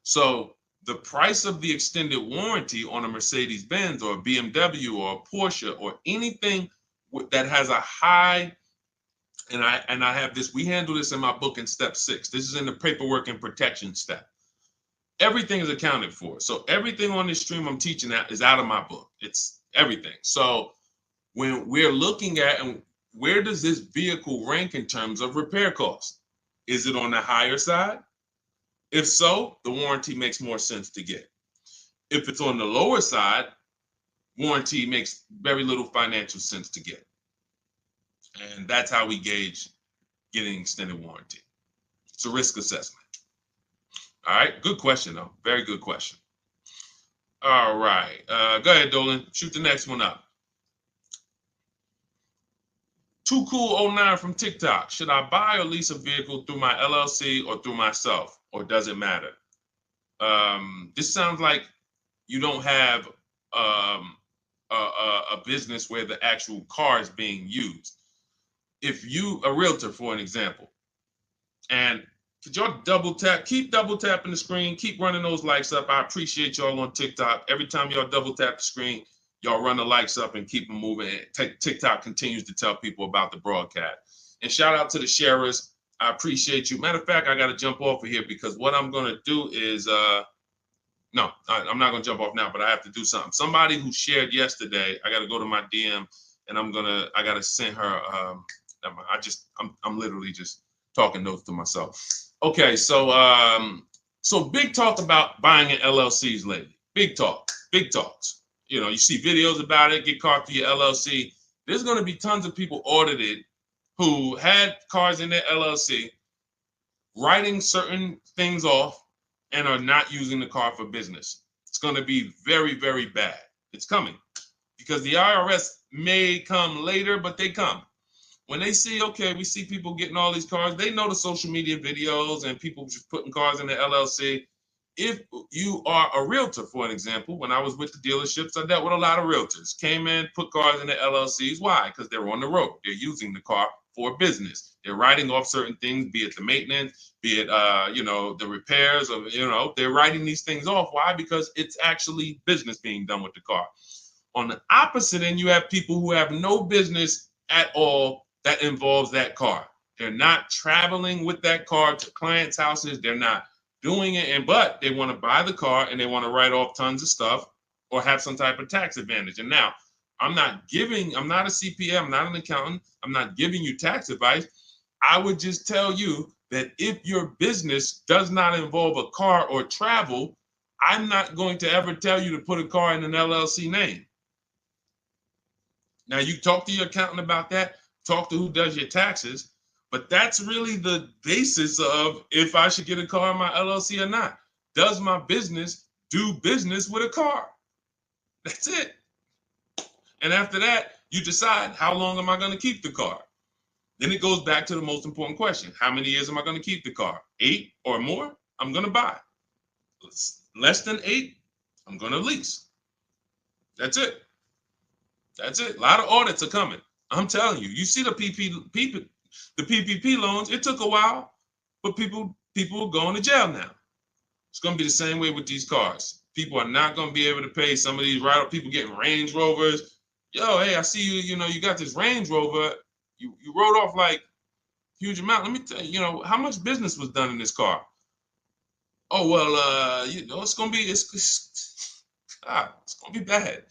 So the price of the extended warranty on a Mercedes-Benz or a BMW or a Porsche or anything that has a high, and I have this, we handle this in my book in step 6. This is in the paperwork and protection step. Everything is accounted for. So everything on this stream I'm teaching is out of my book. It's everything. So when we're looking at, and where does this vehicle rank in terms of repair costs? Is it on the higher side? If so, the warranty makes more sense to get. If it's on the lower side, warranty makes very little financial sense to get. And that's how we gauge getting extended warranty. It's a risk assessment. All right, good question though. Very good question. All right, go ahead, Dolan. Shoot the next one up. Too Cool 09 from TikTok. Should I buy or lease a vehicle through my LLC or through myself, or does it matter? This sounds like you don't have a business where the actual car is being used. If you, a realtor, for an example, and could y'all double tap, keep double tapping the screen, keep running those likes up. I appreciate y'all on TikTok. Every time y'all double tap the screen, y'all run the likes up and keep them moving. TikTok continues to tell people about the broadcast. And shout out to the sharers. I appreciate you. Matter of fact, I got to jump off of here because what I'm going to do is, no, I'm not going to jump off now, but I have to do something. Somebody who shared yesterday, I got to go to my DM and I got to send her, I'm literally just talking notes to myself. Okay, so big talk about buying in LLCs lately. Big talks. You know, you see videos about it, get caught through your LLC. There's going to be tons of people audited who had cars in their LLC, writing certain things off and are not using the car for business. It's going to be very, very bad. It's coming because the IRS may come later, but they come. When they see, okay, we see people getting all these cars, they know the social media videos and people just putting cars in the LLC. If you are a realtor, for an example, when I was with the dealerships, I dealt with a lot of realtors. Came in, put cars in the LLCs. Why? Because they're on the road. They're using the car for business. They're writing off certain things, be it the maintenance, be it the repairs, or they're writing these things off. Why? Because it's actually business being done with the car. On the opposite end, you have people who have no business at all that involves that car. They're not traveling with that car to clients' houses. They're not doing it, but they want to buy the car and they want to write off tons of stuff or have some type of tax advantage. And now, I'm not a CPA, I'm not an accountant, I'm not giving you tax advice. I would just tell you that if your business does not involve a car or travel, I'm not going to ever tell you to put a car in an LLC name. Now, you talk to your accountant about that, talk to who does your taxes, but that's really the basis of if I should get a car in my LLC or not. Does my business do business with a car? That's it. And after that, you decide, how long am I going to keep the car? Then it goes back to the most important question. How many years am I going to keep the car? 8 or more, I'm going to buy. Less than 8, I'm going to lease. That's it. That's it. A lot of audits are coming. I'm telling you. You see the PPP loans. It took a while, but people are going to jail now. It's going to be the same way with these cars. People are not going to be able to pay some of these people getting Range Rovers. Yo, hey, I see you. You got this Range Rover. You wrote off like huge amount. Let me tell you, how much business was done in this car? Oh well, it's going to be it's going to be bad.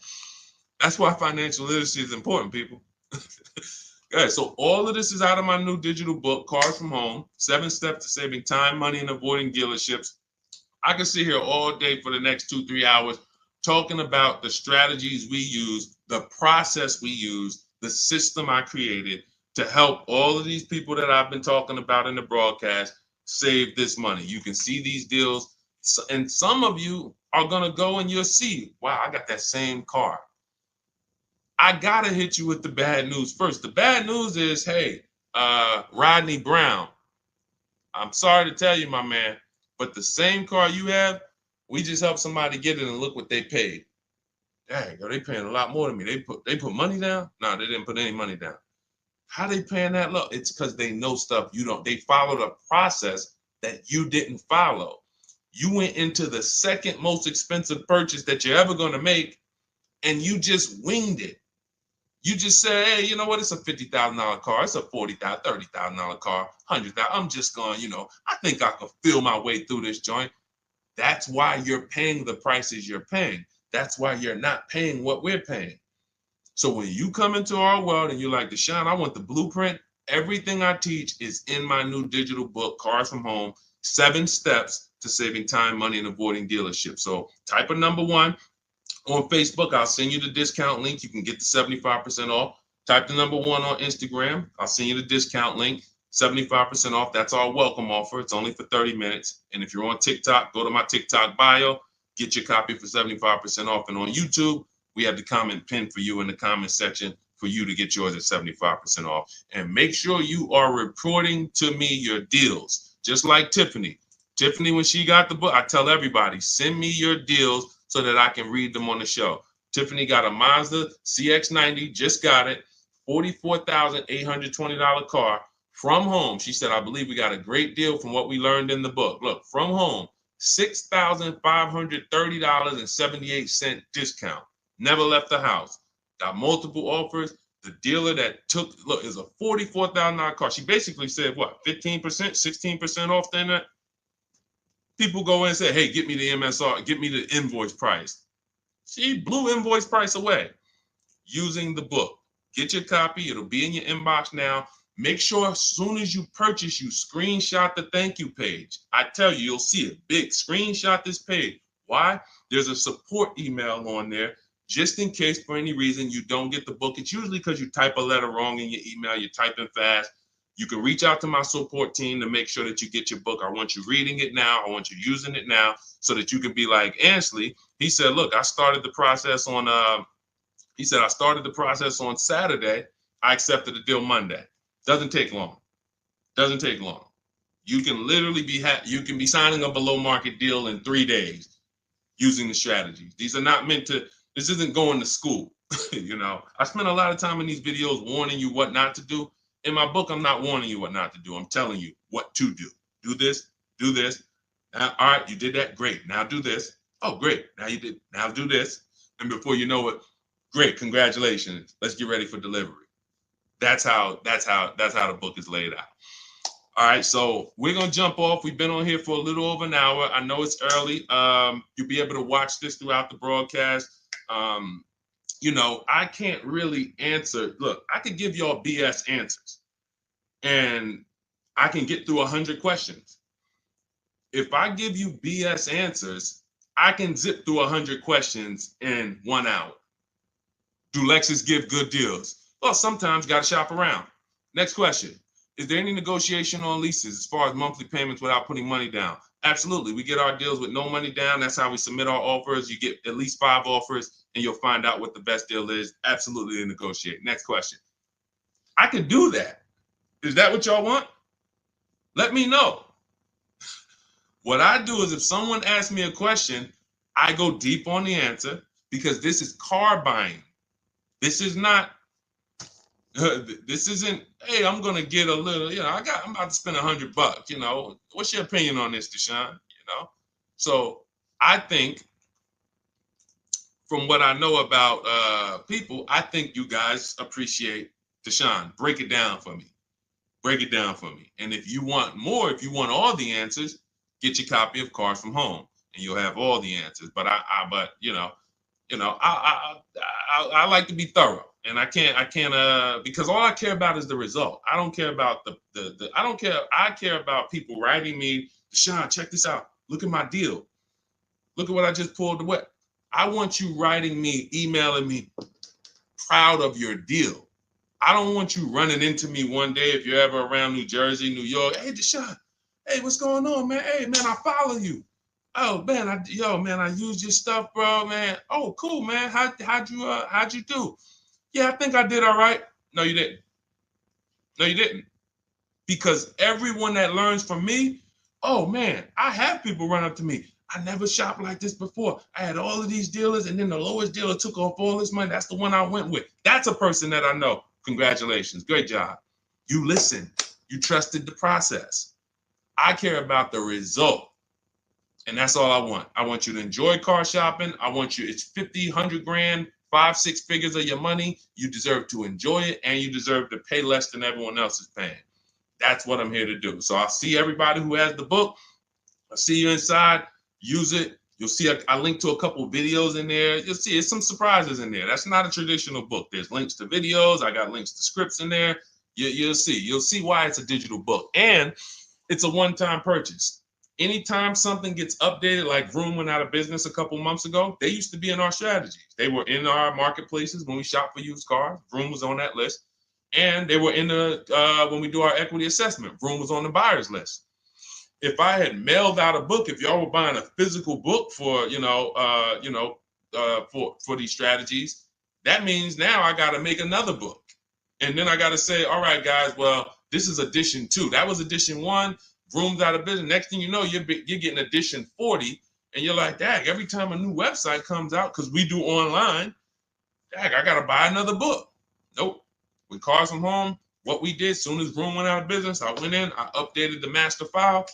That's why financial literacy is important, people. Okay, so all of this is out of my new digital book, Cars from Home, 7 Steps to Saving Time, Money, and Avoiding Dealerships. I can sit here all day for the next 2-3 hours talking about the strategies we use, the process we use, the system I created to help all of these people that I've been talking about in the broadcast save this money. You can see these deals, and some of you are going to go and you'll see, wow, I got that same car. I got to hit you with the bad news first. The bad news is, hey, Rodney Brown, I'm sorry to tell you, my man, but the same car you have, we just helped somebody get it and look what they paid. Dang, they paying a lot more than me. They put money down? No, they didn't put any money down. How they paying that low? It's because they know stuff you don't. They followed a process that you didn't follow. You went into the second most expensive purchase that you're ever going to make, and you just winged it. You just say, hey, you know what? It's a $50,000 car. It's a $40,000, $30,000 car, $100,000. I'm just going, I think I can feel my way through this joint. That's why you're paying the prices you're paying. That's why you're not paying what we're paying. So when you come into our world and you're like, Deshone, I want the blueprint. Everything I teach is in my new digital book, Cars from Home, 7 Steps to Saving Time, Money, and Avoiding Dealerships. So type of number 1. On Facebook, I'll send you the discount link. You can get the 75% off. Type the number 1 on Instagram. I'll send you the discount link. 75% off. That's our welcome offer. It's only for 30 minutes. And if you're on TikTok, go to my TikTok bio, get your copy for 75% off. And on YouTube, we have the comment pinned for you in the comment section for you to get yours at 75% off. And make sure you are reporting to me your deals, just like Tiffany. Tiffany, when she got the book, I tell everybody, send me your deals so that I can read them on the show. Tiffany got a Mazda CX-90, just got it, $44,820 car. From home, she said, I believe we got a great deal from what we learned in the book. Look, from home, $6,530.78 discount. Never left the house. Got multiple offers. The dealer that took, look, is a $44,000 car. She basically said, what, 15%, 16% off then that? People go in and say, hey, get me the MSR, get me the invoice price. She blew invoice price away using the book. Get your copy. It'll be in your inbox now. Make sure as soon as you purchase, you screenshot the thank you page. I tell you, you'll see it big. Screenshot this page. Why? There's a support email on there just in case for any reason you don't get the book. It's usually because you type a letter wrong in your email. You're typing fast. You can reach out to my support team to make sure that you get your book. I want you reading it now. I want you using it now so that you can be like Ansley. He said, look, I started the process on, I started the process on Saturday. I accepted the deal Monday. Doesn't take long. Doesn't take long. You can literally be you can be signing a below market deal in 3 days using the strategies. These are not meant to, this isn't going to school. You know, I spend a lot of time in these videos warning you what not to do. In my book, I'm not warning you what not to do. I'm telling you what to do. Do this, do this. Now, all right, you did that. Great. Now do this. Oh, great. Now you did. Now do this. And before you know it, great. Congratulations. Let's get ready for delivery. That's how the book is laid out. All right, so we're gonna jump off. We've been on here for a little over an hour. I know it's early. You'll be able to watch this throughout the broadcast. You know, I can't really answer. Look, I could give y'all BS answers, and I can get through 100 questions. If I give you BS answers, I can zip through 100 questions in 1 hour. Do Lexus give good deals? Well, sometimes got to shop around. Next question. Is there any negotiation on leases as far as monthly payments without putting money down? Absolutely. We get our deals with no money down. That's how we submit our offers. You get at least 5 offers and you'll find out what the best deal is. Absolutely negotiate. Next question. I could do that. Is that what y'all want? Let me know. What I do is if someone asks me a question, I go deep on the answer because this is car buying. This is not. This isn't, hey, I'm gonna get a little, you know, I'm about to spend $100, you know. What's your opinion on this, Deshone? You know? So I think from what I know about people, I think you guys appreciate Deshone. Break it down for me. Break it down for me. And if you want more, if you want all the answers, get your copy of Cars from Home and you'll have all the answers. But I like to be thorough. And I can't because all I care about is the result. I don't care about I care about people writing me, Deshone, check this out. Look at my deal. Look at what I just pulled away. I want you writing me, emailing me, proud of your deal. I don't want you running into me one day if you're ever around New Jersey, New York. Hey, Deshone, hey, what's going on, man? Hey, man, I follow you. Oh, man, I used your stuff, bro, man. Oh, cool, man. How'd you do? Yeah, I think I did all right. No, you didn't. No, you didn't. Because everyone that learns from me, oh, man, I have people run up to me. I never shopped like this before. I had all of these dealers, and then the lowest dealer took off all this money. That's the one I went with. That's a person that I know. Congratulations. Great job. You listened. You trusted the process. I care about the result. And that's all I want. I want you to enjoy car shopping. I want you, it's 50, 100 grand, 5, 6 figures of your money. You deserve to enjoy it, and you deserve to pay less than everyone else is paying. That's what I'm here to do. So I'll see everybody who has the book. I'll see you inside. Use it. You'll see I link to a couple videos in there. You'll see it's some surprises in there. That's not a traditional book. There's links to videos. I got links to scripts in there. You'll see. You'll see why it's a digital book. And it's a one-time purchase. Anytime something gets updated, like Vroom went out of business a couple months ago, they used to be in our strategies. They were in our marketplaces when we shop for used cars. Vroom was on that list. And they were in the when we do our equity assessment, Vroom was on the buyers list. If I had mailed out a book, if y'all were buying a physical book for for these strategies, that means now I got to make another book, and then I got to say, all right, guys, well, this is edition 2. That was edition 1. Vroom's out of business. Next thing you know, you're getting edition 40, and you're like, dang, every time a new website comes out, because we do online, dang, I got to buy another book. Nope. With Cars from Home, what we did, soon as Vroom went out of business, I went in, I updated the master file,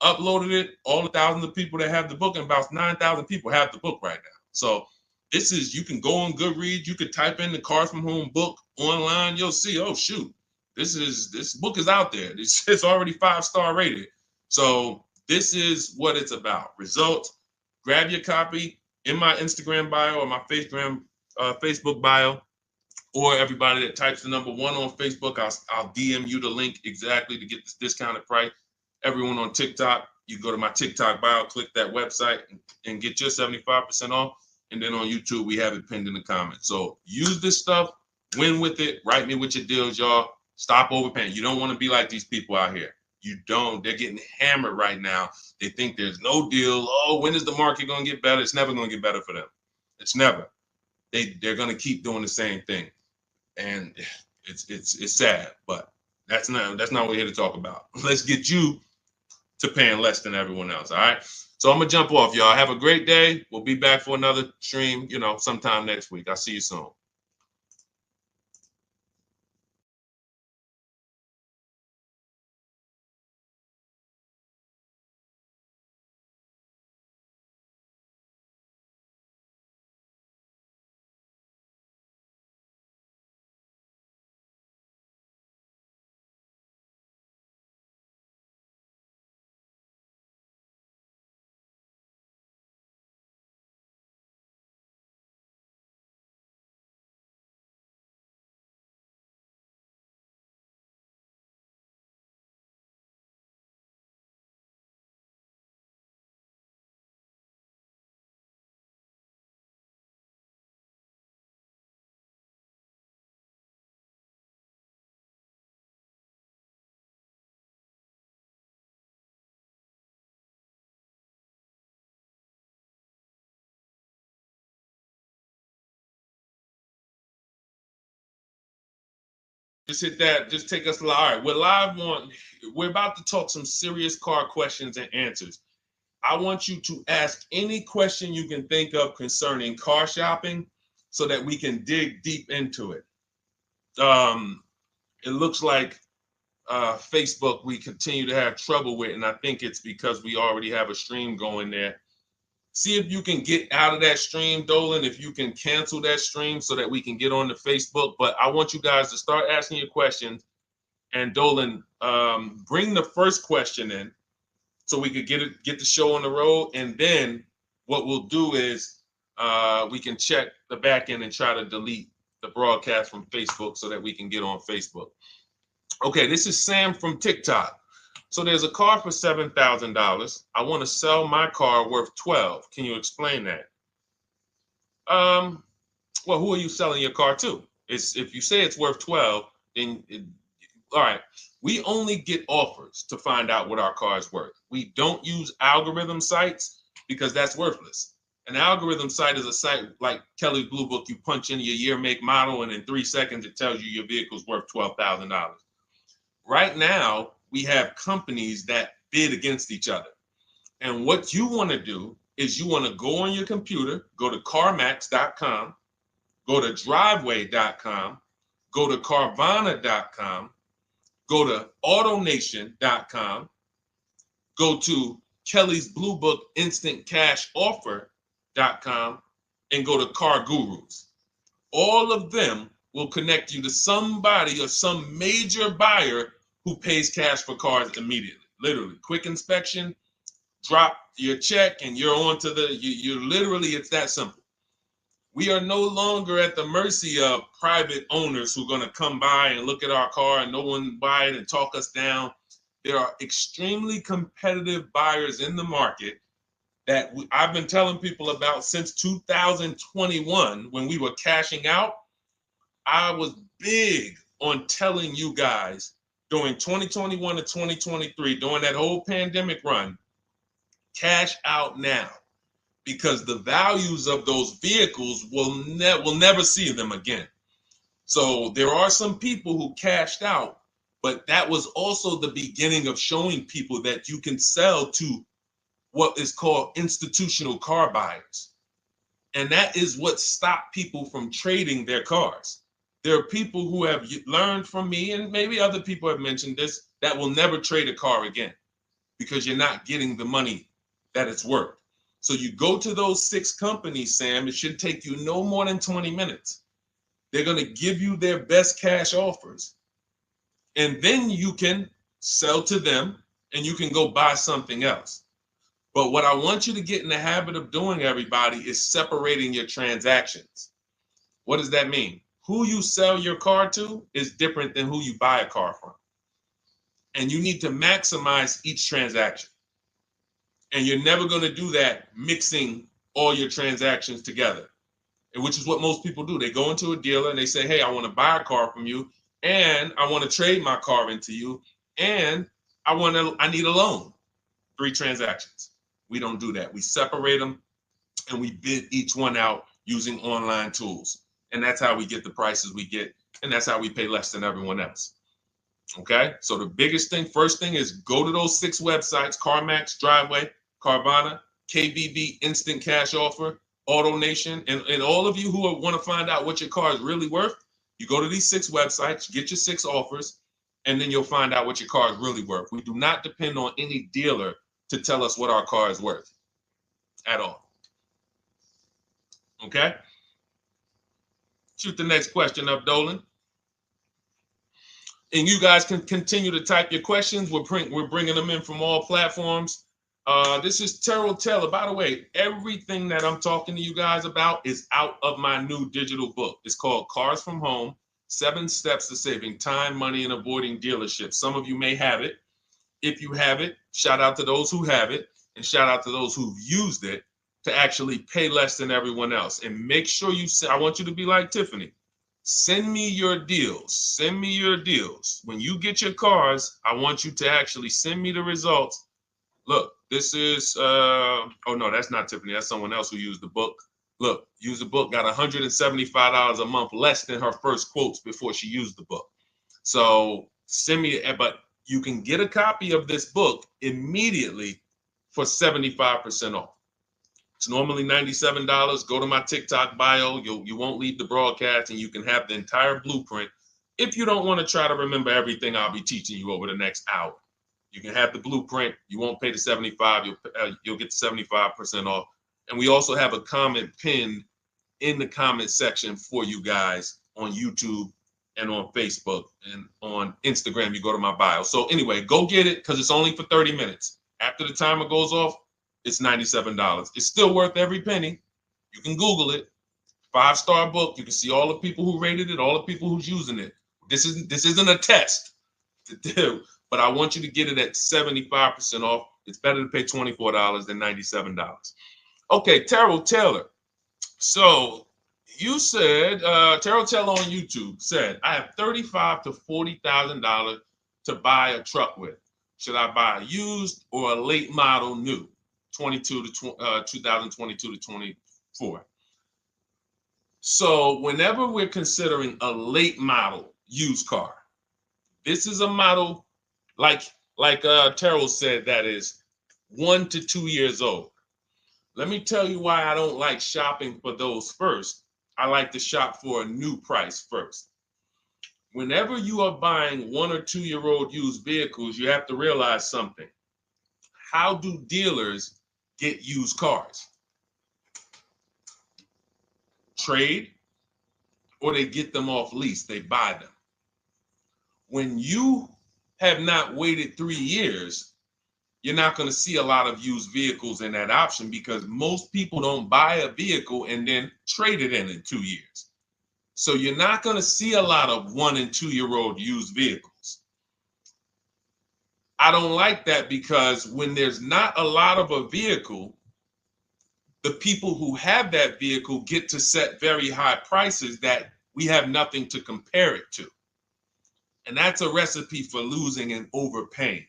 uploaded it, all the thousands of people that have the book, and about 9,000 people have the book right now. So this is, you can go on Goodreads, you could type in the Cars from Home book online, you'll see, oh shoot, this book is out there. It's already 5-star rated. So this is what it's about. Results. Grab your copy in my Instagram bio or my Facebook bio, or everybody that types the number 1 on Facebook, I'll DM you the link exactly to get this discounted price. Everyone on TikTok, you go to my TikTok bio, click that website, and get your 75% off. And then on YouTube, we have it pinned in the comments. So use this stuff, win with it, write me with your deals, y'all. Stop overpaying. You don't want to be like these people out here. You don't. They're getting hammered right now. They think there's no deal. Oh, when is the market going to get better? It's never going to get better for them. It's never. They're going to keep doing the same thing. And it's sad, but that's not what we're here to talk about. Let's get you to paying less than everyone else. All right. So I'm gonna jump off, y'all. Have a great day. We'll be back for another stream, sometime next week. I'll see you soon. Just hit that. Just take us live. All right, we're about to talk some serious car questions and answers. I want you to ask any question you can think of concerning car shopping so that we can dig deep into it. It looks like Facebook we continue to have trouble with, and I think it's because we already have a stream going there. See if you can get out of that stream, Dolan, if you can cancel that stream so that we can get on the Facebook. But I want you guys to start asking your questions. And Dolan, bring the first question in so we could get the show on the road. And then what we'll do is we can check the back end and try to delete the broadcast from Facebook so that we can get on Facebook. Okay, this is Sam from TikTok. So there's a car for $7,000. I want to sell my car worth $12,000. Can you explain that? Well, who are you selling your car to? If you say it's worth $12,000, then all right. We only get offers to find out what our car is worth. We don't use algorithm sites because that's worthless. An algorithm site is a site like Kelly's Blue Book. You punch in your year, make, model, and in 3 seconds it tells you your vehicle's worth $12,000. Right now, we have companies that bid against each other. And what you want to do is you want to go on your computer, go to CarMax.com, go to Driveway.com, go to Carvana.com, go to AutoNation.com, go to Kelly's Blue Book Instant Cash Offer.com, and go to Car Gurus. All of them will connect you to somebody or some major buyer who pays cash for cars immediately. Literally, quick inspection, drop your check, and you're on to you're literally, it's that simple. We are no longer at the mercy of private owners who are going to come by and look at our car and no one buy it and talk us down. There are extremely competitive buyers in the market that I've been telling people about since 2021 when we were cashing out. I was big on telling you guys during 2021 to 2023, during that whole pandemic run, cash out now, because the values of those vehicles will never see them again. So there are some people who cashed out, but that was also the beginning of showing people that you can sell to what is called institutional car buyers. And that is what stopped people from trading their cars. There are people who have learned from me, and maybe other people have mentioned this, that will never trade a car again because you're not getting the money that it's worth. So you go to those 6 companies, Sam, it should take you no more than 20 minutes. They're going to give you their best cash offers. And then you can sell to them and you can go buy something else. But what I want you to get in the habit of doing, everybody, is separating your transactions. What does that mean? Who you sell your car to is different than who you buy a car from. And you need to maximize each transaction. And you're never going to do that mixing all your transactions together, which is what most people do. They go into a dealer and they say, hey, I want to buy a car from you, and I want to trade my car into you, and I need a loan. 3 transactions. We don't do that. We separate them and we bid each one out using online tools. And that's how we get the prices we get. And that's how we pay less than everyone else. Okay. So the biggest thing, first thing, is go to those 6 websites: CarMax, Driveway, Carvana, KBB, Instant Cash Offer, AutoNation. And all of you who want to find out what your car is really worth, you go to these 6 websites, get your 6 offers, and then you'll find out what your car is really worth. We do not depend on any dealer to tell us what our car is worth at all. Okay? Shoot the next question up, Dolan. And you guys can continue to type your questions. We're bringing them in from all platforms. This is Terrell Taylor. By the way, everything that I'm talking to you guys about is out of my new digital book. It's called Cars from Home: 7 Steps to Saving Time, Money, and Avoiding Dealerships. Some of you may have it. If you have it, shout out to those who have it, and shout out to those who've used it to actually pay less than everyone else. And make sure I want you to be like Tiffany. Send me your deals. Send me your deals. When you get your cars, I want you to actually send me the results. Look, this is, oh no, that's not Tiffany. That's someone else who used the book. Look, used the book, got $175 a month less than her first quotes before she used the book. So send me, but you can get a copy of this book immediately for 75% off. It's normally $97. Go to my TikTok bio. You won't leave the broadcast, and you can have the entire blueprint. If you don't want to try to remember everything I'll be teaching you over the next hour, you can have the blueprint. You won't pay the $75. You'll get the 75% off. And we also have a comment pinned in the comment section for you guys on YouTube and on Facebook and on Instagram. You go to my bio. So anyway, go get it, because it's only for 30 minutes. After the timer goes off, it's $97. It's still worth every penny. You can Google it. 5-star book. You can see all the people who rated it, all the people who's using it. This isn't a test to do, but I want you to get it at 75% off. It's better to pay $24 than $97. Okay, Terrell Taylor. So you said, Terrell Taylor on YouTube said, I have $35,000 to $40,000 to buy a truck with. Should I buy a used or a late model new, 2022 to 24? So whenever we're considering a late model used car, this is a model like Terrell said, that is 1 to 2 years old. Let me tell you why I don't like shopping for those first. I like to shop for a new price first. Whenever you are buying 1 or 2 year old used vehicles, you have to realize something. How do dealers get used cars? Trade, or they get them off lease, they buy them. When you have not waited 3 years, you're not going to see a lot of used vehicles in that option, because most people don't buy a vehicle and then trade it in 2 years. So you're not going to see a lot of 1 and 2 year old used vehicles. I don't like that, because when there's not a lot of a vehicle, the people who have that vehicle get to set very high prices that we have nothing to compare it to. And that's a recipe for losing and overpaying.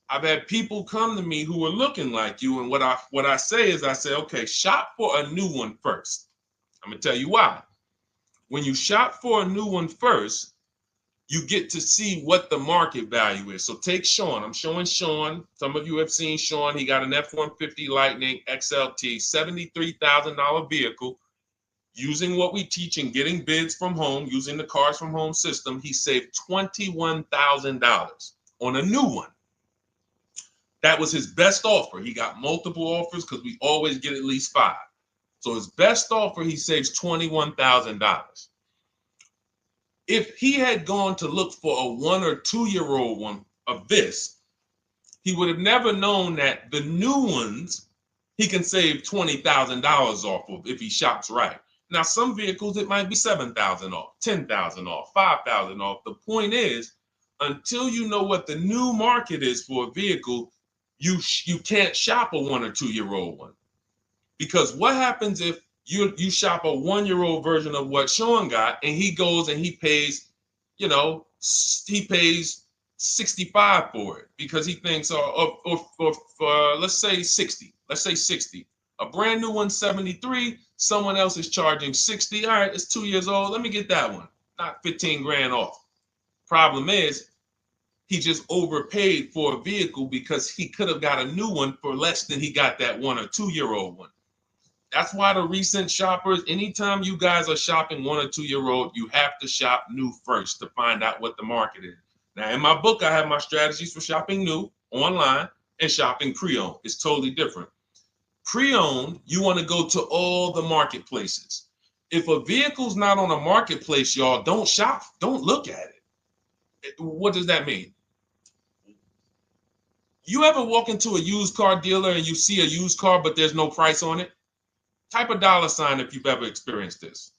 I've had people come to me who are looking like you, and what I say is, I say, okay, shop for a new one first. I'm gonna tell you why. When you shop for a new one first, you get to see what the market value is. So take Sean. I'm showing Sean. Some of you have seen Sean. He got an F-150 Lightning XLT, $73,000 vehicle. Using what we teach and getting bids from home, using the Cars from Home system, he saved $21,000 on a new one. That was his best offer. He got multiple offers because we always get at least 5. So his best offer, he saves $21,000. If he had gone to look for a 1 or 2 year old one of this, he would have never known that the new ones he can save $20,000 off of if he shops right. Now, some vehicles, it might be $7,000 off, $10,000 off, $5,000 off. The point is, until you know what the new market is for a vehicle, you can't shop a 1 or 2 year old one. Because what happens if you shop a 1 year old version of what Sean got, and he goes and he pays, he pays 65 for it because he thinks, or let's say 60. Let's say 60. A brand new one, 73. Someone else is charging 60. All right, it's 2 years old. Let me get that one. Not 15 grand off. Problem is, he just overpaid for a vehicle because he could have got a new one for less than he got that 1 or 2 year old one. That's why the recent shoppers, anytime you guys are shopping 1 or 2 year old, you have to shop new first to find out what the market is. Now, in my book, I have my strategies for shopping new online and shopping pre-owned. It's totally different. Pre-owned, you want to go to all the marketplaces. If a vehicle's not on a marketplace, y'all, don't shop. Don't look at it. What does that mean? You ever walk into a used car dealer and you see a used car, but there's no price on it? Type a $ if you've ever experienced this.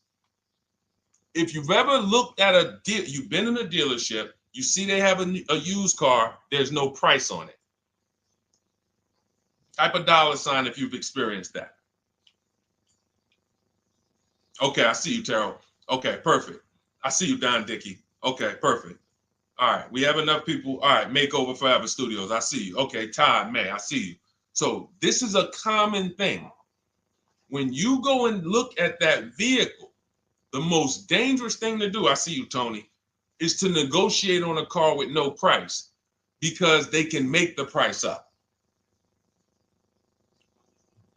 If you've ever looked at a deal, you've been in a dealership, you see they have a used car, there's no price on it. Type a $ if you've experienced that. Okay, I see you, Terrell. Okay, perfect. I see you, Don Dickey. Okay, perfect. All right, we have enough people. All right, Makeover Forever Studios. I see you. Okay, Todd May, I see you. So this is a common thing. When you go and look at that vehicle, the most dangerous thing to do, I see you, Tony, is to negotiate on a car with no price because they can make the price up.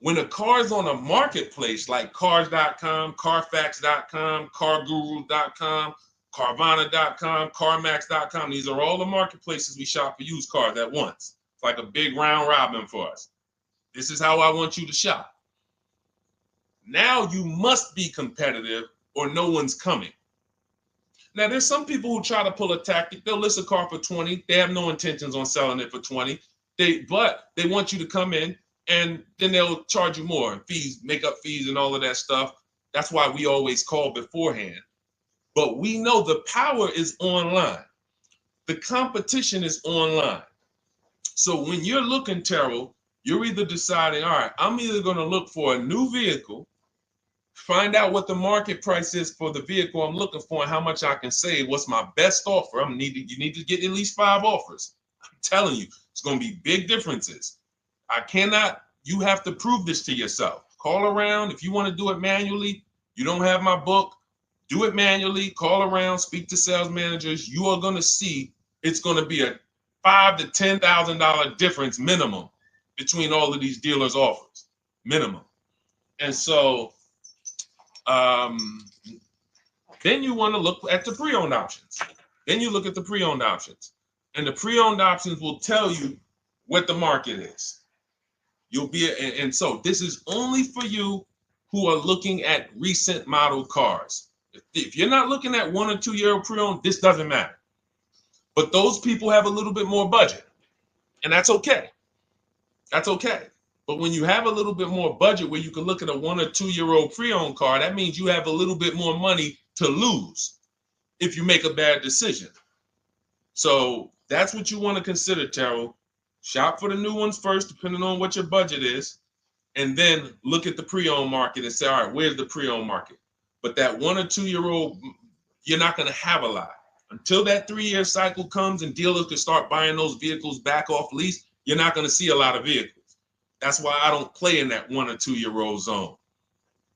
When a car is on a marketplace like cars.com, carfax.com, carguru.com, carvana.com, carmax.com, these are all the marketplaces we shop for used cars at once. It's like a big round robin for us. This is how I want you to shop. Now you must be competitive or no one's coming. Now, there's some people who try to pull a tactic. They'll list a car for 20. They have no intentions on selling it for 20. But they want you to come in and then they'll charge you more, fees, makeup fees and all of that stuff. That's why we always call beforehand. But we know the power is online. The competition is online. So when you're looking, Terrell, you're either deciding, all right, I'm either going to look for a new vehicle, find out what the market price is for the vehicle I'm looking for and how much I can save. What's my best offer? You need to get at least 5 offers. I'm telling you, it's going to be big differences. You have to prove this to yourself. Call around. If you want to do it manually, you don't have my book, do it manually, call around, speak to sales managers. You are going to see it's going to be a $5,000 to $10,000 difference minimum between all of these dealers' offers, minimum. And so then you want to look at the pre-owned options. Then you look at the pre-owned options. And the pre-owned options will tell you what the market is. And so this is only for you who are looking at recent model cars. If you're not looking at 1 or 2 year pre-owned, this doesn't matter. But those people have a little bit more budget, and that's okay. That's okay. But when you have a little bit more budget where you can look at a 1 or 2 year old pre-owned car, that means you have a little bit more money to lose if you make a bad decision. So that's what you want to consider, Terrell. Shop for the new ones first, depending on what your budget is, and then look at the pre-owned market and say, all right, where's the pre-owned market? But that 1 or 2 year old, you're not going to have a lot. Until that 3-year cycle comes and dealers can start buying those vehicles back off lease, you're not going to see a lot of vehicles. That's why I don't play in that 1 or 2-year-old zone.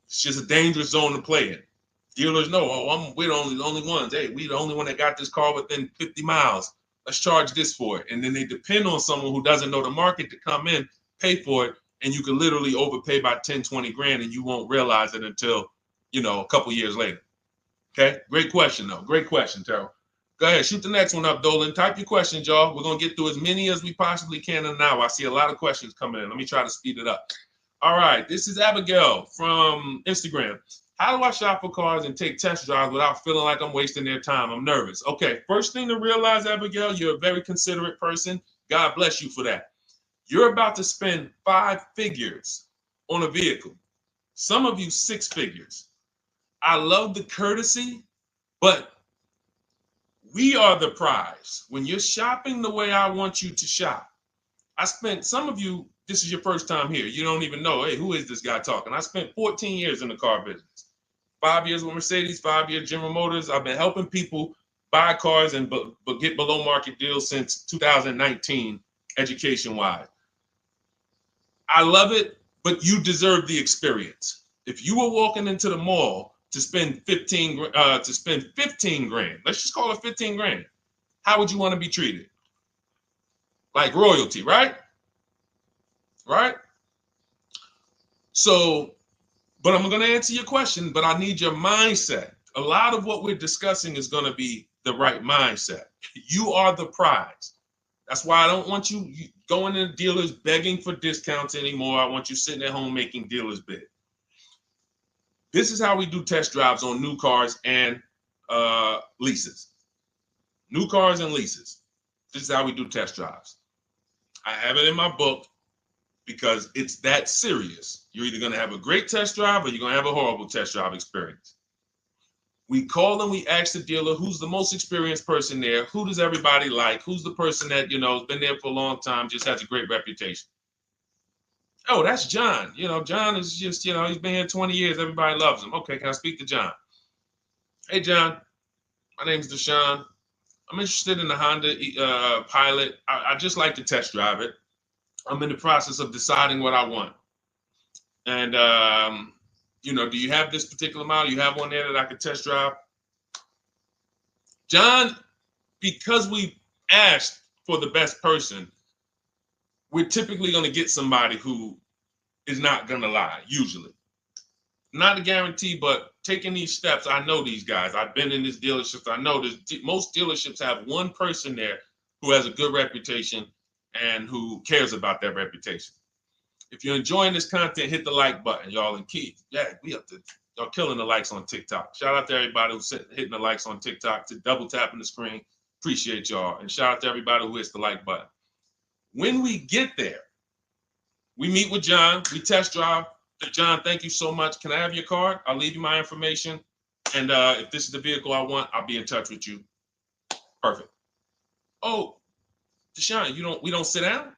It's just a dangerous zone to play in. Dealers know, oh, we're the only ones. Hey, we the only one that got this car within 50 miles. Let's charge this for it. And then they depend on someone who doesn't know the market to come in, pay for it, and you can literally overpay by 10, 20 grand and you won't realize it until, a couple years later. Okay, great question though. Great question, Terrell. Go ahead, shoot the next one up, Dolan. Type your questions, y'all. We're gonna get through as many as we possibly can in an hour. I see a lot of questions coming in. Let me try to speed it up. All right, this is Abigail from Instagram. How do I shop for cars and take test drives without feeling like I'm wasting their time? I'm nervous. Okay, first thing to realize, Abigail, you're a very considerate person. God bless you for that. You're about to spend 5 figures on a vehicle. Some of you 6 figures. I love the courtesy, but we are the prize. When you're shopping the way I want you to shop, some of you, this is your first time here. You don't even know, hey, who is this guy talking? I spent 14 years in the car business. 5 years with Mercedes, 5 years General Motors. I've been helping people buy cars and get below market deals since 2019, education-wise. I love it, but you deserve the experience. If you were walking into the mall to spend 15 grand, let's just call it 15 grand, how would you want to be treated? Like royalty, right? Right? So, but I'm going to answer your question, but I need your mindset. A lot of what we're discussing is going to be the right mindset. You are the prize. That's why I don't want you going to dealers begging for discounts anymore. I want you sitting at home making dealers bid. This is how we do test drives on new cars and leases. New cars and leases. This is how we do test drives. I have it in my book because it's that serious. You're either going to have a great test drive or you're going to have a horrible test drive experience. We call and we ask the dealer, who's the most experienced person there? Who does everybody like? Who's the person that, has been there for a long time, just has a great reputation? Oh, that's John. John is just, he's been here 20 years. Everybody loves him. Okay, can I speak to John? Hey, John. My name is Deshone. I'm interested in the Honda Pilot. I just like to test drive it. I'm in the process of deciding what I want. And, do you have this particular model? You have one there that I could test drive? John, because we asked for the best person, we're typically going to get somebody who is not going to lie, usually. Not a guarantee, but taking these steps, I know these guys. I've been in this dealership. I know most dealerships have one person there who has a good reputation and who cares about that reputation. If you're enjoying this content, hit the like button, y'all. And Keith, y'all killing the likes on TikTok. Shout out to everybody who's hitting the likes on TikTok, to double tapping the screen. Appreciate y'all. And shout out to everybody who hits the like button. When we get there, we meet with John, we test drive. John, thank you so much. Can I have your card? I'll leave you my information. And if this is the vehicle I want, I'll be in touch with you. Perfect. Oh, Deshone, we don't sit down?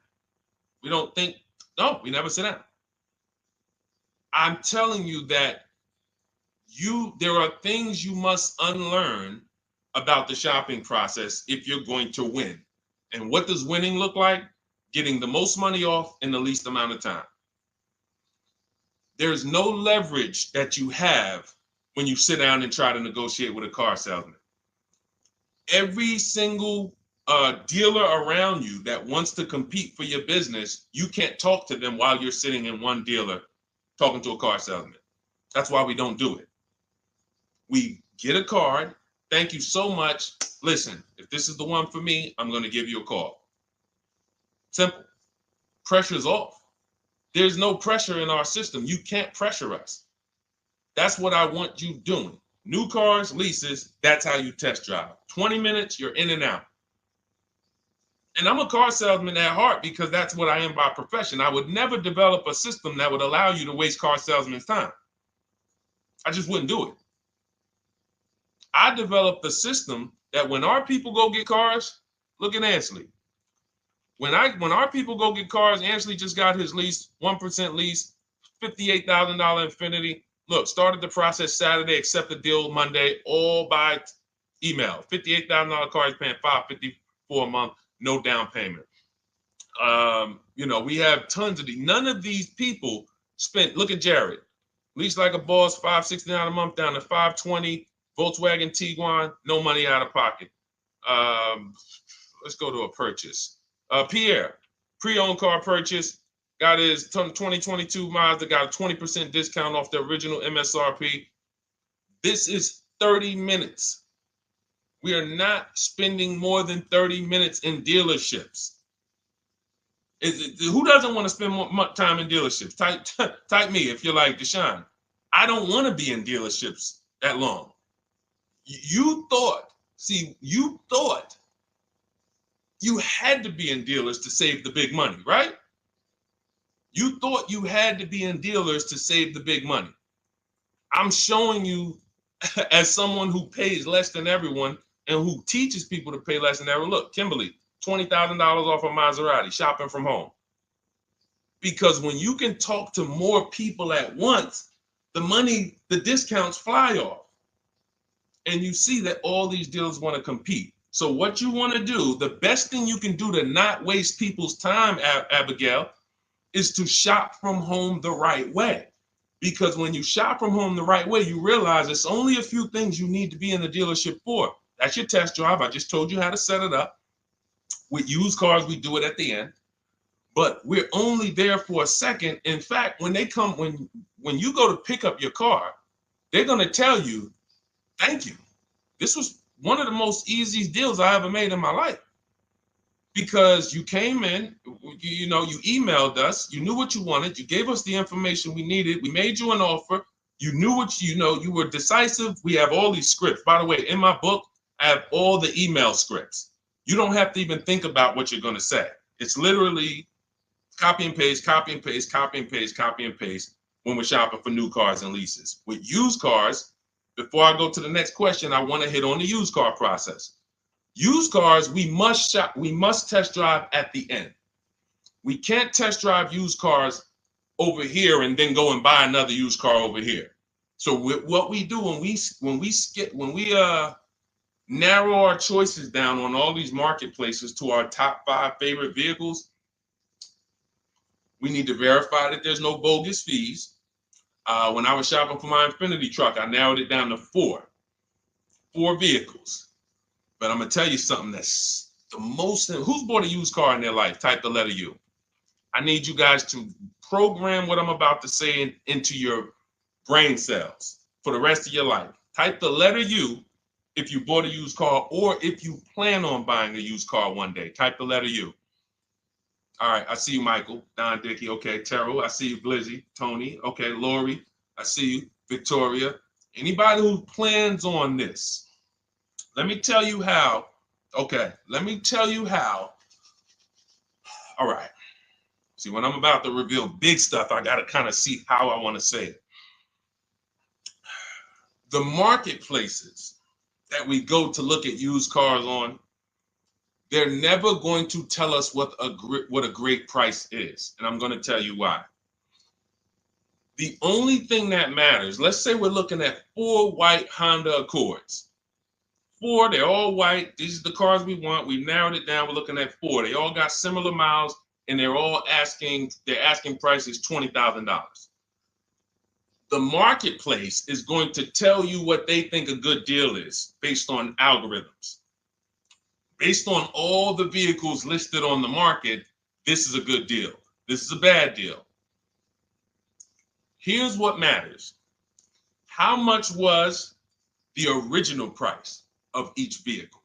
We don't think? No, we never sit down. I'm telling you that there are things you must unlearn about the shopping process if you're going to win. And what does winning look like? Getting the most money off in the least amount of time. There's no leverage that you have when you sit down and try to negotiate with a car salesman. Every single dealer around you that wants to compete for your business, you can't talk to them while you're sitting in one dealer talking to a car salesman. That's why we don't do it. We get a card. Thank you so much. Listen, if this is the one for me, I'm going to give you a call. Simple. Pressure's off. There's no pressure in our system. You can't pressure us. That's what I want you doing. New cars, leases, that's how you test drive. 20 minutes, you're in and out. And I'm a car salesman at heart because that's what I am by profession. I would never develop a system that would allow you to waste car salesmen's time. I just wouldn't do it. I developed a system that when our people go get cars, look at Ansley. When our people go get cars, Ansley just got his lease, 1% lease, $58,000 Infiniti. Look, started the process Saturday, accept the deal Monday, all by Email. $58,000 car is paying $554 a month, no down payment. You know, we have tons of these. None of these people spent. Look at Jared. Lease like a boss, $569 a month down to $520. Volkswagen Tiguan, no money out of pocket. Let's go to a purchase. Pierre, pre-owned car purchase, got his 2022 Mazda, got a 20% discount off the original MSRP. This is 30 minutes. We are not spending more than 30 minutes in dealerships. Who doesn't want to spend more time in dealerships? Type me if you're like Deshone. I don't want to be in dealerships that long. You thought you had to be in dealers to save the big money, right? You thought you had to be in dealers to save the big money. I'm showing you as someone who pays less than everyone and who teaches people to pay less than everyone. Look, Kimberly, $20,000 off a Maserati, shopping from home. Because when you can talk to more people at once, the discounts fly off. And you see that all these dealers want to compete. So what you want to do, the best thing you can do to not waste people's time, Abigail, is to shop from home the right way. Because when you shop from home the right way, you realize it's only a few things you need to be in the dealership for. That's your test drive. I just told you how to set it up. With used cars, we do it at the end. But we're only there for a second. In fact, when you go to pick up your car, they're going to tell you, thank you. This was one of the most easiest deals I ever made in my life. Because you came in, you emailed us, you knew what you wanted, you gave us the information we needed, we made you an offer, you knew what you were decisive. We have all these scripts. By the way, in my book, I have all the email scripts. You don't have to even think about what you're going to say. It's literally copy and paste, copy and paste, copy and paste, copy and paste when we're shopping for new cars and leases. With used cars, before I go to the next question, I want to hit on the used car process. Used cars, we must test drive at the end. We can't test drive used cars over here and then go and buy another used car over here. So what we do when we narrow our choices down on all these marketplaces to our top 5 favorite vehicles, we need to verify that there's no bogus fees. When I was shopping for my Infinity truck, I narrowed it down to 4 vehicles. But I'm going to tell you something that's the most. Who's bought a used car in their life? Type the letter U. I need you guys to program what I'm about to say into your brain cells for the rest of your life. Type the letter U if you bought a used car or if you plan on buying a used car one day. Type the letter U. All right. I see you, Michael. Don Dickey. Okay. Terrell. I see you, Blizzy. Tony. Okay. Lori. I see you. Victoria. Anybody who plans on this. Let me tell you how. Okay, let me tell you how. All right. See, when I'm about to reveal big stuff, I got to kind of see how I want to say it. The marketplaces that we go to look at used cars on, they're never going to tell us what a great price is. And I'm going to tell you why. The only thing that matters, let's say we're looking at 4 white Honda Accords. 4, they're all white. These are the cars we want. We've narrowed it down. We're looking at 4. They all got similar miles, and their asking price is $20,000. The marketplace is going to tell you what they think a good deal is based on algorithms. Based on all the vehicles listed on the market, this is a good deal. This is a bad deal. Here's what matters. How much was the original price of each vehicle?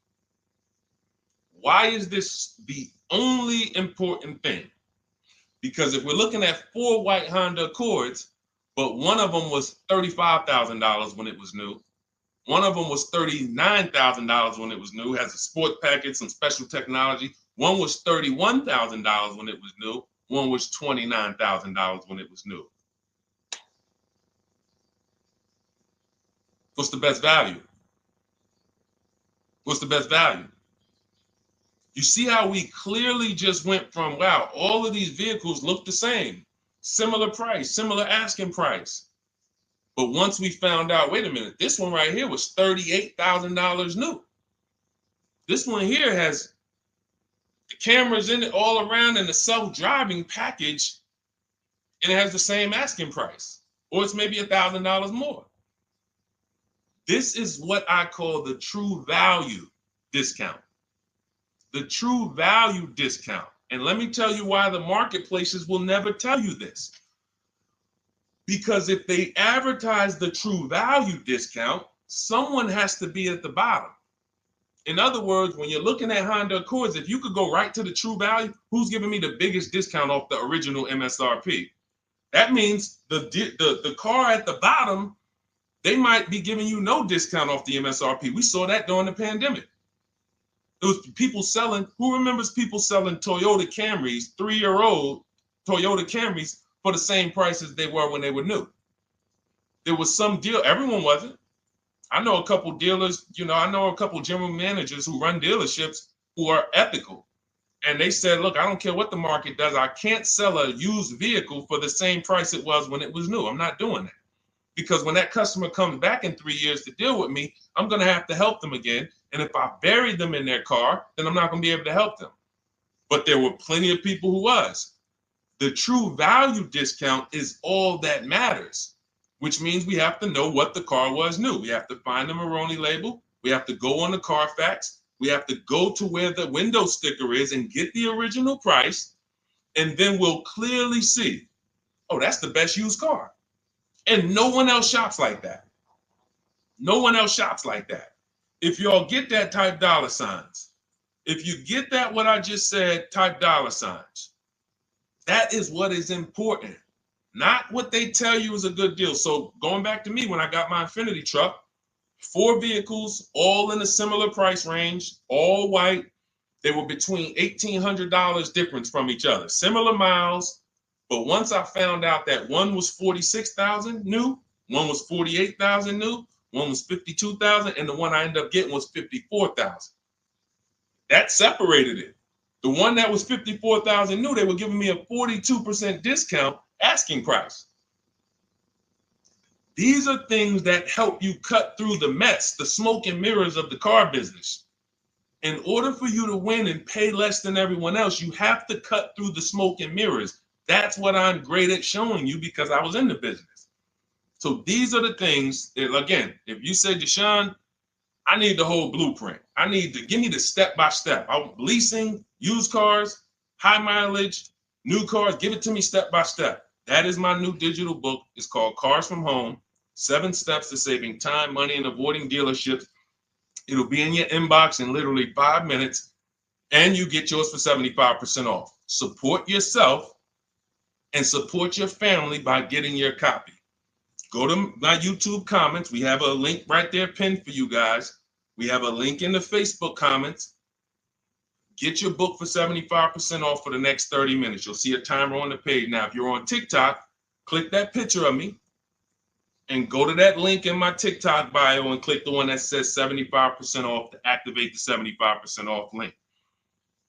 Why is this the only important thing? Because if we're looking at 4 white Honda Accords, but one of them was $35,000 when it was new, one of them was $39,000 when it was new, has a sport package, some special technology. One was $31,000 when it was new, one was $29,000 when it was new. What's the best value? What's the best value? You see how we clearly just went from, wow, all of these vehicles look the same, similar price, similar asking price. But once we found out, wait a minute, this one right here was $38,000 new. This one here has the cameras in it all around and the self-driving package, and it has the same asking price, or it's maybe $1,000 more. This is what I call the true value discount. The true value discount. And let me tell you why the marketplaces will never tell you this. Because if they advertise the true value discount, someone has to be at the bottom. In other words, when you're looking at Honda Accords, if you could go right to the true value, who's giving me the biggest discount off the original MSRP? That means the car at the bottom, they might be giving you no discount off the MSRP. We saw that during the pandemic. It was people selling, who remembers people selling Toyota Camrys, 3-year-old Toyota Camrys, for the same price as they were when they were new? There was some deal, everyone wasn't. I know a couple dealers, I know a couple general managers who run dealerships who are ethical. And they said, look, I don't care what the market does. I can't sell a used vehicle for the same price it was when it was new. I'm not doing that. Because when that customer comes back in 3 years to deal with me, I'm going to have to help them again. And if I buried them in their car, then I'm not going to be able to help them. But there were plenty of people who was. The true value discount is all that matters, which means we have to know what the car was new. We have to find the Maroni label. We have to go on the Carfax. We have to go to where the window sticker is and get the original price. And then we'll clearly see, oh, that's the best used car. And no one else shops like that. No one else shops like that. If y'all get that, type dollar signs. If you get that, what I just said, type dollar signs. That is what is important, not what they tell you is a good deal. So going back to me, when I got my Infiniti truck, 4 vehicles, all in a similar price range, all white. They were between $1,800 difference from each other, similar miles. But once I found out that one was 46,000 new, one was 48,000 new, one was 52,000, and the one I ended up getting was 54,000. That separated it. The one that was 54,000 new, they were giving me a 42% discount asking price. These are things that help you cut through the mess, the smoke and mirrors of the car business. In order for you to win and pay less than everyone else, you have to cut through the smoke and mirrors. That's what I'm great at showing you because I was in the business. So these are the things that, again, if you say, Deshone, I need the whole blueprint. I need to give me the step-by-step. Leasing, used cars, high mileage, new cars, give it to me step-by-step. That is my new digital book. It's called Cars from Home, 7 Steps to Saving Time, Money, and Avoiding Dealerships. It'll be in your inbox in literally 5 minutes, and you get yours for 75% off. Support yourself and support your family by getting your copy. Go to my YouTube comments. We have a link right there pinned for you guys. We have a link in the Facebook comments. Get your book for 75% off for the next 30 minutes. You'll see a timer on the page. Now, if you're on TikTok, click that picture of me and go to that link in my TikTok bio and click the one that says 75% off to activate the 75% off link.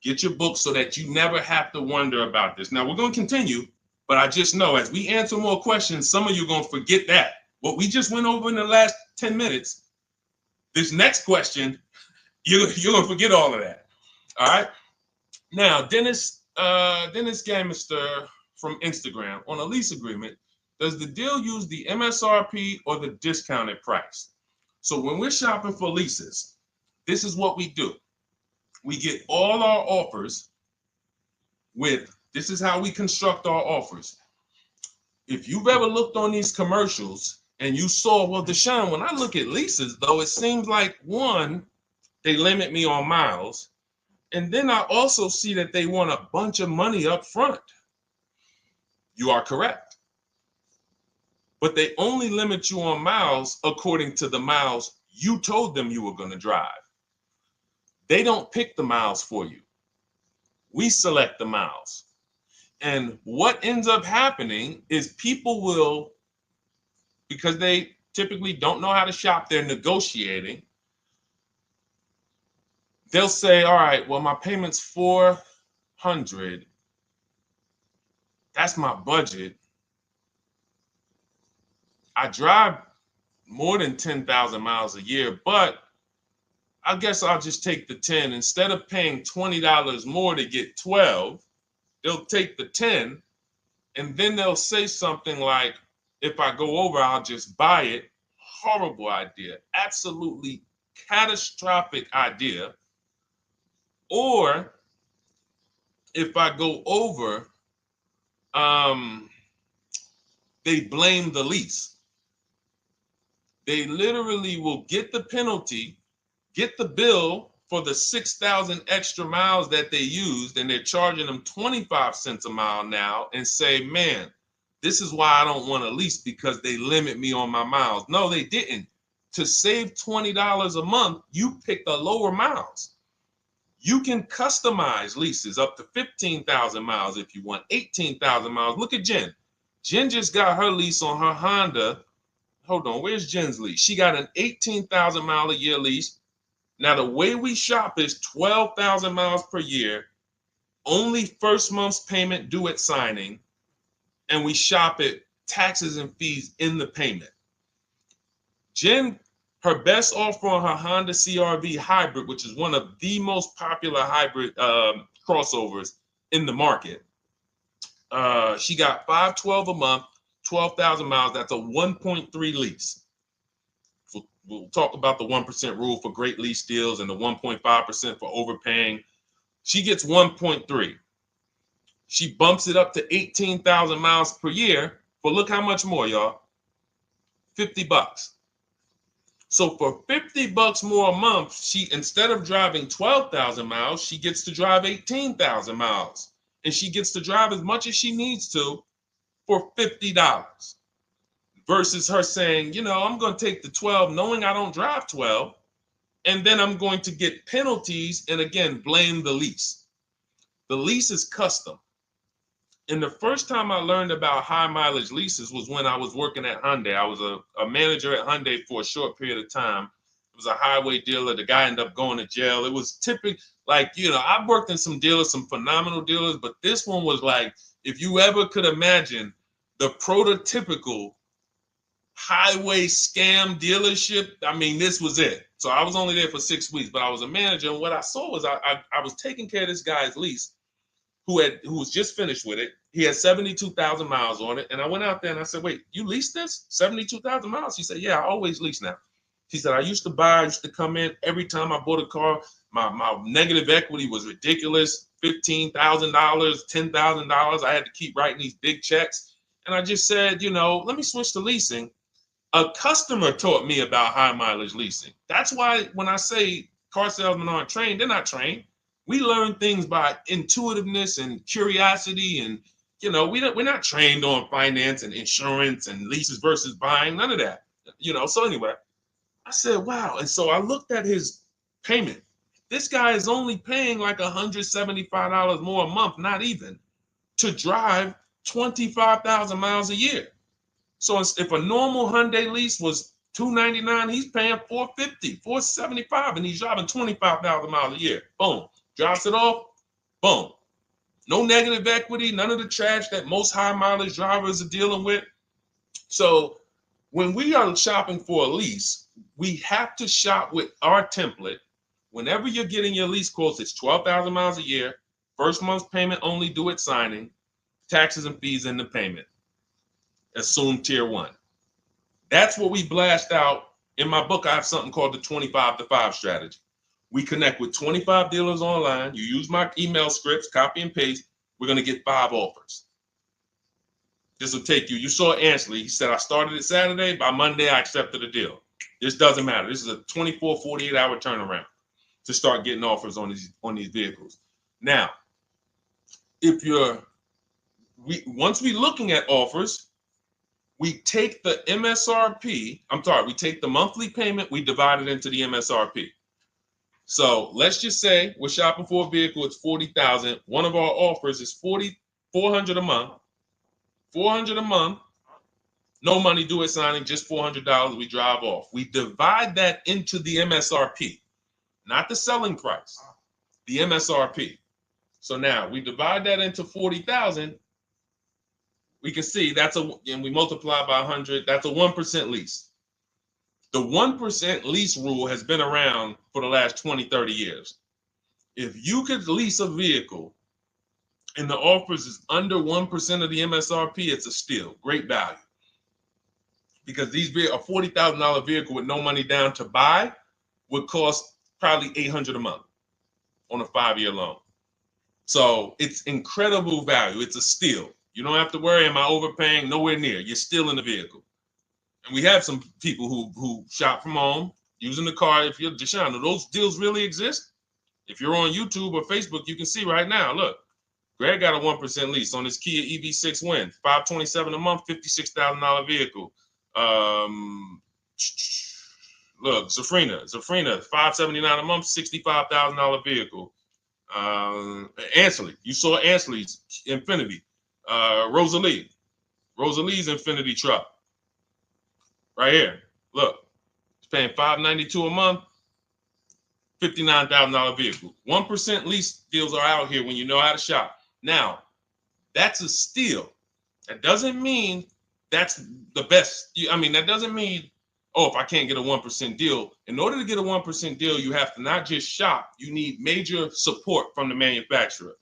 Get your book so that you never have to wonder about this. Now, we're going to continue, but I just know as we answer more questions, some of you are going to forget that. What we just went over in the last 10 minutes, this next question, you're going to forget all of that. All right. Now, Dennis Gamister from Instagram, on a lease agreement, does the deal use the MSRP or the discounted price? So when we're shopping for leases, this is what we do. We get all our offers with, this is how we construct our offers. If you've ever looked on these commercials and you saw, well, Deshone, when I look at leases, though, it seems like, one, they limit me on miles. And then I also see that they want a bunch of money up front. You are correct. But they only limit you on miles according to the miles you told them you were going to drive. They don't pick the miles for you. We select the miles. And what ends up happening is people will, because they typically don't know how to shop, they're negotiating. They'll say, all right, well, my payment's $400. That's my budget. I drive more than 10,000 miles a year, but I guess I'll just take the 10. Instead of paying $20 more to get 12, they'll take the 10, and then they'll say something like, if I go over, I'll just buy it. Horrible idea. Absolutely catastrophic idea. Or if I go over, they blame the lease. They literally will get the penalty, get the bill for the 6,000 extra miles that they used, and they're charging them 25 cents a mile now, and say, man, this is why I don't want to lease, because they limit me on my miles. No, they didn't. To save $20 a month, you pick the lower miles. You can customize leases up to 15,000 miles if you want, 18,000 miles. Look at Jen. Jen just got her lease on her Honda. Hold on, where's Jen's lease? She got an 18,000 mile a year lease. Now, the way we shop is 12,000 miles per year, only first month's payment due at signing, and we shop it taxes and fees in the payment. Jen, her best offer on her Honda CR-V hybrid, which is one of the most popular hybrid crossovers in the market, she got $512 a month, 12,000 miles. That's a 1.3 lease. We'll talk about the 1% rule for great lease deals and the 1.5% for overpaying. She gets 1.3. She bumps it up to 18,000 miles per year. But look how much more, y'all. $50. So for $50 more a month, she, instead of driving 12,000 miles, she gets to drive 18,000 miles. And she gets to drive as much as she needs to for $50. Versus her saying, you know, I'm going to take the 12 knowing I don't drive 12, and then I'm going to get penalties and, again, blame the lease. The lease is custom. And the first time I learned about high mileage leases was when I was working at Hyundai. I was a manager at Hyundai for a short period of time. It was a highway dealer. The guy ended up going to jail. It was typical, like, you know, I've worked in some dealers, some phenomenal dealers, but this one was like, if you ever could imagine the prototypical highway scam dealership, I mean, this was it. So I was only there for 6 weeks, but I was a manager, and what I saw was I was taking care of this guy's lease who was just finished with it. He had 72,000 miles on it, and I went out there and I said, wait, you leased this 72,000 miles? He said, yeah, I always lease now. He said, I used to come in every time I bought a car, my negative equity was ridiculous, $15,000, $10,000. I had to keep writing these big checks, and I just said, you know, let me switch to leasing. A customer taught me about high mileage leasing. That's why when I say car salesmen aren't trained, they're not trained. We learn things by intuitiveness and curiosity, and, you know, we're not trained on finance and insurance and leases versus buying, none of that, you know. So anyway, I said, wow. And so I looked at his payment. This guy is only paying like $175 more a month, not even, to drive 25,000 miles a year. So if a normal Hyundai lease was $299, he's paying $450, $475, and he's driving 25,000 miles a year. Boom. Drops it off. Boom. No negative equity, none of the trash that most high mileage drivers are dealing with. So when we are shopping for a lease, we have to shop with our template. Whenever you're getting your lease quotes, it's 12,000 miles a year, first month's payment only due at signing, taxes and fees in the payment. Assume tier 1. That's what we blast out. In my book, I have something called the 25 to 5 strategy. We connect with 25 dealers online. You use my email scripts, copy and paste. We're going to get 5 offers. This will take you. You saw Ansley. He said, I started it Saturday. By Monday, I accepted a deal. This doesn't matter. This is a 24, 48-hour turnaround to start getting offers on these vehicles. Now, once we're looking at offers, we take the MSRP. We take the monthly payment. We divide it into the MSRP. So let's just say we're shopping for a vehicle. It's $40,000. One of our offers is $400 a month. $400 a month. No money due at signing. Just $400. We drive off. We divide that into the MSRP, not the selling price. The MSRP. So now we divide that into $40,000. we can see and we multiply by 100, that's a 1% lease. The 1% lease rule has been around for the last 20, 30 years. If you could lease a vehicle and the offers is under 1% of the MSRP, it's a steal, great value. Because these a $40,000 vehicle with no money down to buy would cost probably $800 a month on a 5-year loan. So it's incredible value. It's a steal. You don't have to worry, am I overpaying? Nowhere near. You're still in the vehicle. And we have some people who shop from home using the car. If you're Deshone, do those deals really exist? If you're on YouTube or Facebook, you can see right now, look, Greg got a 1% lease on his Kia EV6 Win, $527 a month, $56,000 vehicle. Look, Zafrina, $579 a month, $65,000 vehicle. Ansley, you saw Ansley's Infinity. Rosalie's Infinity truck. Right here. Look, it's paying $592 a month, $59,000 vehicle. 1% lease deals are out here when you know how to shop. Now, that's a steal. That doesn't mean that's the best. I mean, that doesn't mean, oh, if I can't get a 1% deal. In order to get a 1% deal, you have to not just shop. You need major support from the manufacturer.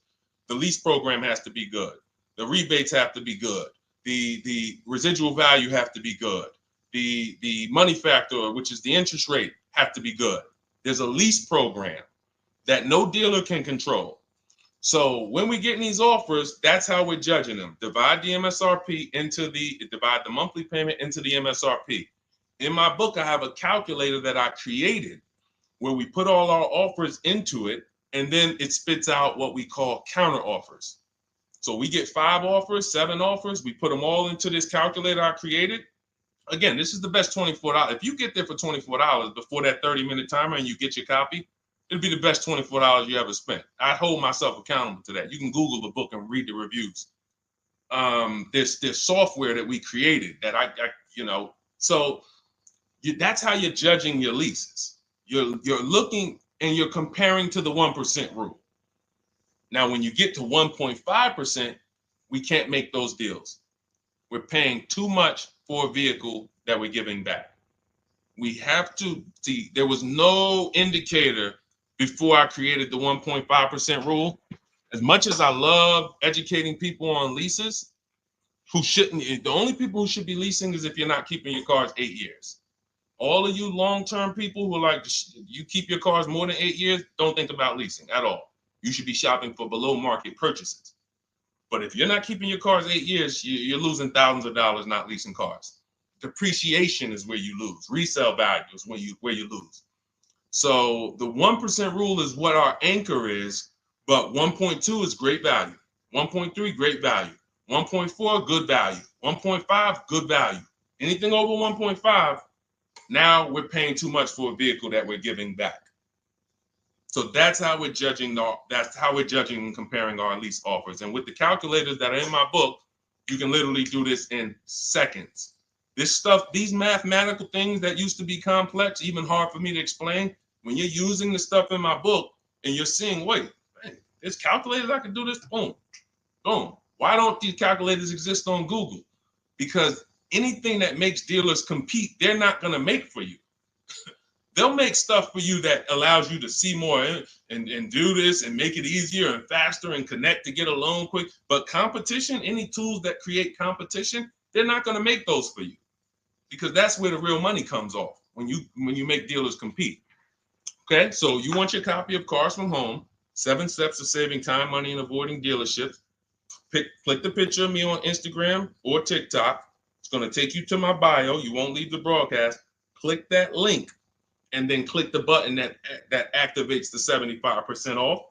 The lease program has to be good. The rebates have to be good. The residual value have to be good. The money factor, which is the interest rate, have to be good. There's a lease program that no dealer can control. So when we get these offers, that's how we're judging them. Divide the monthly payment into the MSRP. In my book, I have a calculator that I created where we put all our offers into it, and then it spits out what we call counter offers. So we get 5 offers, 7 offers, we put them all into this calculator I created. Again, this is the best $24. If you get there for $24 before that 30-minute timer and you get your copy, it'll be the best $24 you ever spent. I hold myself accountable to that. You can Google the book and read the reviews. There's software that we created that that's how you're judging your leases. You're looking and you're comparing to the 1% rule. Now, when you get to 1.5%, we can't make those deals. We're paying too much for a vehicle that we're giving back. We have to see, there was no indicator before I created the 1.5% rule. As much as I love educating people on leases, the only people who should be leasing is if you're not keeping your cars 8 years. All of you long-term people who are like, you keep your cars more than 8 years, don't think about leasing at all. You should be shopping for below market purchases. But if you're not keeping your cars 8 years, you're losing thousands of dollars not leasing cars. Depreciation is where you lose. Resale value is where you lose. So the 1% rule is what our anchor is, but 1.2 is great value. 1.3, great value. 1.4, good value. 1.5, good value. Anything over 1.5, now we're paying too much for a vehicle that we're giving back. So that's how we're judging. That's how we're judging and comparing our lease offers. And with the calculators that are in my book, you can literally do this in seconds. This stuff, these mathematical things that used to be complex, even hard for me to explain, when you're using the stuff in my book and you're seeing, wait, man, there's calculators, I can do this, boom, boom. Why don't these calculators exist on Google? Because anything that makes dealers compete, they're not going to make for you. They'll make stuff for you that allows you to see more and do this and make it easier and faster and connect to get a loan quick. But competition, any tools that create competition, they're not going to make those for you, because that's where the real money comes off, when you make dealers compete. Okay, so you want your copy of Cars from Home, 7 Steps to Saving Time, Money, and Avoiding Dealerships. Click the picture of me on Instagram or TikTok. It's going to take you to my bio. You won't leave the broadcast. Click that link, and then click the button that activates the 75% off,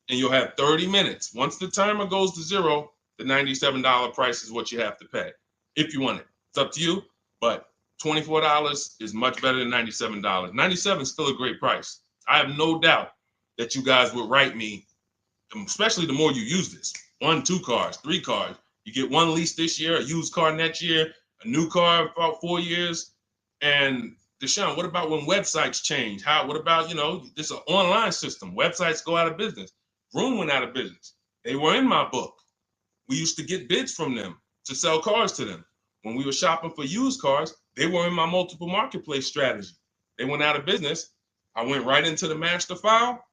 and you'll have 30 minutes. Once the timer goes to 0, the $97 price is what you have to pay if you want it. It's up to you, but $24 is much better than $97. $97 is still a great price. I have no doubt that you guys would write me, especially the more you use this. 1, 2 cars, 3 cars. You get 1 lease this year, a used car next year, a new car about 4 years, and Deshone, what about when websites change? What about, this is an online system. Websites go out of business. Vroom went out of business. They were in my book. We used to get bids from them. to sell cars to them. When we were shopping for used cars, they were in my multiple marketplace strategy. They went out of business. I went right into the master file,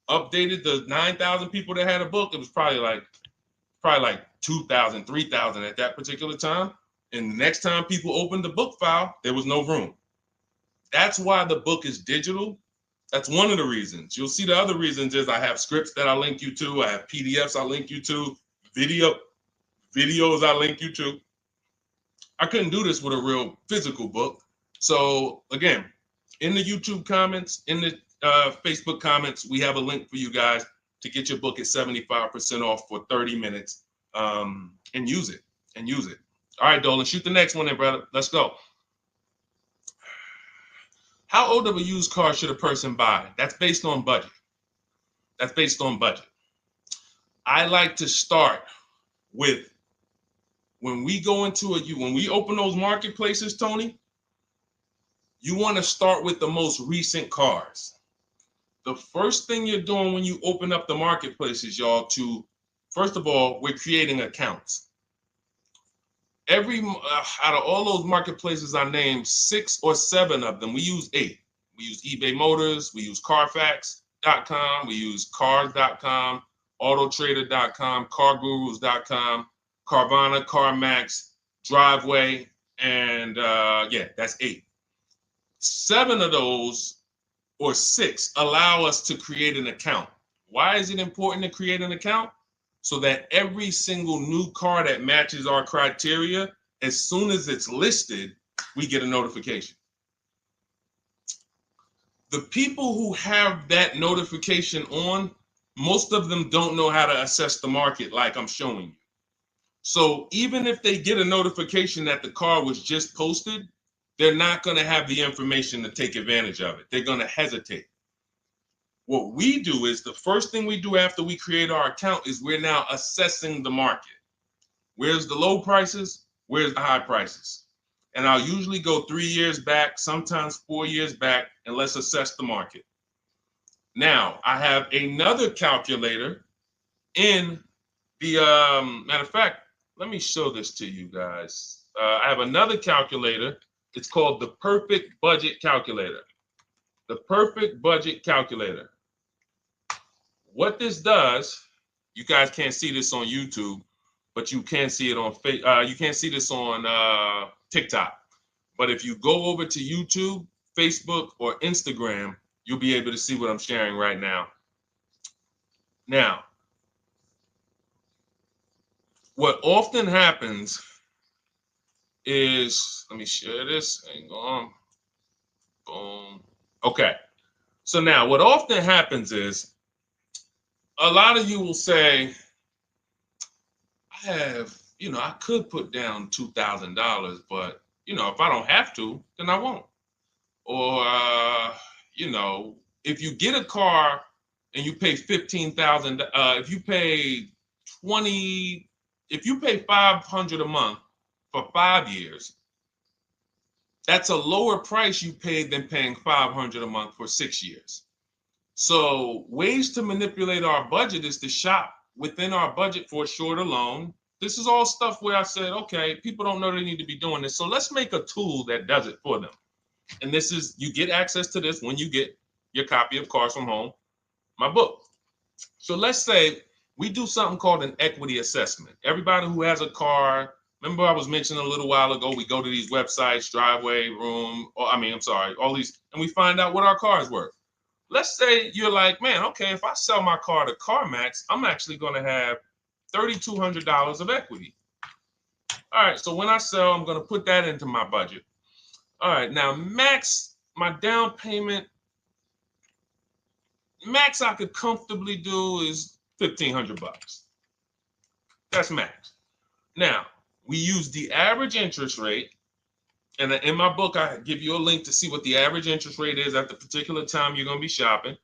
updated the 9,000 people that had a book. It was probably like 2,000, 3,000 at that particular time. And the next time people opened the book file, there was no room. That's why the book is digital. That's one of the reasons. You'll see the other reasons is I have scripts that I link you to. I have PDFs I link you to, videos I link you to. I couldn't do this with a real physical book. So again, in the YouTube comments, in the Facebook comments, we have a link for you guys to get your book at 75% off for 30 minutes and use it. All right, Dolan, shoot the next one then, brother. Let's go. How old of a used car should a person buy? That's based on budget. I like to start with when we open those marketplaces, Tony, you want to start with the most recent cars. The first thing you're doing when you open up the marketplaces, y'all, first of all, we're creating accounts. Out of all those marketplaces I named, 6 or 7 of them, we use 8. We use eBay Motors, we use Carfax.com, we use Cars.com, Autotrader.com, CarGurus.com, Carvana, CarMax, Driveway, and that's 8. 7 of those, or 6, allow us to create an account. Why is it important to create an account? So that every single new car that matches our criteria, as soon as it's listed, we get a notification. The people who have that notification on, most of them don't know how to assess the market like I'm showing you. So even if they get a notification that the car was just posted, they're not going to have the information to take advantage of it. They're going to hesitate. What we do is the first thing we do after we create our account is we're now assessing the market. Where's the low prices? Where's the high prices? And I'll usually go 3 years back, sometimes 4 years back, and let's assess the market. Now, I have another calculator in the, matter of fact, let me show this to you guys. I have another calculator. It's called the Perfect Budget Calculator. The Perfect Budget Calculator. What this does, you guys can't see this on YouTube, but you can see it on you can't see this on TikTok. But if you go over to YouTube, Facebook, or Instagram, you'll be able to see what I'm sharing right now. Now, what often happens is, let me share this. Hang on. Boom. Okay. So now what often happens is, a lot of you will say, I could put down $2,000, but, if I don't have to, then I won't. Or, if you get a car and you pay $15,000, if you pay $500 a month for 5 years, that's a lower price you paid than paying $500 a month for 6 years. So ways to manipulate our budget is to shop within our budget for a shorter loan. This is all stuff where I said, okay, people don't know they need to be doing this. So let's make a tool that does it for them. And this is, you get access to this when you get your copy of Cars from Home, my book. So let's say we do something called an equity assessment. Everybody who has a car, remember I was mentioning a little while ago, we go to these websites, Driveway, all these, and we find out what our car is worth. Let's say you're like, man, okay, if I sell my car to CarMax, I'm actually going to have $3,200 of equity. All right, so when I sell, I'm going to put that into my budget. All right, now my down payment, max I could comfortably do is $1,500. That's max. Now, we use the average interest rate. And in my book, I give you a link to see what the average interest rate is at the particular time you're going to be shopping.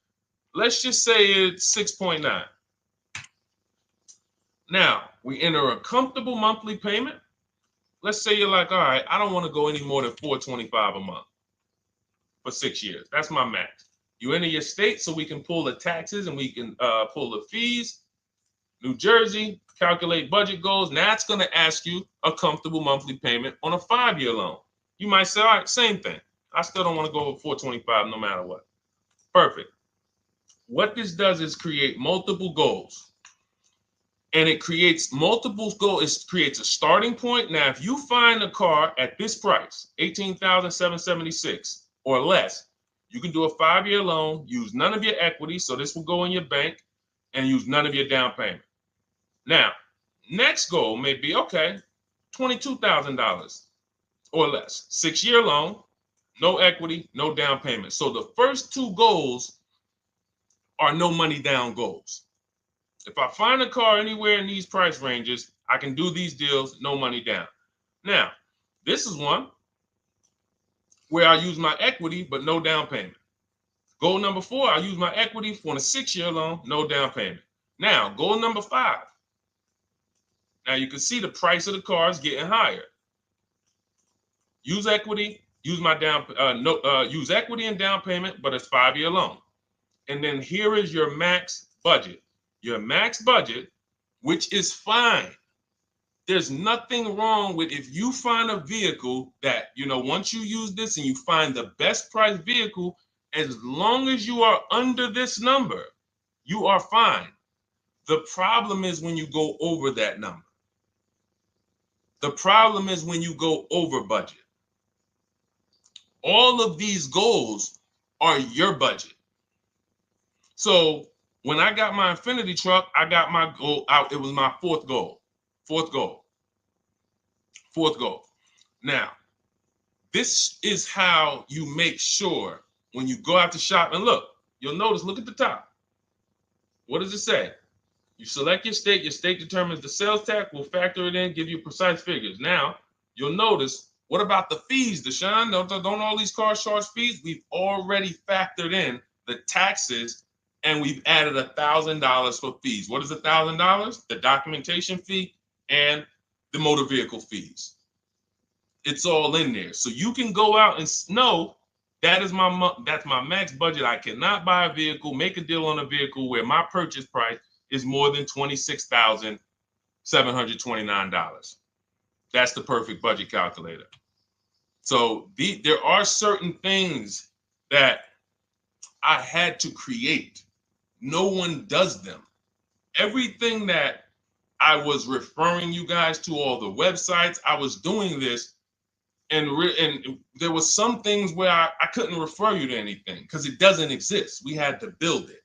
Let's just say it's 6.9. Now, we enter a comfortable monthly payment. Let's say you're like, all right, I don't want to go any more than $425 a month for 6 years. That's my max. You enter your state so we can pull the taxes and we can pull the fees. New Jersey, calculate budget goals. Now it's going to ask you a comfortable monthly payment on a 5-year loan. You might say, all right, same thing. I still don't want to go over 425 no matter what. Perfect. What this does is create multiple goals. And it creates multiple goals. It creates a starting point. Now, if you find a car at this price, $18,776 or less, you can do a 5-year loan, use none of your equity, so this will go in your bank, and use none of your down payment. Now, next goal may be, okay, $22,000 or less. 6-year loan, no equity, no down payment. So the first 2 goals are no money down goals. If I find a car anywhere in these price ranges, I can do these deals, no money down. Now, this is one where I use my equity, but no down payment. Goal number 4, I use my equity for a 6-year loan, no down payment. Now, goal number 5. Now you can see the price of the car is getting higher. Use equity, use my use equity and down payment, but it's 5-year loan. And then here is your max budget. Your max budget, which is fine. There's nothing wrong with if you find a vehicle that, once you use this and you find the best price vehicle, as long as you are under this number, you are fine. The problem is when you go over that number. The problem is when you go over budget. All of these goals are your budget. So when I got my Infinity truck, I got my goal out. It was my 4th goal. 4th goal. 4th goal. Now, this is how you make sure when you go out to shop, and look, you'll notice, look at the top. What does it say? You select your state determines the sales tax, will factor it in, give you precise figures. Now, you'll notice, what about the fees, Deshone? Don't all these cars charge fees? We've already factored in the taxes, and we've added $1,000 for fees. What is $1,000? The documentation fee and the motor vehicle fees. It's all in there. So you can go out and know that's my max budget. I cannot buy a vehicle, make a deal on a vehicle where my purchase price is more than $26,729. That's the perfect budget calculator. So there are certain things that I had to create. No one does them. Everything that I was referring you guys to, all the websites, I was doing this, and there was some things where I couldn't refer you to anything because it doesn't exist. We had to build it.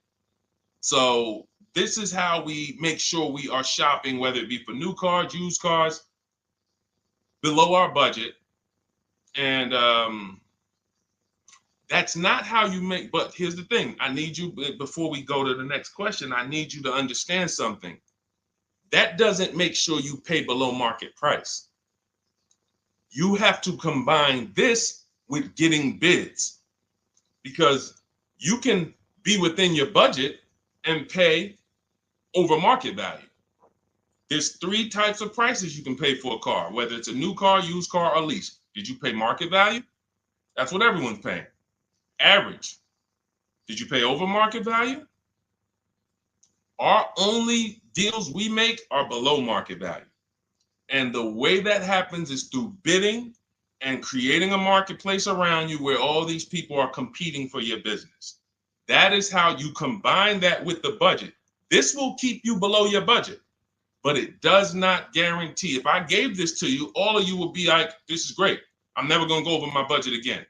So this is how we make sure we are shopping, whether it be for new cars, used cars, below our budget. And that's not how you make, but here's the thing. I need you, before we go to the next question, I need you to understand something. That doesn't make sure you pay below market price. You have to combine this with getting bids, because you can be within your budget and pay over market value. There's 3 types of prices you can pay for a car, whether it's a new car, used car, or lease. Did you pay market value? That's what everyone's paying. Average. Did you pay over market value? Our only deals we make are below market value. And the way that happens is through bidding and creating a marketplace around you where all these people are competing for your business. That is how you combine that with the budget. This will keep you below your budget, but it does not guarantee. If I gave this to you, all of you would be like, this is great. I'm never going to go over my budget again.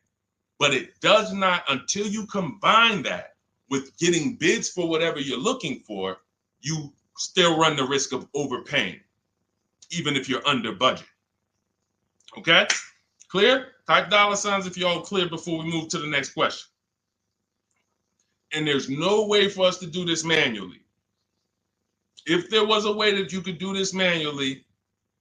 But it does not, until you combine that with getting bids for whatever you're looking for, you still run the risk of overpaying, even if you're under budget. Okay? Clear? Type $ if you're all clear before we move to the next question. And there's no way for us to do this manually. If there was a way that you could do this manually,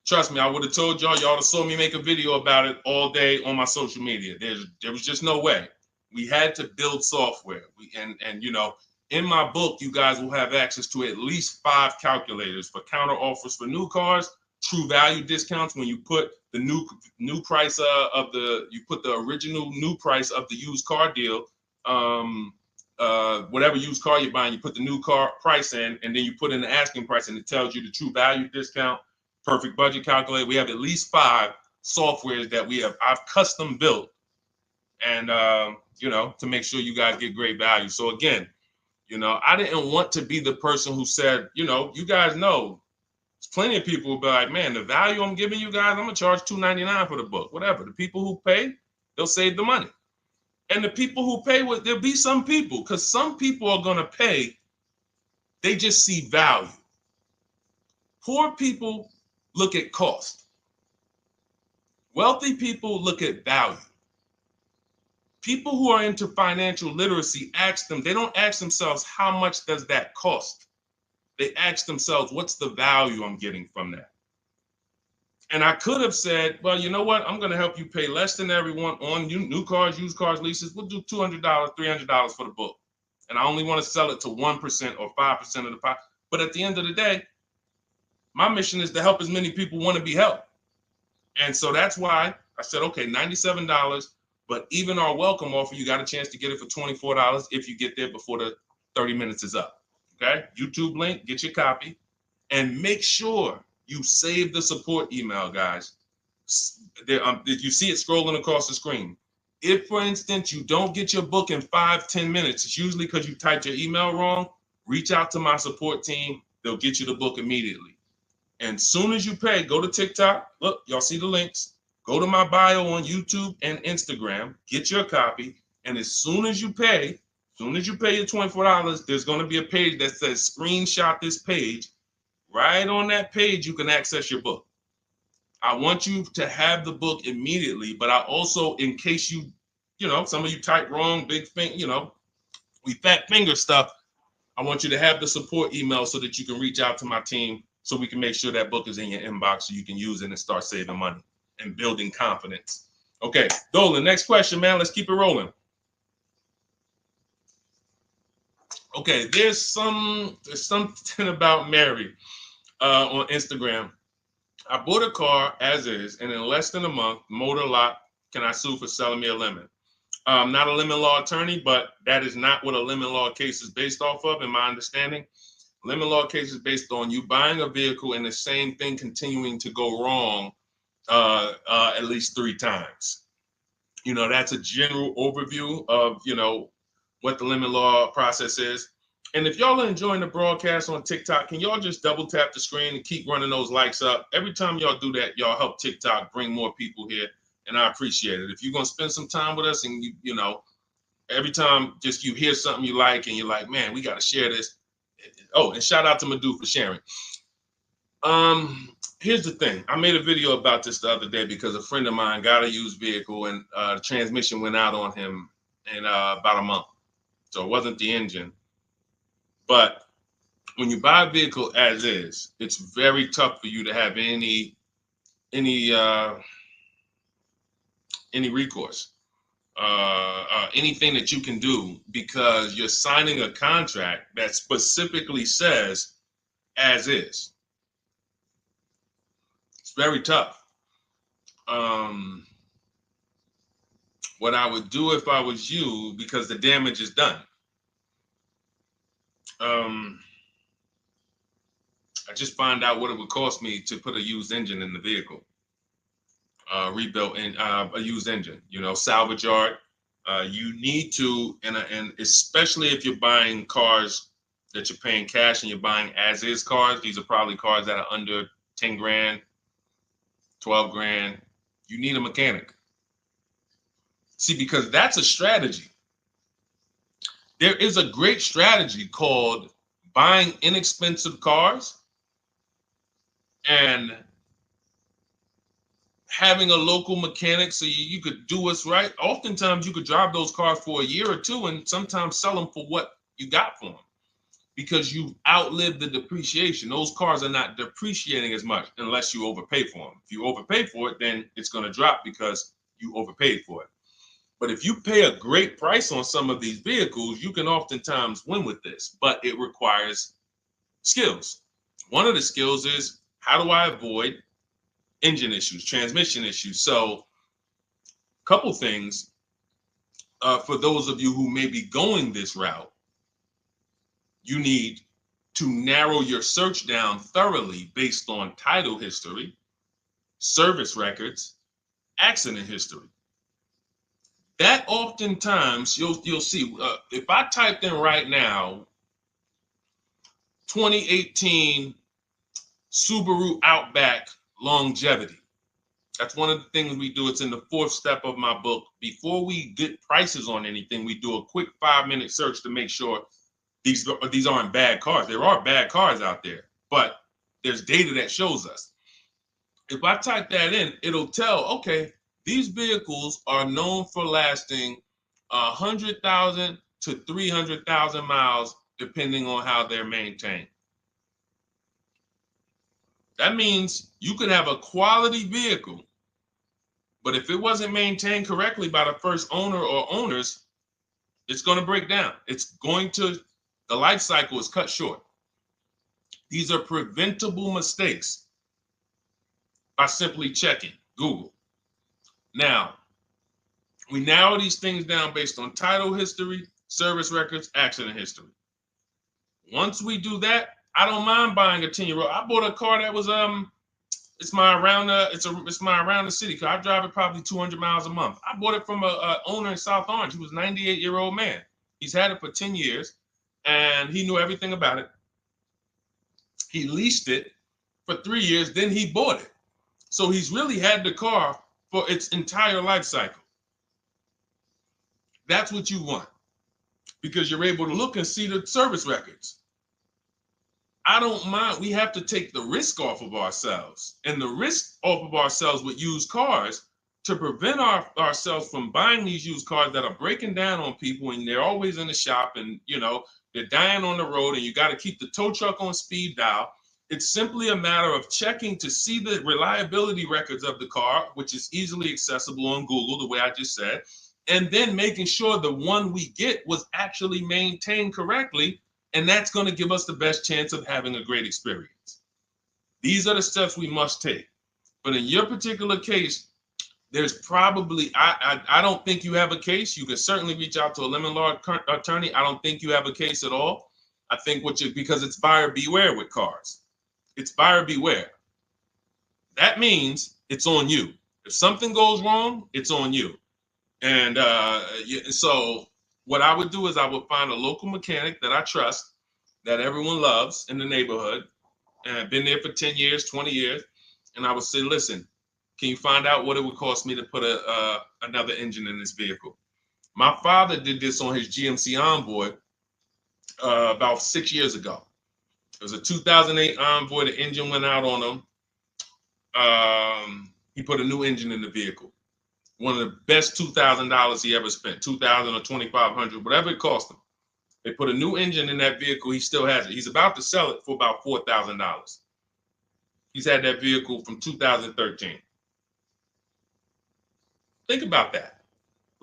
trust me, I would have told y'all to saw me make a video about it all day on my social media. There was just no way. We had to build software. And you know, in my book, you guys will have access to at least 5 calculators for counter offers for new cars, true value discounts when you put the new price you put the original new price of the used car deal whatever used car you're buying, you put the new car price in, and then you put in the asking price, and it tells you the true value discount, perfect budget calculator. We have at least 5 softwares that I've custom built, and to make sure you guys get great value. So again, I didn't want to be the person who said, you guys know, there's plenty of people who be like, man, the value I'm giving you guys, I'm gonna charge $2.99 for the book. Whatever. The people who pay, they'll save the money. And the people who pay, there'll be some people, because some people are gonna pay, they just see value. Poor people look at cost. Wealthy people look at value. People who are into financial literacy they don't ask themselves, how much does that cost? They ask themselves, what's the value I'm getting from that? And I could have said, well, you know what? I'm going to help you pay less than everyone on new cars, used cars, leases. We'll do $200, $300 for the book. And I only want to sell it to 1% or 5% of the pie. But at the end of the day, my mission is to help as many people want to be helped. And so that's why I said, okay, $97. But even our welcome offer, you got a chance to get it for $24 if you get there before the 30 minutes is up. Okay? YouTube link, get your copy. And make sure you save the support email, guys. If you see it scrolling across the screen. If, for instance, you don't get your book in 5-10 minutes, it's usually because you typed your email wrong. Reach out to my support team. They'll get you the book immediately. And soon as you pay, go to TikTok. Look, y'all see the links. Go to my bio on YouTube and Instagram. Get your copy. And as soon as you pay your $24, there's going to be a page that says screenshot this page. Right on that page, you can access your book. I want you to have the book immediately, but I also, in case some of you type wrong, big thing, we fat finger stuff. I want you to have the support email so that you can reach out to my team so we can make sure that book is in your inbox so you can use it and start saving money and building confidence. Okay, Dolan, next question, man. Let's keep it rolling. Okay, there's something about Mary on Instagram. I bought a car as is, and in less than a month, motor lock, can I sue for selling me a lemon? I'm not a lemon law attorney, but that is not what a lemon law case is based off of, in my understanding. Lemon law case is based on you buying a vehicle and the same thing continuing to go wrong at least 3 times. That's a general overview of, what the lemon law process is. And if y'all are enjoying the broadcast on TikTok, can y'all just double tap the screen and keep running those likes up? Every time y'all do that, y'all help TikTok bring more people here, and I appreciate it. If you're going to spend some time with us and, every time just you hear something you like and you're like, man, we got to share this. Oh, and shout out to Madhu for sharing. Here's the thing. I made a video about this the other day because a friend of mine got a used vehicle and the transmission went out on him in about a month. So it wasn't the engine. But when you buy a vehicle as is, it's very tough for you to have any recourse, anything that you can do, because you're signing a contract that specifically says as is. It's very tough. What I would do if I was you, because the damage is done, I just find out what it would cost me to put a used engine in the vehicle, rebuilt in a used engine, salvage yard. You need to, and especially if you're buying cars that you're paying cash and you're buying as is cars, these are probably cars that are under 10 grand, 12 grand. You need a mechanic. See, because that's a strategy. There is a great strategy called buying inexpensive cars and having a local mechanic so you could do what's right. Oftentimes you could drive those cars for a year or two and sometimes sell them for what you got for them because you've outlived the depreciation. Those cars are not depreciating as much unless you overpay for them. If you overpay for it, then it's going to drop because you overpaid for it. But if you pay a great price on some of these vehicles, you can oftentimes win with this, but it requires skills. One of the skills is, how do I avoid engine issues, transmission issues? So a couple things. for those of you who may be going this route, you need to narrow your search down thoroughly based on title history, service records, accident history. That oftentimes you'll see, if I typed in right now 2018 Subaru Outback longevity. That's one of the things we do. It's in the 4th step of my book. Before we get prices on anything, we do a quick 5-minute search to make sure these aren't bad cars. There are bad cars out there, but there's data that shows us. If I type that in, it'll tell, okay, these vehicles are known for lasting 100,000 to 300,000 miles, depending on how they're maintained. That means you could have a quality vehicle, but if it wasn't maintained correctly by the first owner or owners, it's going to break down. The life cycle is cut short. These are preventable mistakes by simply checking Google. Now, we narrow these things down based on title history, service records, accident history. Once we do that, I don't mind buying a 10-year-old. I bought a car that was it's my around the city car. I drive it probably 200 miles a month. I bought it from a owner in South Orange. He was a 98-year-old man. He's had it for 10 years, and he knew everything about it. He leased it for 3 years, then he bought it. So he's really had the car for its entire life cycle. That's what you want, because you're able to look and see the service records. I don't mind. We have to take the risk off of ourselves, and the risk off of ourselves with used cars to prevent ourselves from buying these used cars that are breaking down on people, and they're always in the shop, and they're dying on the road, and you got to keep the tow truck on speed dial. It's simply a matter of checking to see the reliability records of the car, which is easily accessible on Google, the way I just said, and then making sure the one we get was actually maintained correctly. And that's going to give us the best chance of having a great experience. These are the steps we must take. But in your particular case, there's probably, I don't think you have a case. You can certainly reach out to a lemon law attorney. I don't think you have a case at all. I think because it's buyer beware with cars. It's buyer beware. That means it's on you. If something goes wrong, it's on you. And so what I would do is I would find a local mechanic that I trust, that everyone loves in the neighborhood, and I've been there for 10 years, 20 years. And I would say, listen, can you find out what it would cost me to put another engine in this vehicle? My father did this on his GMC Envoy about 6 years ago. It was a 2008 Envoy. The engine went out on him. He put a new engine in the vehicle. One of the best $2,000 he ever spent, $2,000 or $2,500, whatever it cost him. They put a new engine in that vehicle. He still has it. He's about to sell it for about $4,000. He's had that vehicle from 2013. Think about that.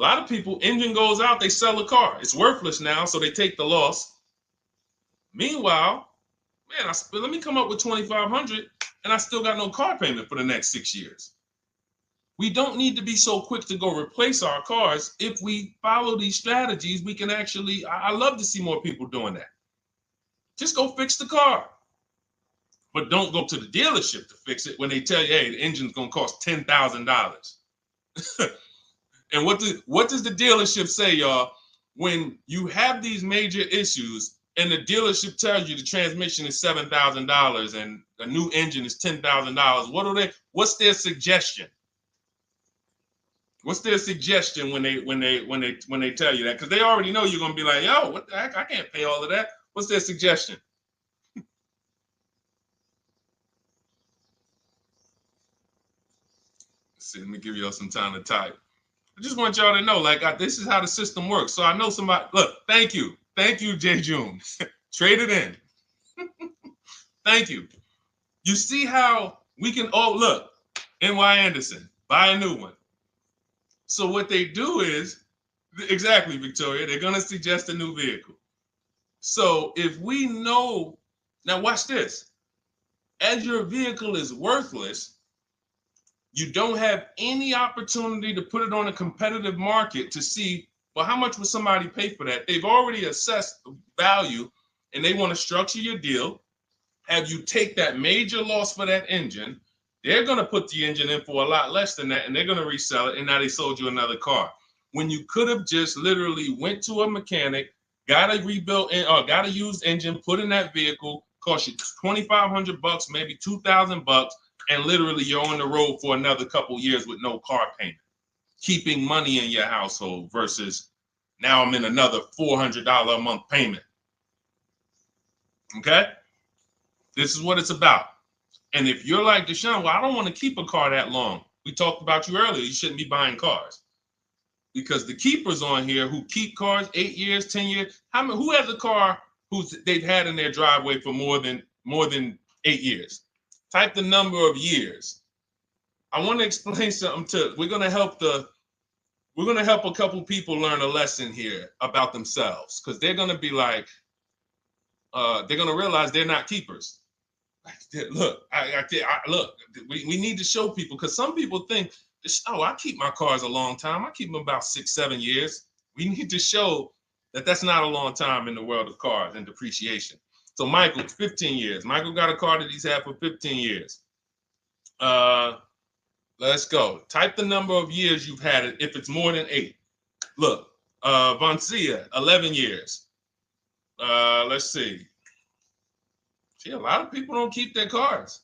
A lot of people, engine goes out, they sell the car. It's worthless now, so they take the loss. Meanwhile, man, let me come up with $2,500, and I still got no car payment for the next 6 years. We don't need to be so quick to go replace our cars. If we follow these strategies, we can actually, I love to see more people doing that. Just go fix the car. But don't go to the dealership to fix it when they tell you, hey, the engine's going to cost $10,000. And what does the dealership say, y'all? When you have these major issues and the dealership tells you the transmission is $7,000 and a new engine is $10,000, what's their suggestion? What's their suggestion when they tell you that? Because they already know you're gonna be like, yo, what the heck? I can't pay all of that. What's their suggestion? Let's see, let me give y'all some time to type. I just want y'all to know, this is how the system works. So I know somebody. Look, thank you, J. June. Trade it in. Thank you. You see how we can? Oh, look, N.Y. Anderson, buy a new one. So what they do is, exactly, Victoria, they're going to suggest a new vehicle. So if we know, now watch this, as your vehicle is worthless, you don't have any opportunity to put it on a competitive market to see Well, how much would somebody pay for that? They've already assessed the value, and they want to structure your deal, have you take that major loss for that engine. They're going to put the engine in for a lot less than that, and they're going to resell it, and now they sold you another car. When you could have just literally went to a mechanic, got a rebuilt or got a used engine, put in that vehicle, cost you $2,500, maybe $2,000, and literally you're on the road for another couple years with no car payment, keeping money in your household versus now I'm in another $400 a month payment. Okay? This is what it's about. And if you're like Deshone, well, I don't want to keep a car that long. We talked about you earlier. You shouldn't be buying cars. Because the keepers on here who keep cars 8 years, 10 years, who has a car they've had in their driveway for more than 8 years? Type the number of years. I want to explain something we're gonna help a couple people learn a lesson here about themselves, because they're gonna be like, they're gonna realize they're not keepers. Look, look, we need to show people, because some people think, oh, I keep my cars a long time. I keep them about 6-7 years. We need to show that that's not a long time in the world of cars and depreciation. So Michael, 15 years. Michael got a car that he's had for 15 years. Let's go. Type the number of years you've had it if it's more than 8. Look, Vancia, 11 years. Let's see. See, a lot of people don't keep their cars.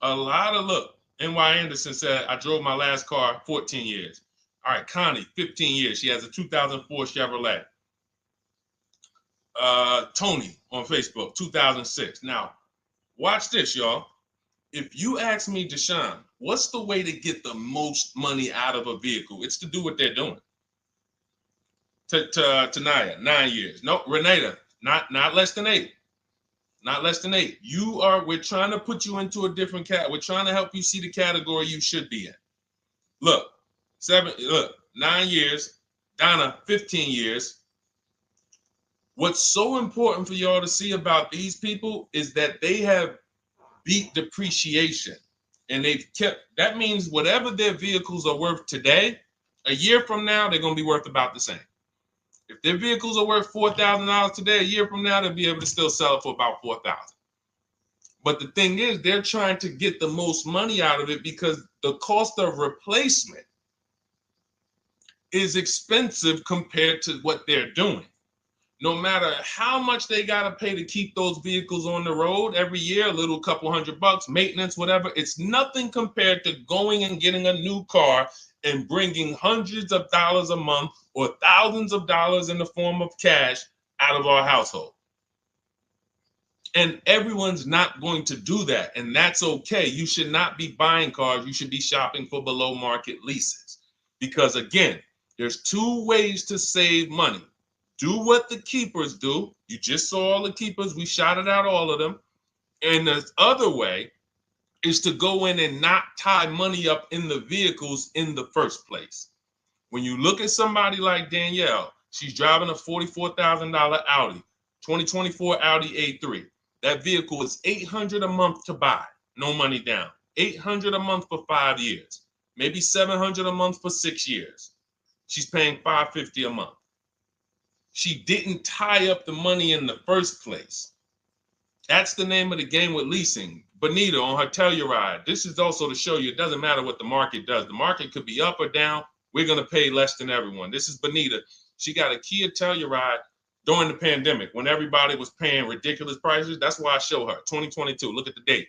Look, N.Y. Anderson said, I drove my last car 14 years. All right, Connie, 15 years. She has a 2004 Chevrolet. Tony on Facebook, 2006. Now, watch this, y'all. If you ask me, Deshone, what's the way to get the most money out of a vehicle? It's to do what they're doing. Tanaya, 9 years. No, Renata, not less than 8. Not less than 8. We're trying to put you into a different cat. We're trying to help you see the category you should be in. Look, 9 years. Donna, 15 years. What's so important for y'all to see about these people is that they have beat depreciation. And that means whatever their vehicles are worth today, a year from now, they're going to be worth about the same. If their vehicles are worth $4,000 today, a year from now, they'll be able to still sell it for about $4,000. But the thing is, they're trying to get the most money out of it because the cost of replacement is expensive compared to what they're doing. No matter how much they got to pay to keep those vehicles on the road every year, a little couple $100, maintenance, whatever, it's nothing compared to going and getting a new car and bringing hundreds of dollars a month or thousands of dollars in the form of cash out of our household. And everyone's not going to do that. And that's okay. You should not be buying cars. You should be shopping for below market leases. Because again, there's 2 ways to save money. Do what the keepers do. You just saw all the keepers. We shouted out all of them. And the other way is to go in and not tie money up in the vehicles in the first place. When you look at somebody like Danielle, she's driving a $44,000 Audi, 2024 Audi A3. That vehicle is $800 a month to buy, no money down. $800 a month for 5 years, maybe $700 a month for 6 years. She's paying $550 a month. She didn't tie up the money in the first place. That's the name of the game with leasing. Bonita on her Telluride. This is also to show you it doesn't matter what the market does. The market could be up or down. We're going to pay less than everyone. This is Bonita. She got a Kia Telluride during the pandemic when everybody was paying ridiculous prices. That's why I show her 2022. Look at the date.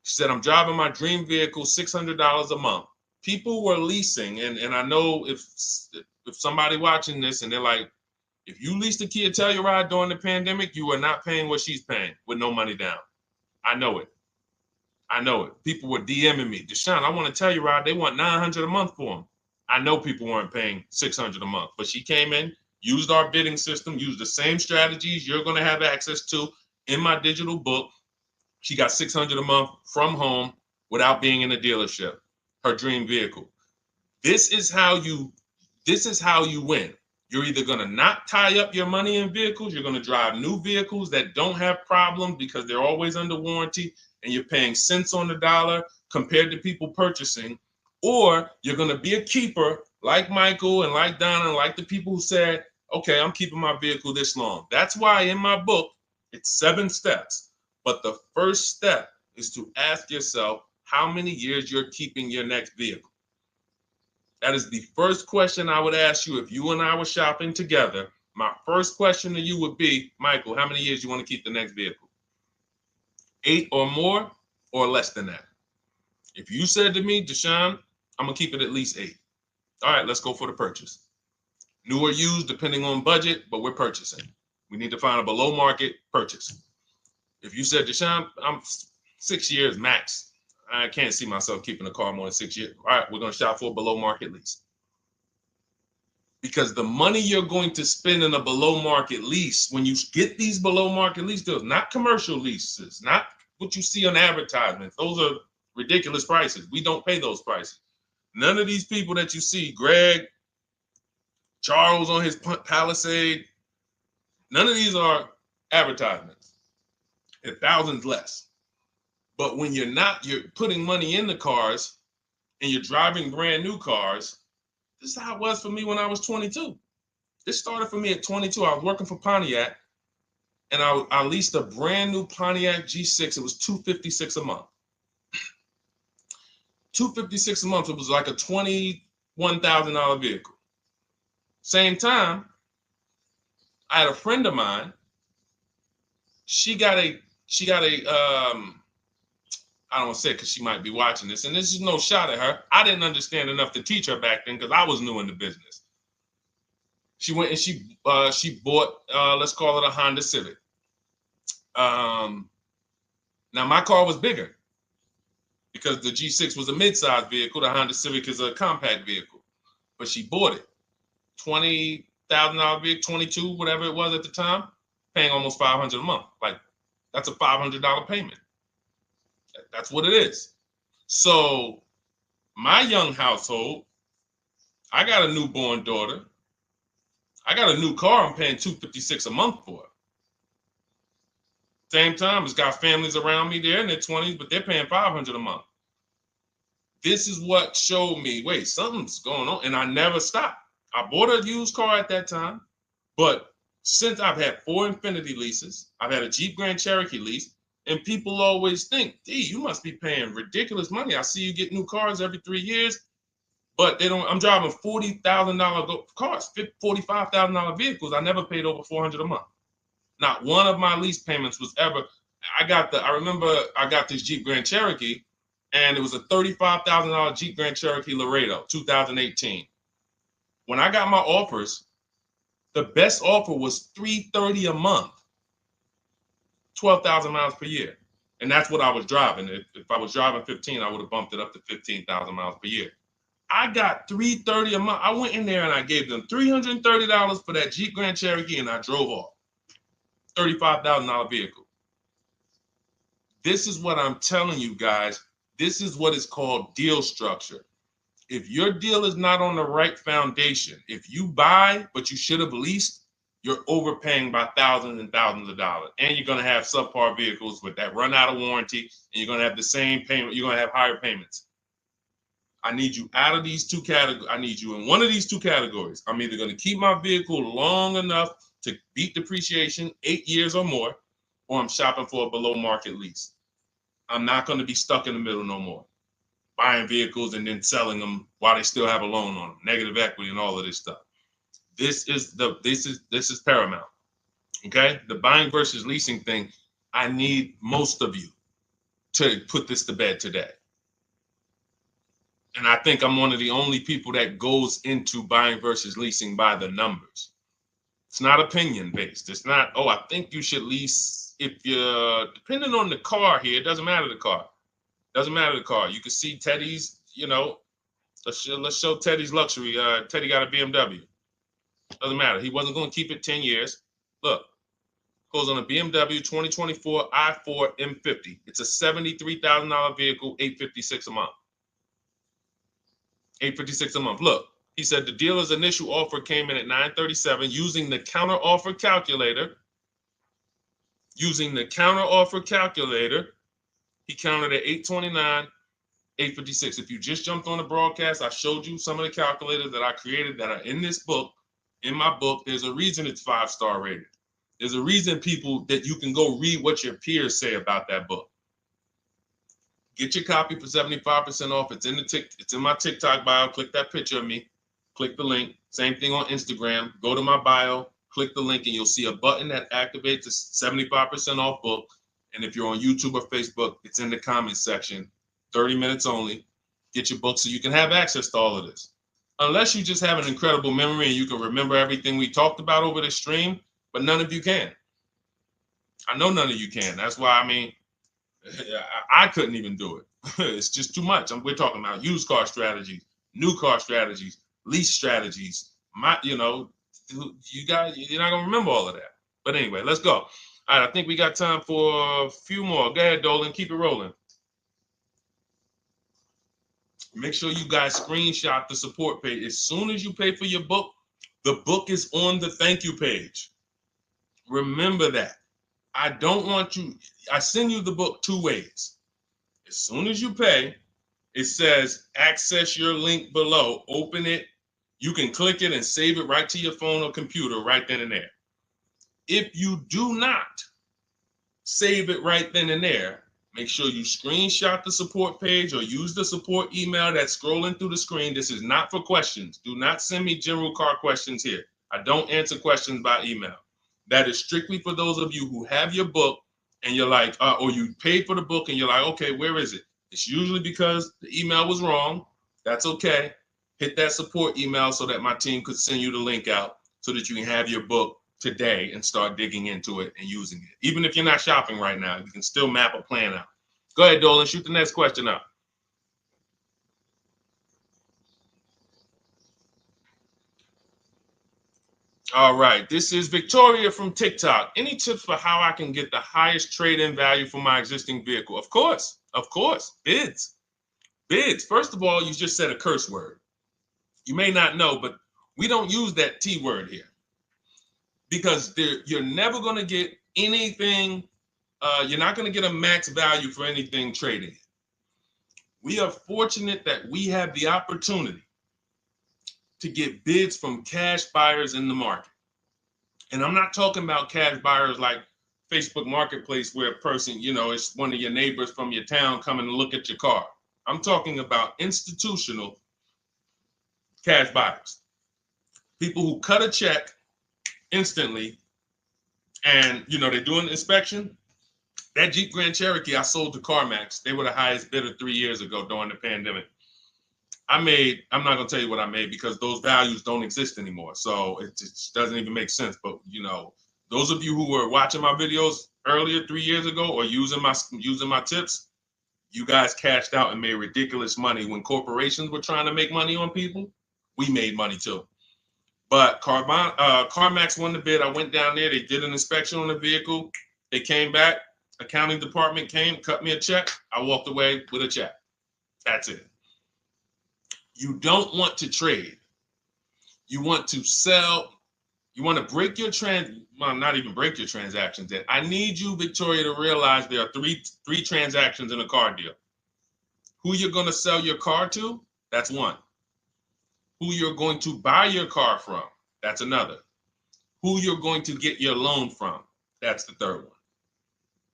She said, I'm driving my dream vehicle, $600 a month. People were leasing. And I know if somebody watching this and they're like, if you leased a Kia Telluride during the pandemic, you are not paying what she's paying with no money down. I know it. I know it. People were DMing me, Deshone, I want a Telluride. They want $900 a month for them. I know people weren't paying $600 a month, but she came in, used our bidding system, used the same strategies you're going to have access to in my digital book. She got $600 a month from home without being in a dealership. Her dream vehicle. This is how you win. You're either going to not tie up your money in vehicles. You're going to drive new vehicles that don't have problems because they're always under warranty and you're paying cents on the dollar compared to people purchasing. Or you're going to be a keeper like Michael and like Donna and like the people who said, okay, I'm keeping my vehicle this long. That's why in my book, it's 7 steps. But the first step is to ask yourself how many years you're keeping your next vehicle. That is the first question I would ask you if you and I were shopping together. My first question to you would be, Michael, how many years you want to keep the next vehicle? 8 or more or less than that? If you said to me, Deshone, I'm going to keep it at least 8. All right, let's go for the purchase. New or used, depending on budget, but we're purchasing. We need to find a below market purchase. If you said, Deshone, I'm 6 years max. I can't see myself keeping a car more than 6 years. All right, we're going to shop for a below market lease. Because the money you're going to spend in a below market lease, when you get these below market lease deals, not commercial leases, not what you see on advertisements. Those are ridiculous prices. We don't pay those prices. None of these people that you see, Greg, Charles on his Palisade, none of these are advertisements. They're thousands less. But when you're putting money in the cars and you're driving brand new cars, this is how it was for me when I was 22. This started for me at 22. I was working for Pontiac, and I leased a brand new Pontiac G6. It was $256 a month. $256 a month. It was like a $21,000 vehicle. Same time, I had a friend of mine. She got a I don't want to say it because she might be watching this, and this is no shot at her. I didn't understand enough to teach her back then because I was new in the business. She went and she bought, let's call it a Honda Civic. Now my car was bigger because the G6 was a mid-size vehicle. The Honda Civic is a compact vehicle, but she bought it. $20,000 vehicle, 22, whatever it was at the time, paying almost $500 a month. Like, that's a $500 payment. That's what it is. So my young household, I got a newborn daughter. I got a new car I'm paying $256 a month for. Same time, it's got families around me. They're in their 20s, but they're paying $500 a month. This is what showed me, wait, something's going on. And I never stopped. I bought a used car at that time. But since I've had 4 Infiniti leases, I've had a Jeep Grand Cherokee lease, and people always think, D, you must be paying ridiculous money. I see you get new cars every 3 years, but they don't. I'm driving $40,000 cars, $45,000 vehicles. I never paid over $400 a month. Not one of my lease payments was ever. I remember I got this Jeep Grand Cherokee, and it was a $35,000 Jeep Grand Cherokee Laredo, 2018. When I got my offers, the best offer was $330 a month. 12,000 miles per year. And that's what I was driving. If I was driving 15, I would have bumped it up to 15,000 miles per year. I got $330 a month. I went in there and I gave them $330 for that Jeep Grand Cherokee, and I drove off. $35,000 vehicle. This is what I'm telling you guys. This is what is called deal structure. If your deal is not on the right foundation, if you buy but you should have leased, you're overpaying by thousands and thousands of dollars. And you're going to have subpar vehicles with that run out of warranty, and you're going to have the same payment. You're going to have higher payments. I need you out of these 2 categories. I need you in one of these 2 categories. I'm either going to keep my vehicle long enough to beat depreciation, 8 years or more, or I'm shopping for a below market lease. I'm not going to be stuck in the middle no more, buying vehicles and then selling them while they still have a loan on them, negative equity and all of this stuff. This is paramount. Okay, the buying versus leasing thing. I need most of you to put this to bed today. And I think I'm one of the only people that goes into buying versus leasing by the numbers. It's not opinion based. It's not, oh, I think you should lease if you're, depending on the car here, it doesn't matter the car. Doesn't matter the car. You can see Teddy's, let's show Teddy's luxury. Teddy got a BMW. Doesn't matter. He wasn't going to keep it 10 years. Look, goes on a BMW 2024 i4 M50. It's a $73,000 vehicle, $856 a month. $856 a month. Look, he said the dealer's initial offer came in at $937 using the counter offer calculator. Using the counter offer calculator, he counted at $829. 8:56. If you just jumped on the broadcast, I showed you some of the calculators that I created that are in this book. In my book, there's a reason it's 5-star rated. There's a reason people that you can go read what your peers say about that book. Get your copy for 75% off. It's in my TikTok bio. Click that picture of me. Click the link. Same thing on Instagram. Go to my bio, click the link, and you'll see a button that activates the 75% off book. And if you're on YouTube or Facebook, it's in the comments section. 30 minutes only. Get your book so you can have access to all of this. Unless you just have an incredible memory and you can remember everything we talked about over the stream, but none of you can. I know none of you can. That's why, I mean, I couldn't even do it. It's just too much. We're talking about used car strategies, new car strategies, lease strategies. You guys, you're not gonna remember all of that. But anyway, let's go. All right, I think we got time for a few more. Go ahead, Dolan, keep it rolling. Make sure you guys screenshot the support page. As soon as you pay for your book, the book is on the thank you page. Remember that. I don't want you, I send you the book 2 ways. As soon as you pay, it says access your link below. Open it. You can click it and save it right to your phone or computer right then and there. If you do not save it right then and there, make sure you screenshot the support page or use the support email that's scrolling through the screen. This is not for questions. Do not send me general car questions here. I don't answer questions by email. That is strictly for those of you who have your book and you're like, or you paid for the book and you're like, okay, where is it? It's usually because the email was wrong. That's okay. Hit that support email so that my team could send you the link out so that you can have your book today and start digging into it and using it. Even if you're not shopping right now, you can still map a plan out. Go ahead, Dolan, shoot the next question up. All right, this is Victoria from TikTok. Any tips for how I can get the highest trade-in value for my existing vehicle? Of course, bids. Bids. First of all, you just said a curse word. You may not know, but we don't use that T word here because you're never going to get anything. You're not going to get a max value for anything trading. We are fortunate that we have the opportunity to get bids from cash buyers in the market. And I'm not talking about cash buyers like Facebook Marketplace where a person, it's one of your neighbors from your town coming to look at your car. I'm talking about institutional cash buyers. People who cut a check instantly and, they do an inspection. That Jeep Grand Cherokee I sold to CarMax, they were the highest bidder 3 years ago during the pandemic. I'm not going to tell you what I made because those values don't exist anymore. So it just doesn't even make sense. But, those of you who were watching my videos earlier 3 years ago or using my tips, you guys cashed out and made ridiculous money. When corporations were trying to make money on people, we made money too. But CarMax won the bid. I went down there. They did an inspection on the vehicle. They came back. Accounting department came, cut me a check. I walked away with a check. That's it. You don't want to trade. You want to sell. You want to break your not even break your transactions. I need you, Victoria, to realize there are three transactions in a car deal. Who you're going to sell your car to, that's one. Who you're going to buy your car from, that's another. Who you're going to get your loan from, that's the third one.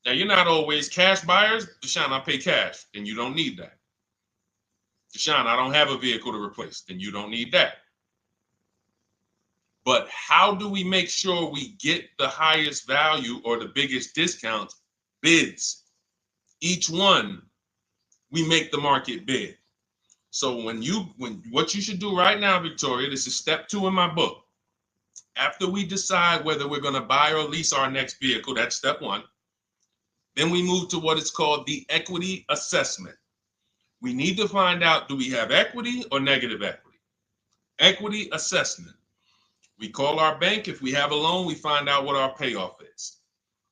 Now, you're not always cash buyers. Deshone, I pay cash, then you don't need that. Deshone, I don't have a vehicle to replace, then you don't need that. But how do we make sure we get the highest value or the biggest discount? Bids. Each one, we make the market bid. So what you should do right now, Victoria, this is step 2 in my book. After we decide whether we're going to buy or lease our next vehicle, that's step 1. Then we move to what is called the equity assessment. We need to find out, do we have equity or negative equity? Equity assessment. We call our bank. If we have a loan, we find out what our payoff is.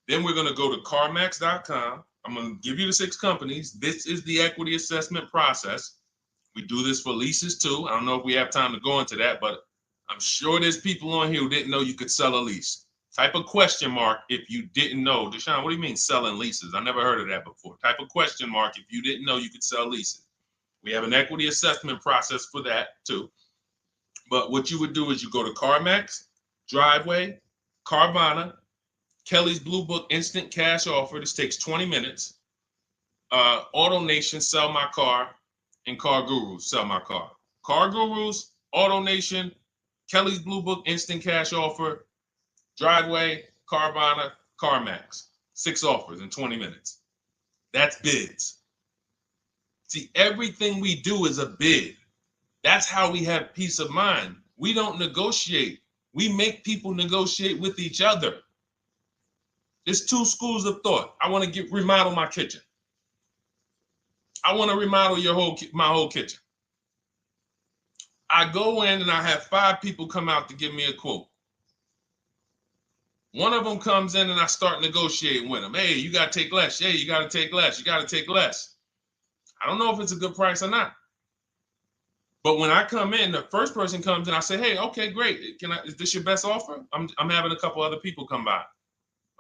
Then we're going to go to carmax.com. I'm going to give you the 6 companies. This is the equity assessment process. We do this for leases too. I don't know if we have time to go into that, but I'm sure there's people on here who didn't know you could sell a lease. Type a question mark if you didn't know. Deshone, what do you mean selling leases? I never heard of that before. Type a question mark if you didn't know you could sell leases. We have an equity assessment process for that too. But what you would do is you go to CarMax, Driveway, Carvana, Kelly's Blue Book Instant Cash Offer. This takes 20 minutes. Auto Nation, Sell My Car, and Car Gurus, Sell My Car. Car Gurus, Auto Nation, Kelly's Blue Book Instant Cash Offer, Driveway, Carvana, CarMax. 6 offers in 20 minutes. That's bids. See, everything we do is a bid. That's how we have peace of mind. We don't negotiate. We make people negotiate with each other. There's 2 schools of thought. I want to remodel my kitchen. I want to remodel my whole kitchen. I go in and I have 5 people come out to give me a quote. One of them comes in and I start negotiating with them. Hey, you got to take less. Hey, you got to take less. You got to take less. I don't know if it's a good price or not. But when I come in, the first person comes in, I say, hey, okay, great. Is this your best offer? I'm having a couple other people come by.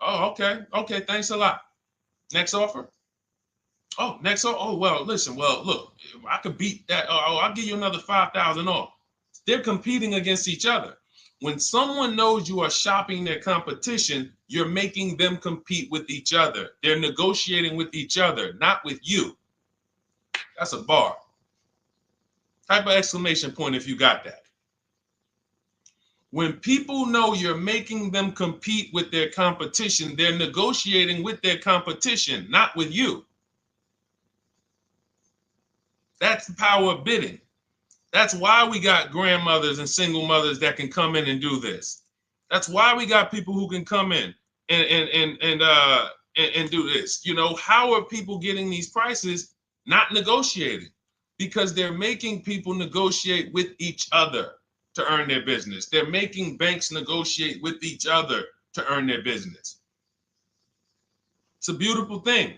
Oh, okay. Okay, thanks a lot. Next offer? Oh, next offer? Oh, well, listen, look, I could beat that. Oh, I'll give you another 5,000 off. They're competing against each other. When someone knows you are shopping their competition, you're making them compete with each other. They're negotiating with each other, not with you. That's a bar. Type of exclamation point if you got that. When people know you're making them compete with their competition, they're negotiating with their competition, not with you. That's the power of bidding. That's why we got grandmothers and single mothers that can come in and do this. That's why we got people who can come in and do this. You know, how are people getting these prices? Not negotiating, because they're making people negotiate with each other to earn their business. They're making banks negotiate with each other to earn their business. It's a beautiful thing.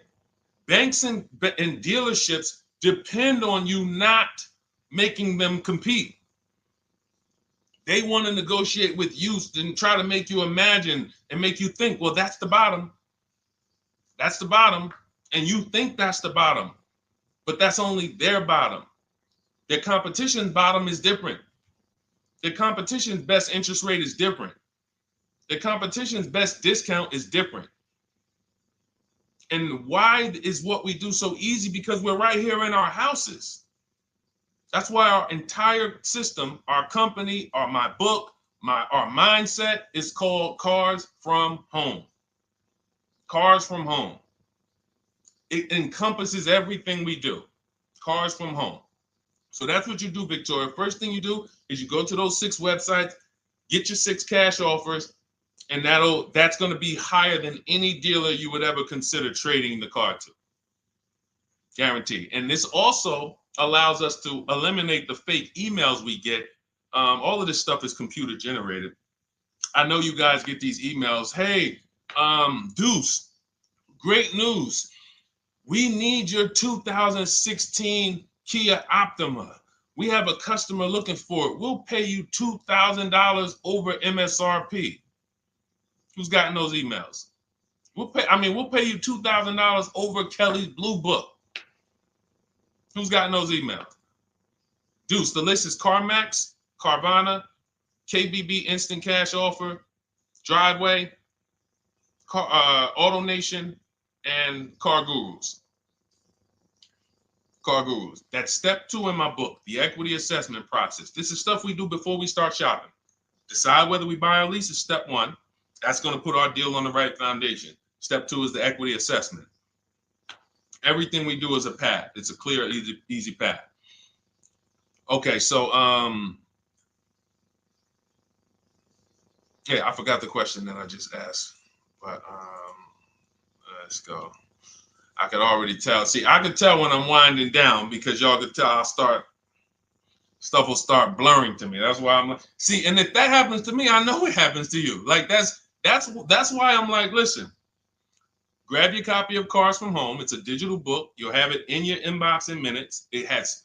Banks and dealerships depend on you not making them compete. They want to negotiate with you and try to make you imagine and make you think, well, that's the bottom. That's the bottom. And you think that's the bottom, but that's only their bottom. Their competition's bottom is different. Their competition's best interest rate is different. Their competition's best discount is different. And why is what we do so easy? Because we're right here in our houses. That's why our entire system, our company, my book, our mindset is called Cars from Home. Cars from Home. It encompasses everything we do. Cars from Home. So that's what you do, Victoria. First thing you do is you go to those 6 websites, get your 6 cash offers, and that's going to be higher than any dealer you would ever consider trading the car to. Guaranteed. And this also allows us to eliminate the fake emails we get. All of this stuff is computer generated. I know you guys get these emails. Hey, Deuce, great news. We need your 2016 Kia Optima. We have a customer looking for it. We'll pay you $2,000 over MSRP. Who's gotten those emails? We'll pay you $2,000 over Kelly's Blue Book. Who's gotten those emails? Deuce, the list is CarMax, Carvana, KBB Instant Cash Offer, Driveway, Auto Nation, and Car Gurus. Car Gurus. That's step 2 in my book, the equity assessment process. This is stuff we do before we start shopping. Decide whether we buy or lease is step 1. That's going to put our deal on the right foundation. Step 2 is the equity assessment. Everything we do is a path. It's a clear, easy path. Okay, so yeah, I forgot the question that I just asked, but let's go. I could already tell. See, I could tell when I'm winding down because y'all could tell stuff will start blurring to me. That's why I'm like, see, and if that happens to me, I know it happens to you. Like that's why I'm like, listen, grab your copy of Cars from Home. It's a digital book. You'll have it in your inbox in minutes. It's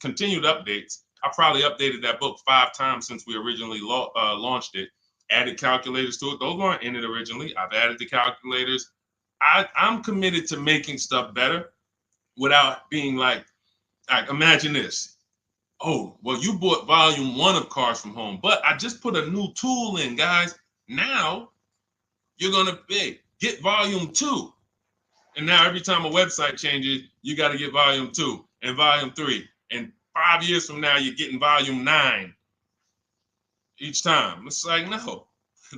continued updates. I probably updated that book 5 times since we originally launched it. Added calculators to it. Those weren't in it originally. I've added the calculators. I'm committed to making stuff better without being like Like, imagine this. Oh, well, you bought volume 1 of Cars from Home, but I just put a new tool in, guys. Now you're going to get volume 2. And now every time a website changes, you got to get volume 2 and volume 3. And 5 years from now, you're getting volume 9 each time. It's like, no,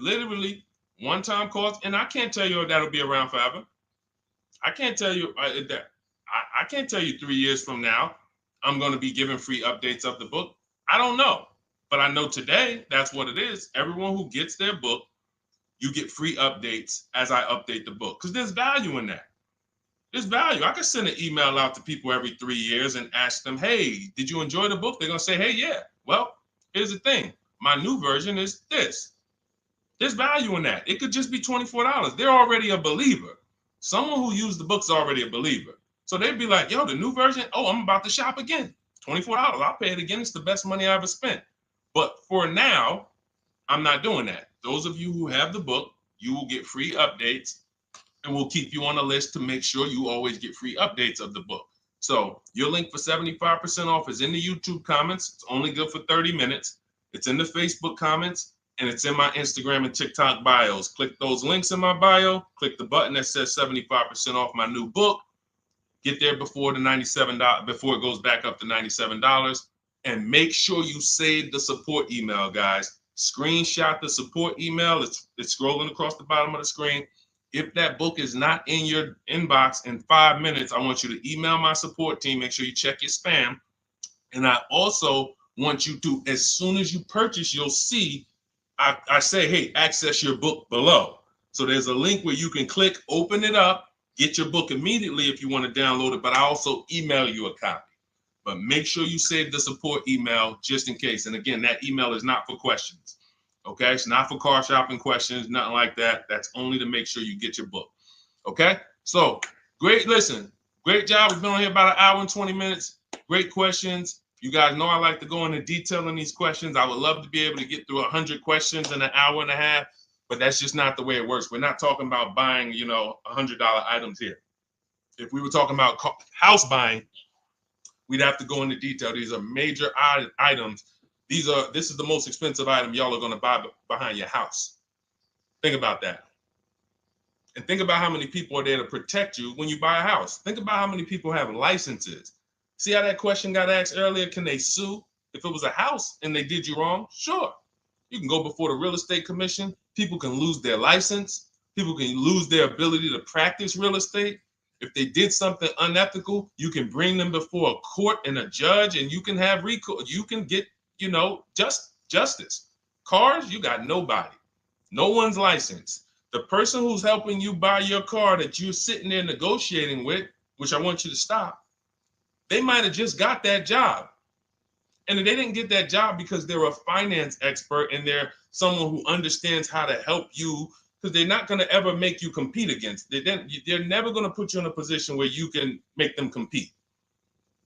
literally one-time cost. And I can't tell you if that'll be around forever. I can't tell you that. I can't tell you 3 years from now I'm going to be giving free updates of the book. I don't know, but I know today that's what it is. Everyone who gets their book, you get free updates as I update the book, because there's value in that. There's value. I can send an email out to people every 3 years and ask them, hey, did you enjoy the book? They're going to say, hey, yeah. Well, here's the thing. My new version is this. There's value in that. It could just be $24. They're already a believer. Someone who used the book's already a believer. So they'd be like, yo, the new version, oh, I'm about to shop again. $24. I'll pay it again. It's the best money I ever spent. But for now, I'm not doing that. Those of you who have the book, you will get free updates, and we'll keep you on the list to make sure you always get free updates of the book. So your link for 75% off is in the YouTube comments. It's only good for 30 minutes. It's in the Facebook comments, and it's in my Instagram and TikTok bios. Click those links in my bio. Click the button that says 75% off my new book. Get there before the $97, before it goes back up to $97. And make sure you save the support email, guys. Screenshot the support email. It's scrolling across the bottom of the screen. If that book is not in your inbox in 5 minutes, I want you to email my support team. Make sure you check your spam. And I also want you to, as soon as you purchase, you'll see, I say, hey, access your book below. So there's a link where you can click, open it up, get your book immediately if you want to download it, but I also email you a copy. But make sure you save the support email just in case. And again, that email is not for questions. Okay, it's not for car shopping questions, nothing like that. That's only to make sure you get your book. Okay, so great. Listen, great job. We've been on here about 1 hour and 20 minutes. Great questions. You guys know I like to go into detail in these questions. I would love to be able to get through 100 questions in 1.5 hours, but that's just not the way it works. We're not talking about buying, $100 items here. If we were talking about house buying, we'd have to go into detail. These are major items. This is the most expensive item y'all are going to buy behind your house. Think about that. And think about how many people are there to protect you when you buy a house. Think about how many people have licenses. See how that question got asked earlier? Can they sue if it was a house and they did you wrong? Sure. You can go before the real estate commission. People can lose their license. People can lose their ability to practice real estate. If they did something unethical, you can bring them before a court and a judge, and you can have recourse. You can get, justice. Cars, you got nobody. No one's licensed. The person who's helping you buy your car that you're sitting there negotiating with, which I want you to stop, they might have just got that job. And they didn't get that job because they're a finance expert and they're someone who understands how to help you, because they're not going to ever make you compete against. They're never going to put you in a position where you can make them compete.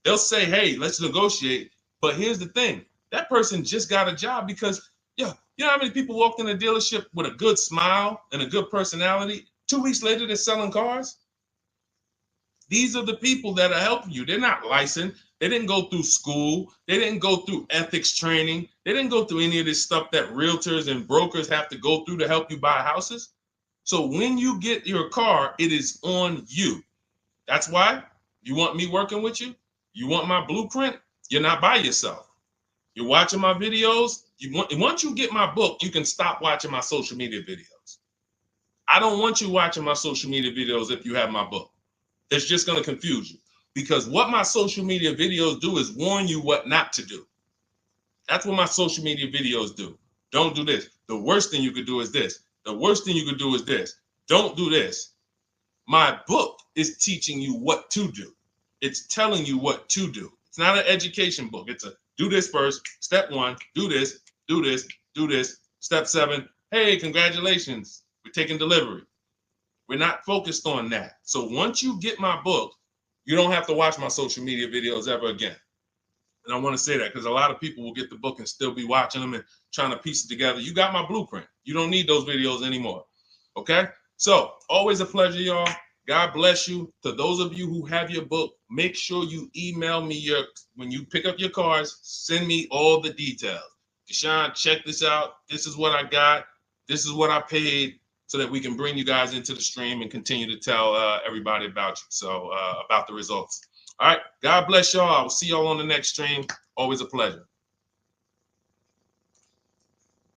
They'll say, hey, let's negotiate. But here's the thing. That person just got a job because, you know how many people walked in a dealership with a good smile and a good personality? 2 weeks later, they're selling cars. These are the people that are helping you. They're not licensed. They didn't go through school. They didn't go through ethics training. They didn't go through any of this stuff that realtors and brokers have to go through to help you buy houses. So when you get your car, it is on you. That's why you want me working with you. You want my blueprint. You're not by yourself. You're watching my videos. Once you get my book, you can stop watching my social media videos. I don't want you watching my social media videos if you have my book. It's just going to confuse you, because what my social media videos do is warn you what not to do. That's what my social media videos do. Don't do this. The worst thing you could do is this. The worst thing you could do is this. Don't do this. My book is teaching you what to do. It's telling you what to do. It's not an education book. It's a do this first. Step 1, do this, do this, do this. Step 7, hey, congratulations, we're taking delivery. We're not focused on that. So once you get my book, you don't have to watch my social media videos ever again. And I want to say that because a lot of people will get the book and still be watching them and trying to piece it together. You got my blueprint. You don't need those videos anymore. Okay? So always a pleasure, y'all. God bless you. To those of you who have your book, make sure you email me when you pick up your cars, send me all the details. Deshone, check this out. This is what I got. This is what I paid, so that we can bring you guys into the stream and continue to tell everybody about you. So about the results. All right. God bless y'all. I will see y'all on the next stream. Always a pleasure.